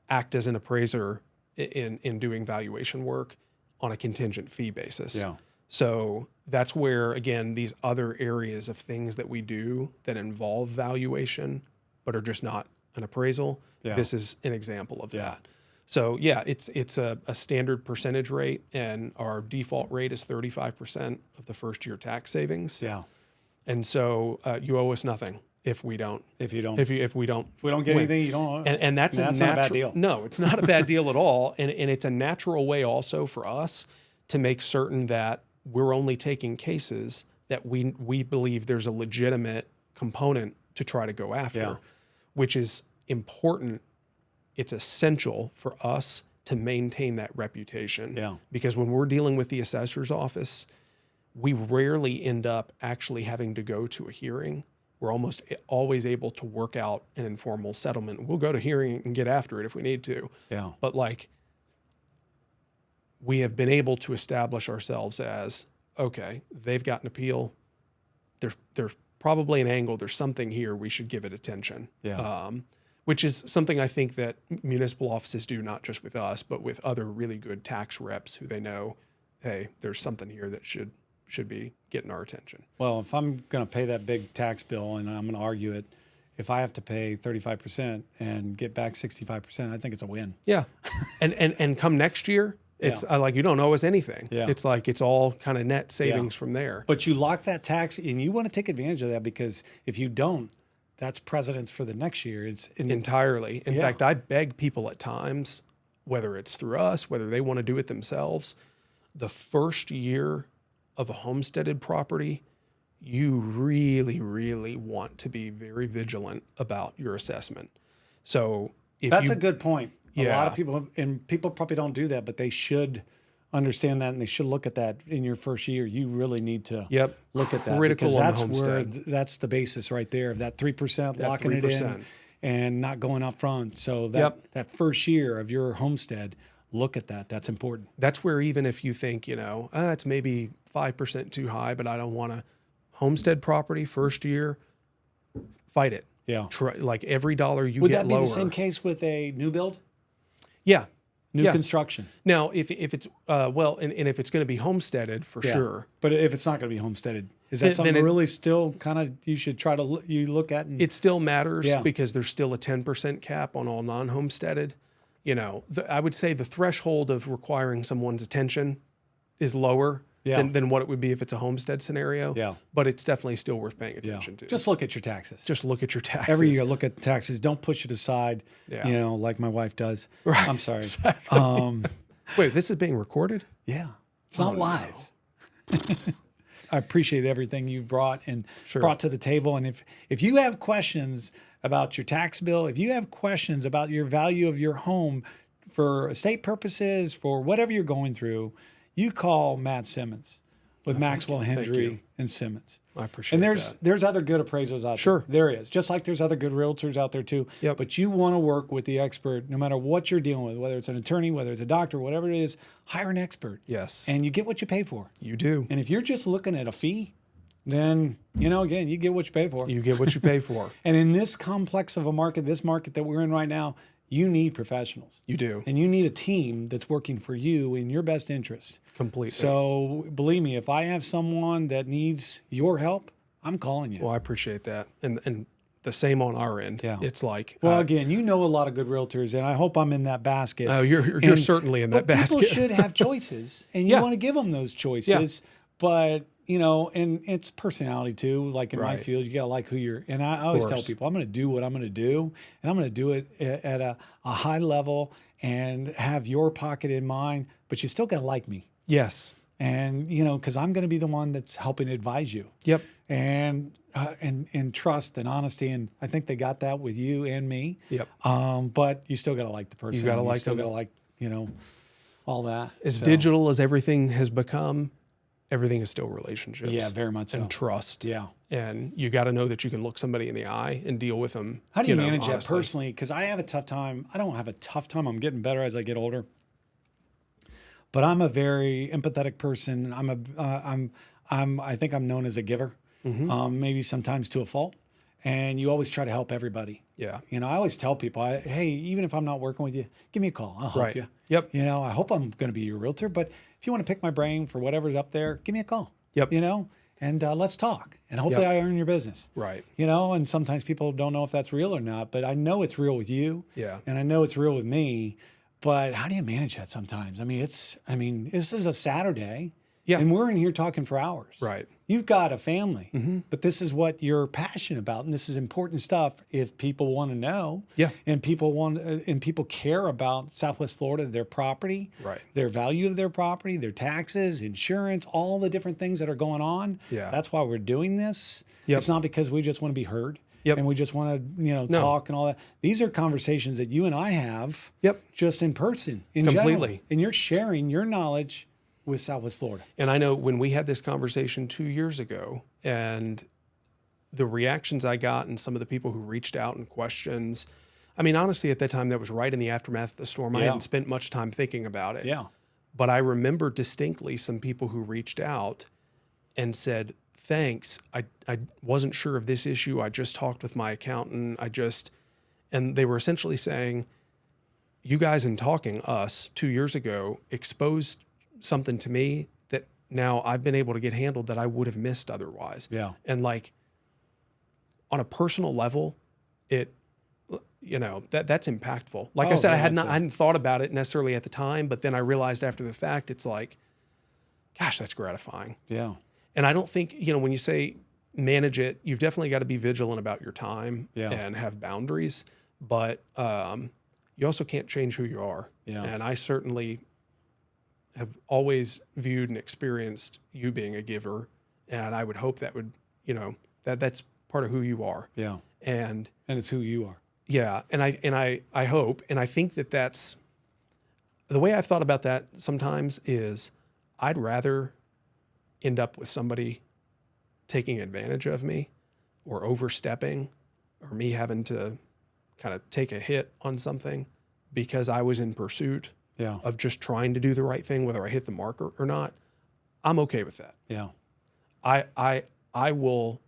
[SPEAKER 2] act as an appraiser in doing valuation work on a contingent fee basis.
[SPEAKER 1] Yeah.
[SPEAKER 2] So that's where, again, these other areas of things that we do that involve valuation but are just not an appraisal, this is an example of that. So it's a standard percentage rate, and our default rate is 35% of the first year tax savings.
[SPEAKER 1] Yeah.
[SPEAKER 2] And so you owe us nothing if we don't
[SPEAKER 1] If we don't
[SPEAKER 2] get
[SPEAKER 1] win. Anything, you don't owe us.
[SPEAKER 2] And that's
[SPEAKER 1] not a bad deal.
[SPEAKER 2] No, it's not a bad deal at all. And it's a natural way also for us to make certain that we're only taking cases that we believe there's a legitimate component to try to go after, which is important. It's essential for us to maintain that reputation.
[SPEAKER 1] Yeah.
[SPEAKER 2] Because when we're dealing with the assessor's office, we rarely end up actually having to go to a hearing. We're almost always able to work out an informal settlement. We'll go to hearing and get after it if we need to.
[SPEAKER 1] Yeah.
[SPEAKER 2] But we have been able to establish ourselves as, okay, they've got an appeal. There's probably an angle. There's something here. We should give it attention.
[SPEAKER 1] Yeah.
[SPEAKER 2] Which is something I think that municipal offices do, not just with us, but with other really good tax reps who they know, hey, there's something here that should be getting our attention.
[SPEAKER 1] Well, if I'm going to pay that big tax bill and I'm going to argue it, if I have to pay 35% and get back 65%, I think it's a win.
[SPEAKER 2] Yeah. and come next year, it's you don't owe us anything. Yeah. It's like it's all kind of net savings from there.
[SPEAKER 1] But you lock that tax and you want to take advantage of that, because if you don't, that's precedence for the next year. It's
[SPEAKER 2] entirely. In fact, I beg people at times, whether it's through us, whether they want to do it themselves, the first year of a homesteaded property, you really, really want to be very vigilant about your assessment. So
[SPEAKER 1] that's a good point. A lot of people probably don't do that, but they should understand that, and they should look at that in your first year. You really need to look at that,
[SPEAKER 2] critical,
[SPEAKER 1] because that's the basis right there of that 3%, locking 3%. It in and not going up front. So that first year of your homestead, look at that. That's important.
[SPEAKER 2] That's where, even if you think, it's maybe 5% too high, but I don't want a homestead property first year, fight it.
[SPEAKER 1] Yeah.
[SPEAKER 2] Like every dollar you
[SPEAKER 1] Would
[SPEAKER 2] get
[SPEAKER 1] that be
[SPEAKER 2] lower.
[SPEAKER 1] the same case with a new build?
[SPEAKER 2] Yeah.
[SPEAKER 1] New construction.
[SPEAKER 2] Now, if it's and if it's going to be homesteaded, for sure.
[SPEAKER 1] But if it's not going to be homesteaded, is that something really still kind of you should try to look at?
[SPEAKER 2] It still matters because there's still a 10% cap on all non-homesteaded. I would say the threshold of requiring someone's attention is lower than what it would be if it's a homestead scenario.
[SPEAKER 1] Yeah.
[SPEAKER 2] But it's definitely still worth paying attention to.
[SPEAKER 1] Just look at your taxes.
[SPEAKER 2] Just look at your taxes.
[SPEAKER 1] Every year, look at the taxes. Don't push it aside, like my wife does.
[SPEAKER 2] Right.
[SPEAKER 1] I'm sorry.
[SPEAKER 2] Exactly. Wait, this is being recorded?
[SPEAKER 1] Yeah. It's not live. No. I appreciate everything you've brought brought to the table. And if you have questions about your tax bill, if you have questions about your value of your home for estate purposes, for whatever you're going through, you call Matt Simmons with Maxwell, Hendry, and Simmons.
[SPEAKER 2] I appreciate that.
[SPEAKER 1] And there's other good appraisals out there. There is. Just like there's other good realtors out there too.
[SPEAKER 2] Yep.
[SPEAKER 1] But you want to work with the expert no matter what you're dealing with, whether it's an attorney, whether it's a doctor, whatever it is, hire an expert.
[SPEAKER 2] Yes.
[SPEAKER 1] And you get what you pay for.
[SPEAKER 2] You do.
[SPEAKER 1] And if you're just looking at a fee, then, again, you get what you pay for.
[SPEAKER 2] You get what you pay for.
[SPEAKER 1] And in this complex of a market, this market that we're in right now, you need professionals.
[SPEAKER 2] You do.
[SPEAKER 1] And you need a team that's working for you in your best interest.
[SPEAKER 2] Completely.
[SPEAKER 1] So believe me, if I have someone that needs your help, I'm calling you.
[SPEAKER 2] Well, I appreciate that. And the same on our end.
[SPEAKER 1] Yeah.
[SPEAKER 2] It's like,
[SPEAKER 1] Well, again, you know a lot of good realtors, and I hope I'm in that basket.
[SPEAKER 2] oh, you're certainly in that
[SPEAKER 1] but
[SPEAKER 2] basket.
[SPEAKER 1] People should have choices, and you
[SPEAKER 2] Yeah.
[SPEAKER 1] want to give them those choices. But and it's personality too. Like in my
[SPEAKER 2] Right.
[SPEAKER 1] field, you gotta like who you're. And I always tell
[SPEAKER 2] course.
[SPEAKER 1] people, I'm going to do what I'm going to do, and I'm going to do it at a high level and have your pocket in mind. But you still got to like me,
[SPEAKER 2] Yes.
[SPEAKER 1] and because I'm going to be the one that's helping advise you.
[SPEAKER 2] Yep.
[SPEAKER 1] And trust and honesty, and I think they got that with you and me.
[SPEAKER 2] Yep.
[SPEAKER 1] But you still got to like the person.
[SPEAKER 2] You got to like
[SPEAKER 1] still
[SPEAKER 2] them.
[SPEAKER 1] got to like all that.
[SPEAKER 2] As
[SPEAKER 1] So,
[SPEAKER 2] digital as everything has become, everything is still relationships.
[SPEAKER 1] yeah, very much so.
[SPEAKER 2] And trust.
[SPEAKER 1] Yeah.
[SPEAKER 2] And you got to know that you can look somebody in the eye and deal with them.
[SPEAKER 1] How do you manage that
[SPEAKER 2] honestly.
[SPEAKER 1] personally? Because I have a tough time. I don't have a tough time. I'm getting better as I get older. But I'm a very empathetic person. I think I'm known as a giver, maybe sometimes to a fault. And you always try to help everybody.
[SPEAKER 2] Yeah.
[SPEAKER 1] I always tell people, hey, even if I'm not working with you, give me a call. I'll help
[SPEAKER 2] Right.
[SPEAKER 1] you.
[SPEAKER 2] Yep.
[SPEAKER 1] I hope I'm going to be your realtor, but if you want to pick my brain for whatever's up there, give me a call.
[SPEAKER 2] Yep.
[SPEAKER 1] And let's talk. And hopefully
[SPEAKER 2] Yep.
[SPEAKER 1] I earn your business.
[SPEAKER 2] Right.
[SPEAKER 1] And sometimes people don't know if that's real or not, but I know it's real with you.
[SPEAKER 2] Yeah.
[SPEAKER 1] And I know it's real with me. But how do you manage that sometimes? This is a Saturday.
[SPEAKER 2] Yeah.
[SPEAKER 1] And we're in here talking for hours.
[SPEAKER 2] Right.
[SPEAKER 1] You've got a family, but this is what you're passionate about, and this is important stuff. If people want to know,
[SPEAKER 2] Yeah.
[SPEAKER 1] and people care about Southwest Florida, their property,
[SPEAKER 2] Right.
[SPEAKER 1] their value of their property, their taxes, insurance, all the different things that are going on.
[SPEAKER 2] Yeah.
[SPEAKER 1] That's why we're doing this.
[SPEAKER 2] Yep.
[SPEAKER 1] It's not because we just want to be heard.
[SPEAKER 2] Yep.
[SPEAKER 1] And we just want to, talk and all that. These are conversations that you and I have.
[SPEAKER 2] Yep.
[SPEAKER 1] Just in person,
[SPEAKER 2] Completely.
[SPEAKER 1] general. And you're sharing your knowledge with Southwest Florida.
[SPEAKER 2] And I know when we had this conversation 2 years ago, and the reactions I got and some of the people who reached out and questions, honestly, at that time, that was right in the aftermath of the storm. I
[SPEAKER 1] Yeah.
[SPEAKER 2] hadn't spent much time thinking about it.
[SPEAKER 1] Yeah.
[SPEAKER 2] But I remember distinctly some people who reached out and said, thanks. I wasn't sure of this issue. I just talked with my accountant. And they were essentially saying, you guys in talking us 2 years ago exposed something to me that now I've been able to get handled that I would have missed otherwise.
[SPEAKER 1] Yeah.
[SPEAKER 2] And on a personal level, that's impactful. Like I said, I hadn't thought about it necessarily at the time, but then I realized after the fact, it's like, gosh, that's gratifying.
[SPEAKER 1] Yeah.
[SPEAKER 2] And I don't think, when you say manage it, you've definitely got to be vigilant about your time
[SPEAKER 1] Yeah.
[SPEAKER 2] and have boundaries, but you also can't change who you are.
[SPEAKER 1] Yeah.
[SPEAKER 2] And I certainly have always viewed and experienced you being a giver. And I would hope that would, that's part of who you are.
[SPEAKER 1] Yeah.
[SPEAKER 2] And
[SPEAKER 1] it's who you are.
[SPEAKER 2] yeah. And I hope, and I think that's the way I've thought about that sometimes is I'd rather end up with somebody taking advantage of me or overstepping or me having to kind of take a hit on something because I was in pursuit
[SPEAKER 1] Yeah.
[SPEAKER 2] of just trying to do the right thing, whether I hit the marker or not. I'm okay with that.
[SPEAKER 1] Yeah.
[SPEAKER 2] I will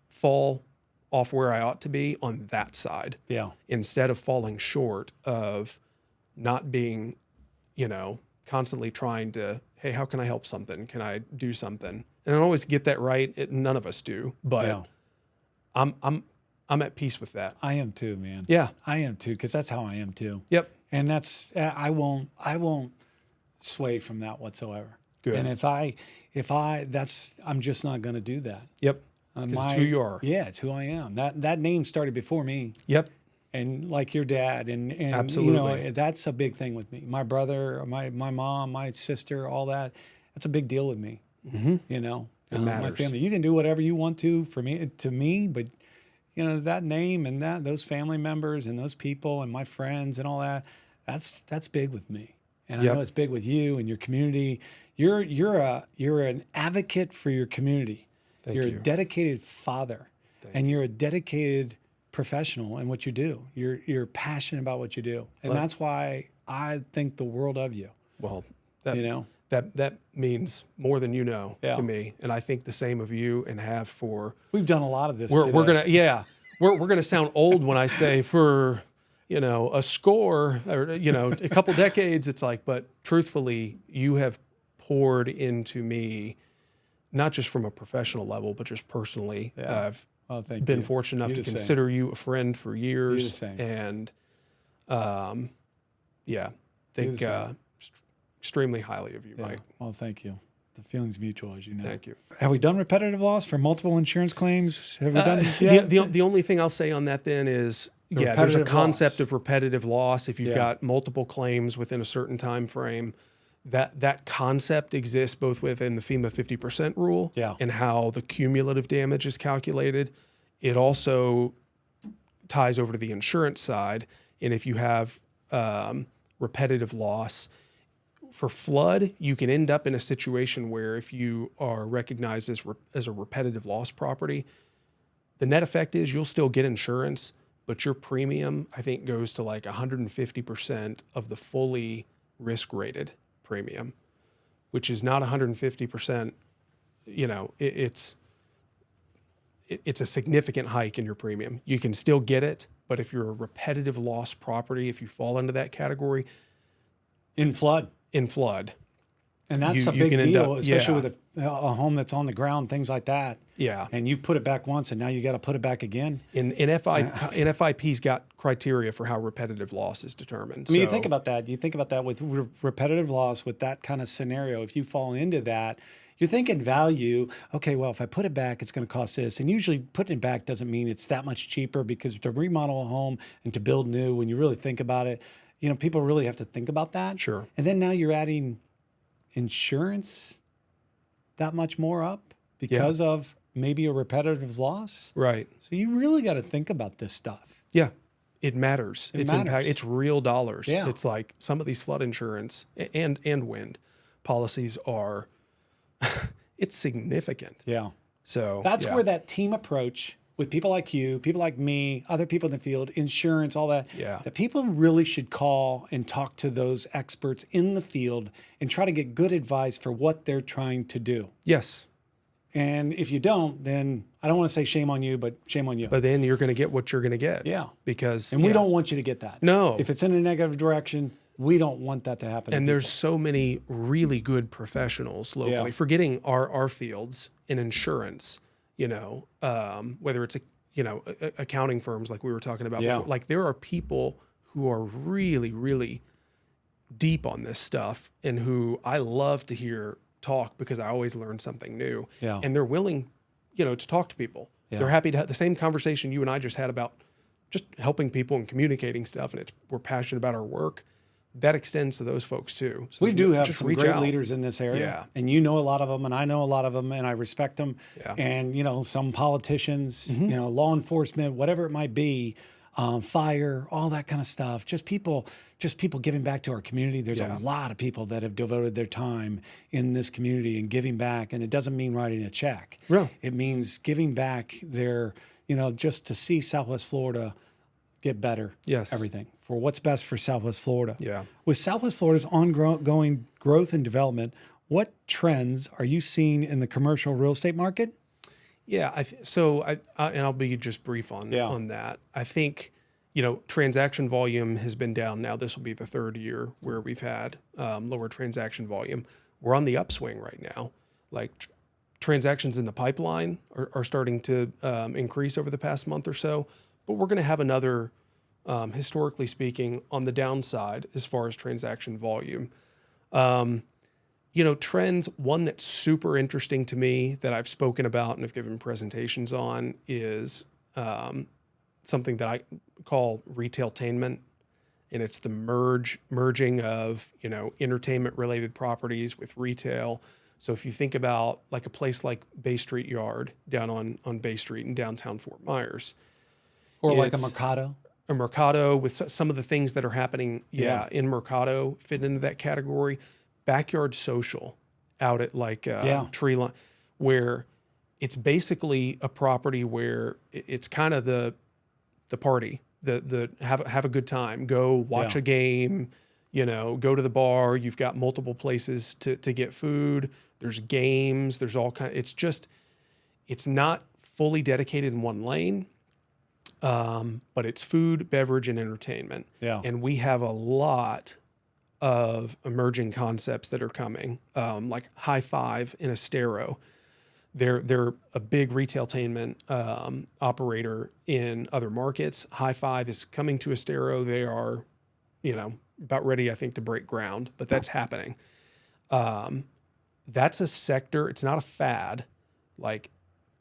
[SPEAKER 2] fall off where I ought to be on that side.
[SPEAKER 1] Yeah.
[SPEAKER 2] Instead of falling short of not being, constantly trying to, hey, how can I help something? Can I do something? And I don't always get that right. None of us do, but
[SPEAKER 1] Yeah.
[SPEAKER 2] I'm at peace with that.
[SPEAKER 1] I am too, man.
[SPEAKER 2] Yeah.
[SPEAKER 1] I am too, because that's how I am too.
[SPEAKER 2] Yep.
[SPEAKER 1] And that's I won't sway from that whatsoever.
[SPEAKER 2] Good.
[SPEAKER 1] And I'm just not going to do that.
[SPEAKER 2] Yep. Because it's who you are.
[SPEAKER 1] Yeah, it's who I am. That name started before me.
[SPEAKER 2] Yep.
[SPEAKER 1] And like your dad, and
[SPEAKER 2] Absolutely.
[SPEAKER 1] that's a big thing with me. My brother, my mom, my sister, all that. That's a big deal with me.
[SPEAKER 2] Mm-hmm.
[SPEAKER 1] It
[SPEAKER 2] matters.
[SPEAKER 1] My family. You can do whatever you want to me, but that name and those family members and those people and my friends and all that. That's big with me. And
[SPEAKER 2] Yep.
[SPEAKER 1] I know it's big with you and your community. You're an advocate for your community.
[SPEAKER 2] Thank
[SPEAKER 1] you're
[SPEAKER 2] you.
[SPEAKER 1] a dedicated father, and you're a dedicated professional in what you do. You're passionate about what you do, and that's why I think the world of you.
[SPEAKER 2] Well, that means more than
[SPEAKER 1] Yeah.
[SPEAKER 2] to me, and I think the same of you and have for.
[SPEAKER 1] We've done a lot of this.
[SPEAKER 2] We're
[SPEAKER 1] today.
[SPEAKER 2] we're gonna sound old when I say for a score or a couple decades. It's like, but truthfully, you have poured into me, not just from a professional level, but just personally.
[SPEAKER 1] Oh, thank
[SPEAKER 2] been
[SPEAKER 1] you.
[SPEAKER 2] fortunate enough
[SPEAKER 1] You're
[SPEAKER 2] to
[SPEAKER 1] the same.
[SPEAKER 2] consider you a friend for years.
[SPEAKER 1] same.
[SPEAKER 2] And yeah,
[SPEAKER 1] You're the
[SPEAKER 2] think
[SPEAKER 1] same.
[SPEAKER 2] extremely highly of you,
[SPEAKER 1] Yeah.
[SPEAKER 2] Mike.
[SPEAKER 1] Well, thank you. The feeling's mutual, as you know.
[SPEAKER 2] Thank you.
[SPEAKER 1] Have we done repetitive loss for multiple insurance claims? Have we done yet?
[SPEAKER 2] The only thing I'll say on that then is, there's a
[SPEAKER 1] repetitive
[SPEAKER 2] concept
[SPEAKER 1] loss.
[SPEAKER 2] of repetitive loss. If you've
[SPEAKER 1] Yeah.
[SPEAKER 2] got multiple claims within a certain time frame, that concept exists both within the FEMA 50% rule
[SPEAKER 1] Yeah.
[SPEAKER 2] and how the cumulative damage is calculated. It also ties over to the insurance side. And if you have repetitive loss, for flood, you can end up in a situation where if you are recognized as a repetitive loss property, the net effect is you'll still get insurance, but your premium, I think, goes to like 150% of the fully risk rated premium, which is not 150%. You know, it's a significant hike in your premium. You can still get it, but if you're a repetitive loss property, if you fall into that category,
[SPEAKER 1] In flood. And that's
[SPEAKER 2] You-
[SPEAKER 1] a
[SPEAKER 2] you
[SPEAKER 1] big
[SPEAKER 2] can end
[SPEAKER 1] deal,
[SPEAKER 2] up-
[SPEAKER 1] especially
[SPEAKER 2] yeah.
[SPEAKER 1] with a home that's on the ground, things like that.
[SPEAKER 2] yeah.
[SPEAKER 1] And you put it back once, and now you got to put it back again.
[SPEAKER 2] In FIP's got criteria for how repetitive loss is determined.
[SPEAKER 1] I mean, you
[SPEAKER 2] So-
[SPEAKER 1] think about that. You think about that with repetitive loss, with that kind of scenario. If you fall into that, you're thinking value. Okay, well, if I put it back, it's going to cost this. And usually putting it back doesn't mean it's that much cheaper, because to remodel a home and to build new, when you really think about it, you know, people really have to think about that.
[SPEAKER 2] Sure.
[SPEAKER 1] And then now you're adding insurance that much more up because of maybe a repetitive loss.
[SPEAKER 2] Right.
[SPEAKER 1] So you really got to think about this stuff.
[SPEAKER 2] Yeah. It matters.
[SPEAKER 1] It
[SPEAKER 2] It's
[SPEAKER 1] matters.
[SPEAKER 2] impact. It's real dollars.
[SPEAKER 1] Yeah.
[SPEAKER 2] It's like some of these flood insurance and wind policies are, it's significant.
[SPEAKER 1] Yeah.
[SPEAKER 2] So
[SPEAKER 1] That's
[SPEAKER 2] yeah.
[SPEAKER 1] where that team approach with people like you, people like me, other people in the field, insurance, all that,
[SPEAKER 2] Yeah.
[SPEAKER 1] that people really should call and talk to those experts in the field and try to get good advice for what they're trying to do.
[SPEAKER 2] Yes.
[SPEAKER 1] And if you don't, then I don't want to say shame on you, but shame on you.
[SPEAKER 2] But then you're going to get what you're going to get.
[SPEAKER 1] Yeah.
[SPEAKER 2] Because
[SPEAKER 1] And we don't want you to get that.
[SPEAKER 2] No.
[SPEAKER 1] If it's in a negative direction, we don't want that to happen.
[SPEAKER 2] And
[SPEAKER 1] to
[SPEAKER 2] there's so many really good professionals locally,
[SPEAKER 1] Yeah.
[SPEAKER 2] forgetting our fields in insurance, you know, whether it's accounting firms like we were talking about
[SPEAKER 1] Yeah.
[SPEAKER 2] before. Like there are people who are really, really deep on this stuff and who I love to hear talk, because I always learn something new.
[SPEAKER 1] Yeah.
[SPEAKER 2] And they're willing, to talk to people.
[SPEAKER 1] Yeah.
[SPEAKER 2] They're happy to have the same conversation you and I just had about just helping people and communicating stuff. And we're passionate about our work. That extends to those folks too. So
[SPEAKER 1] We do have
[SPEAKER 2] just
[SPEAKER 1] some
[SPEAKER 2] reach
[SPEAKER 1] great
[SPEAKER 2] out.
[SPEAKER 1] leaders in this area.
[SPEAKER 2] Yeah.
[SPEAKER 1] And you know a lot of them, and I know a lot of them, and I respect them.
[SPEAKER 2] Yeah.
[SPEAKER 1] And, some politicians, law enforcement, whatever it might be, fire, all that kind of stuff. Just people giving back to our community. There's a lot of people that have devoted their time in this community and giving back. And it doesn't mean writing a check.
[SPEAKER 2] No.
[SPEAKER 1] It means giving back their, just to see Southwest Florida get better.
[SPEAKER 2] Yes.
[SPEAKER 1] Everything for what's best for Southwest Florida.
[SPEAKER 2] Yeah.
[SPEAKER 1] With Southwest Florida's ongoing growth and development, what trends are you seeing in the commercial real estate market?
[SPEAKER 2] Yeah. And I'll be just brief on that. I think, transaction volume has been down now. This will be the third year where we've had lower transaction volume. We're on the upswing right now. Like transactions in the pipeline are starting to increase over the past month or so, but we're going to have another, historically speaking, on the downside as far as transaction volume. Trends, one that's super interesting to me that I've spoken about and have given presentations on is something that I call retailtainment. And it's the merging of, entertainment related properties with retail. So if you think about like a place like Bay Street Yard down on Bay Street in downtown Fort Myers.
[SPEAKER 1] Or like a
[SPEAKER 2] It's
[SPEAKER 1] Mercado?
[SPEAKER 2] A Mercado with some of the things that are happening in Mercado fit into that category. Backyard social out at like Tree Line, where it's basically a property where it's kind of the party, the have a good time, go watch a game, go to the bar. You've got multiple places to get food. There's games. There's all kind. It's not fully dedicated in one lane. But it's food, beverage, and entertainment.
[SPEAKER 1] Yeah.
[SPEAKER 2] And we have a lot of emerging concepts that are coming, like High Five in Estero, They're a big retailtainment operator in other markets. High Five is coming to Estero. They are, about ready, I think, to break ground, but that's happening. That's a sector. It's not a fad. Like,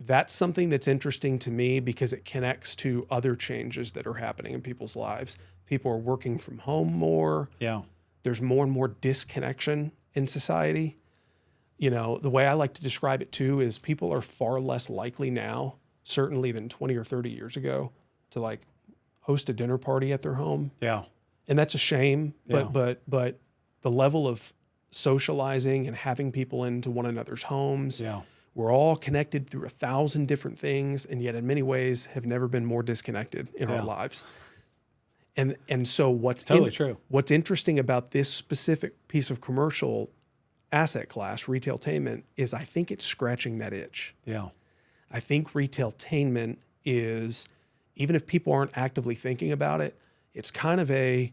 [SPEAKER 2] that's something that's interesting to me because it connects to other changes that are happening in people's lives. People are working from home more.
[SPEAKER 1] Yeah.
[SPEAKER 2] There's more and more disconnection in society. The way I like to describe it too is people are far less likely now, certainly than 20 or 30 years ago, to like host a dinner party at their home.
[SPEAKER 1] Yeah.
[SPEAKER 2] And that's a shame,
[SPEAKER 1] Yeah.
[SPEAKER 2] but the level of socializing and having people into one another's homes,
[SPEAKER 1] Yeah.
[SPEAKER 2] we're all connected through 1,000 different things, and yet in many ways have never been more disconnected in our lives. And so what's
[SPEAKER 1] totally true.
[SPEAKER 2] What's interesting about this specific piece of commercial asset class, retailtainment, is I think it's scratching that itch.
[SPEAKER 1] Yeah.
[SPEAKER 2] I think retailtainment is, even if people aren't actively thinking about it, it's kind of a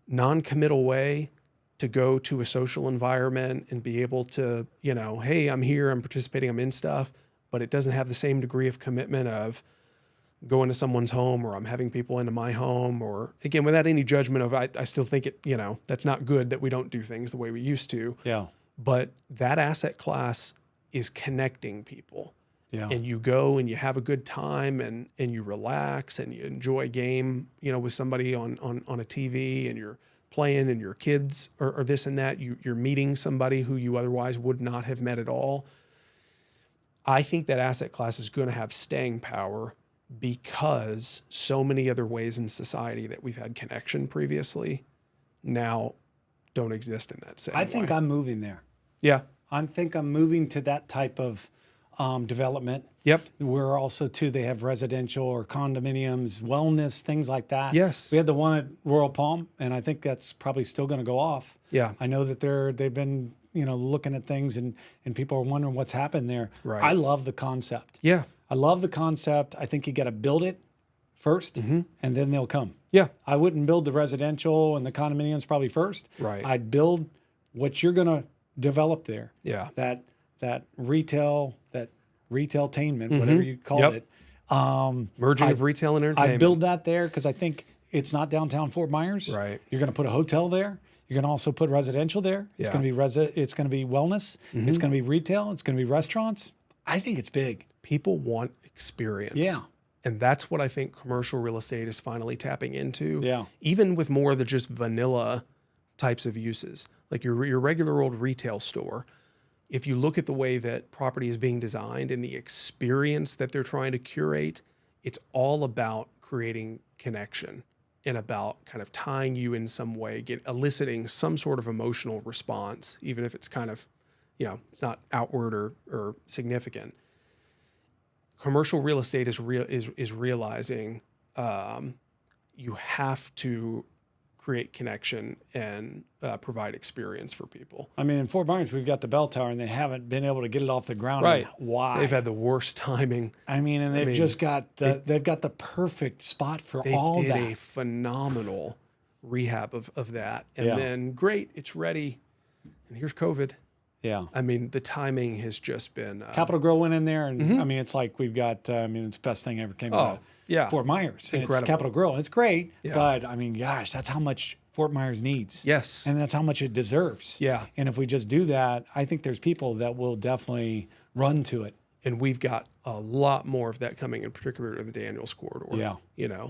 [SPEAKER 2] non-committal way to go to a social environment and be able to, hey, I'm here, I'm participating, I'm in stuff, but it doesn't have the same degree of commitment of going to someone's home, or I'm having people into my home, or again, without any judgment of, I still think it, that's not good that we don't do things the way we used to.
[SPEAKER 1] Yeah.
[SPEAKER 2] But that asset class is connecting people.
[SPEAKER 1] Yeah.
[SPEAKER 2] And you go and you have a good time and you relax and you enjoy a game, with somebody on a TV, and you're playing, and your kids or this and that. You're meeting somebody who you otherwise would not have met at all. I think that asset class is going to have staying power because so many other ways in society that we've had connection previously now don't exist in that same way.
[SPEAKER 1] I think I'm moving there.
[SPEAKER 2] Yeah.
[SPEAKER 1] I think I'm moving to that type of development.
[SPEAKER 2] Yep.
[SPEAKER 1] Where also too they have residential or condominiums, wellness, things like that.
[SPEAKER 2] Yes.
[SPEAKER 1] We had the one at Royal Palm, and I think that's probably still going to go off.
[SPEAKER 2] Yeah.
[SPEAKER 1] I know that they've been looking at things, and people are wondering what's happened there.
[SPEAKER 2] Right.
[SPEAKER 1] I love the concept.
[SPEAKER 2] Yeah.
[SPEAKER 1] I love the concept. I think you got to build it first, and then they'll come.
[SPEAKER 2] Yeah.
[SPEAKER 1] I wouldn't build the residential and the condominiums probably first.
[SPEAKER 2] Right.
[SPEAKER 1] I'd build what you're going to develop there.
[SPEAKER 2] Yeah.
[SPEAKER 1] That retailtainment, whatever you call it.
[SPEAKER 2] Merging of retail and entertainment.
[SPEAKER 1] I'd build that there because I think it's not downtown Fort Myers.
[SPEAKER 2] Right.
[SPEAKER 1] You're going to put a hotel there. You're going to also put residential there. It's
[SPEAKER 2] Yeah.
[SPEAKER 1] going to be it's going to be wellness. It's going to be retail. It's going to be restaurants. I think it's big.
[SPEAKER 2] People want experience.
[SPEAKER 1] Yeah.
[SPEAKER 2] And that's what I think commercial real estate is finally tapping into.
[SPEAKER 1] Yeah.
[SPEAKER 2] Even with more than just vanilla types of uses, like your regular old retail store. If you look at the way that property is being designed and the experience that they're trying to curate, it's all about creating connection and about kind of tying you in some way, eliciting some sort of emotional response, even if it's kind of, it's not outward or significant. Commercial real estate is realizing you have to create connection and provide experience for people.
[SPEAKER 1] I mean, in Fort Myers, we've got the bell tower, and they haven't been able to get it off the ground.
[SPEAKER 2] Right.
[SPEAKER 1] Why?
[SPEAKER 2] They've had the worst timing.
[SPEAKER 1] I mean, and they've got the perfect spot for all that.
[SPEAKER 2] They did a phenomenal rehab of that. And
[SPEAKER 1] Yeah.
[SPEAKER 2] then, great, it's ready. And here's COVID.
[SPEAKER 1] Yeah.
[SPEAKER 2] I mean, the timing has just been...
[SPEAKER 1] Capitol Grill went in there, and I mean, it's like we've got, it's the best thing ever came out of Fort Myers. And
[SPEAKER 2] incredible.
[SPEAKER 1] it's Capitol Grill. It's great,
[SPEAKER 2] Yeah.
[SPEAKER 1] but I mean, gosh, that's how much Fort Myers needs.
[SPEAKER 2] Yes.
[SPEAKER 1] And that's how much it deserves.
[SPEAKER 2] Yeah.
[SPEAKER 1] And if we just do that, I think there's people that will definitely run to it.
[SPEAKER 2] And we've got a lot more of that coming, in particular in the Daniels corridor.
[SPEAKER 1] Yeah.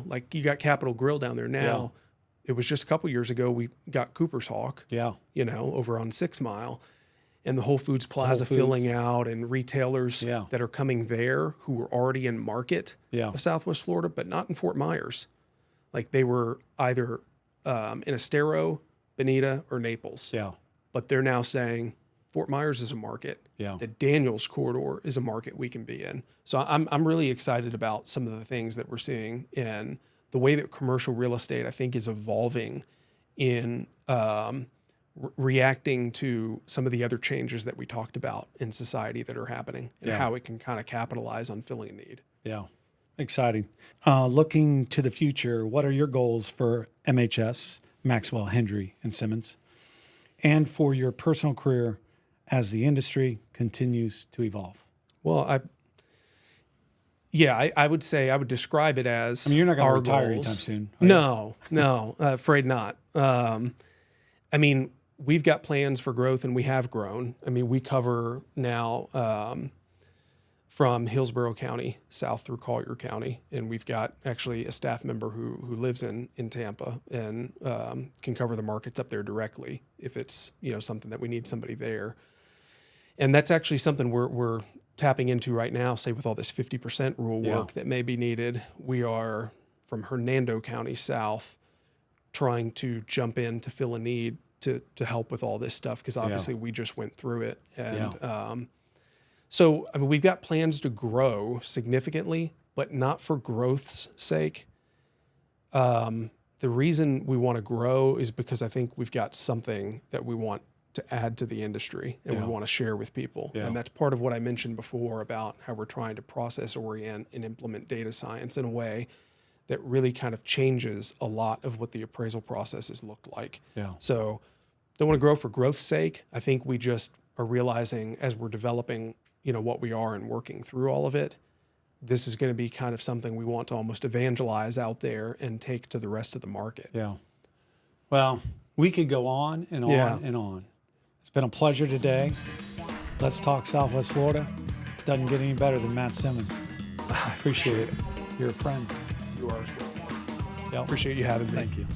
[SPEAKER 2] Like you got Capitol Grill down there now. Yeah. It was just a couple years ago we got Cooper's Hawk.
[SPEAKER 1] Yeah.
[SPEAKER 2] Over on 6 Mile. And the Whole Foods Plaza filling out, and retailers that are coming there who were already in market of Southwest Florida, but not in Fort Myers. Like they were either in Estero, Bonita, or Naples.
[SPEAKER 1] Yeah.
[SPEAKER 2] But they're now saying Fort Myers is a market.
[SPEAKER 1] Yeah.
[SPEAKER 2] The Daniels corridor is a market we can be in. So I'm really excited about some of the things that we're seeing in the way that commercial real estate, I think, is evolving in reacting to some of the other changes that we talked about in society that are happening, and how it can kind of capitalize on filling a need.
[SPEAKER 1] Yeah. Exciting. Looking to the future, what are your goals for MHS, Maxwell, Hendry, and Simmons, and for your personal career as the industry continues to evolve?
[SPEAKER 2] Well, I would say I would describe it as.
[SPEAKER 1] I mean, you're not going to
[SPEAKER 2] our
[SPEAKER 1] retire
[SPEAKER 2] goals.
[SPEAKER 1] anytime soon. are you?
[SPEAKER 2] No, afraid not. I mean, we've got plans for growth, and we have grown. I mean, we cover now from Hillsborough County south through Collier County, and we've got actually a staff member who lives in Tampa and can cover the markets up there directly if it's something that we need somebody there. And that's actually something we're tapping into right now, say with all this 50% rule work that may be needed. We are from Hernando County south trying to jump in to fill a need to help with all this stuff, because obviously we just went through it. And so, I mean, we've got plans to grow significantly, but not for growth's sake. The reason we want to grow is because I think we've got something that we want to add to the industry and we want to share with people. And that's part of what I mentioned before about how we're trying to process orient and implement data science in a way that really kind of changes a lot of what the appraisal processes look like. So don't want to grow for growth's sake. I think we just are realizing as we're developing, what we are and working through all of it, this is going to be kind of something we want to almost evangelize out there and take to the rest of the market.
[SPEAKER 1] Well, we could go on and on and on. It's been a pleasure today. Let's talk Southwest Florida. Doesn't get any better than Matt Simmons. Appreciate it. You're a friend.
[SPEAKER 2] You are as well. Appreciate you having me.
[SPEAKER 1] Thank you.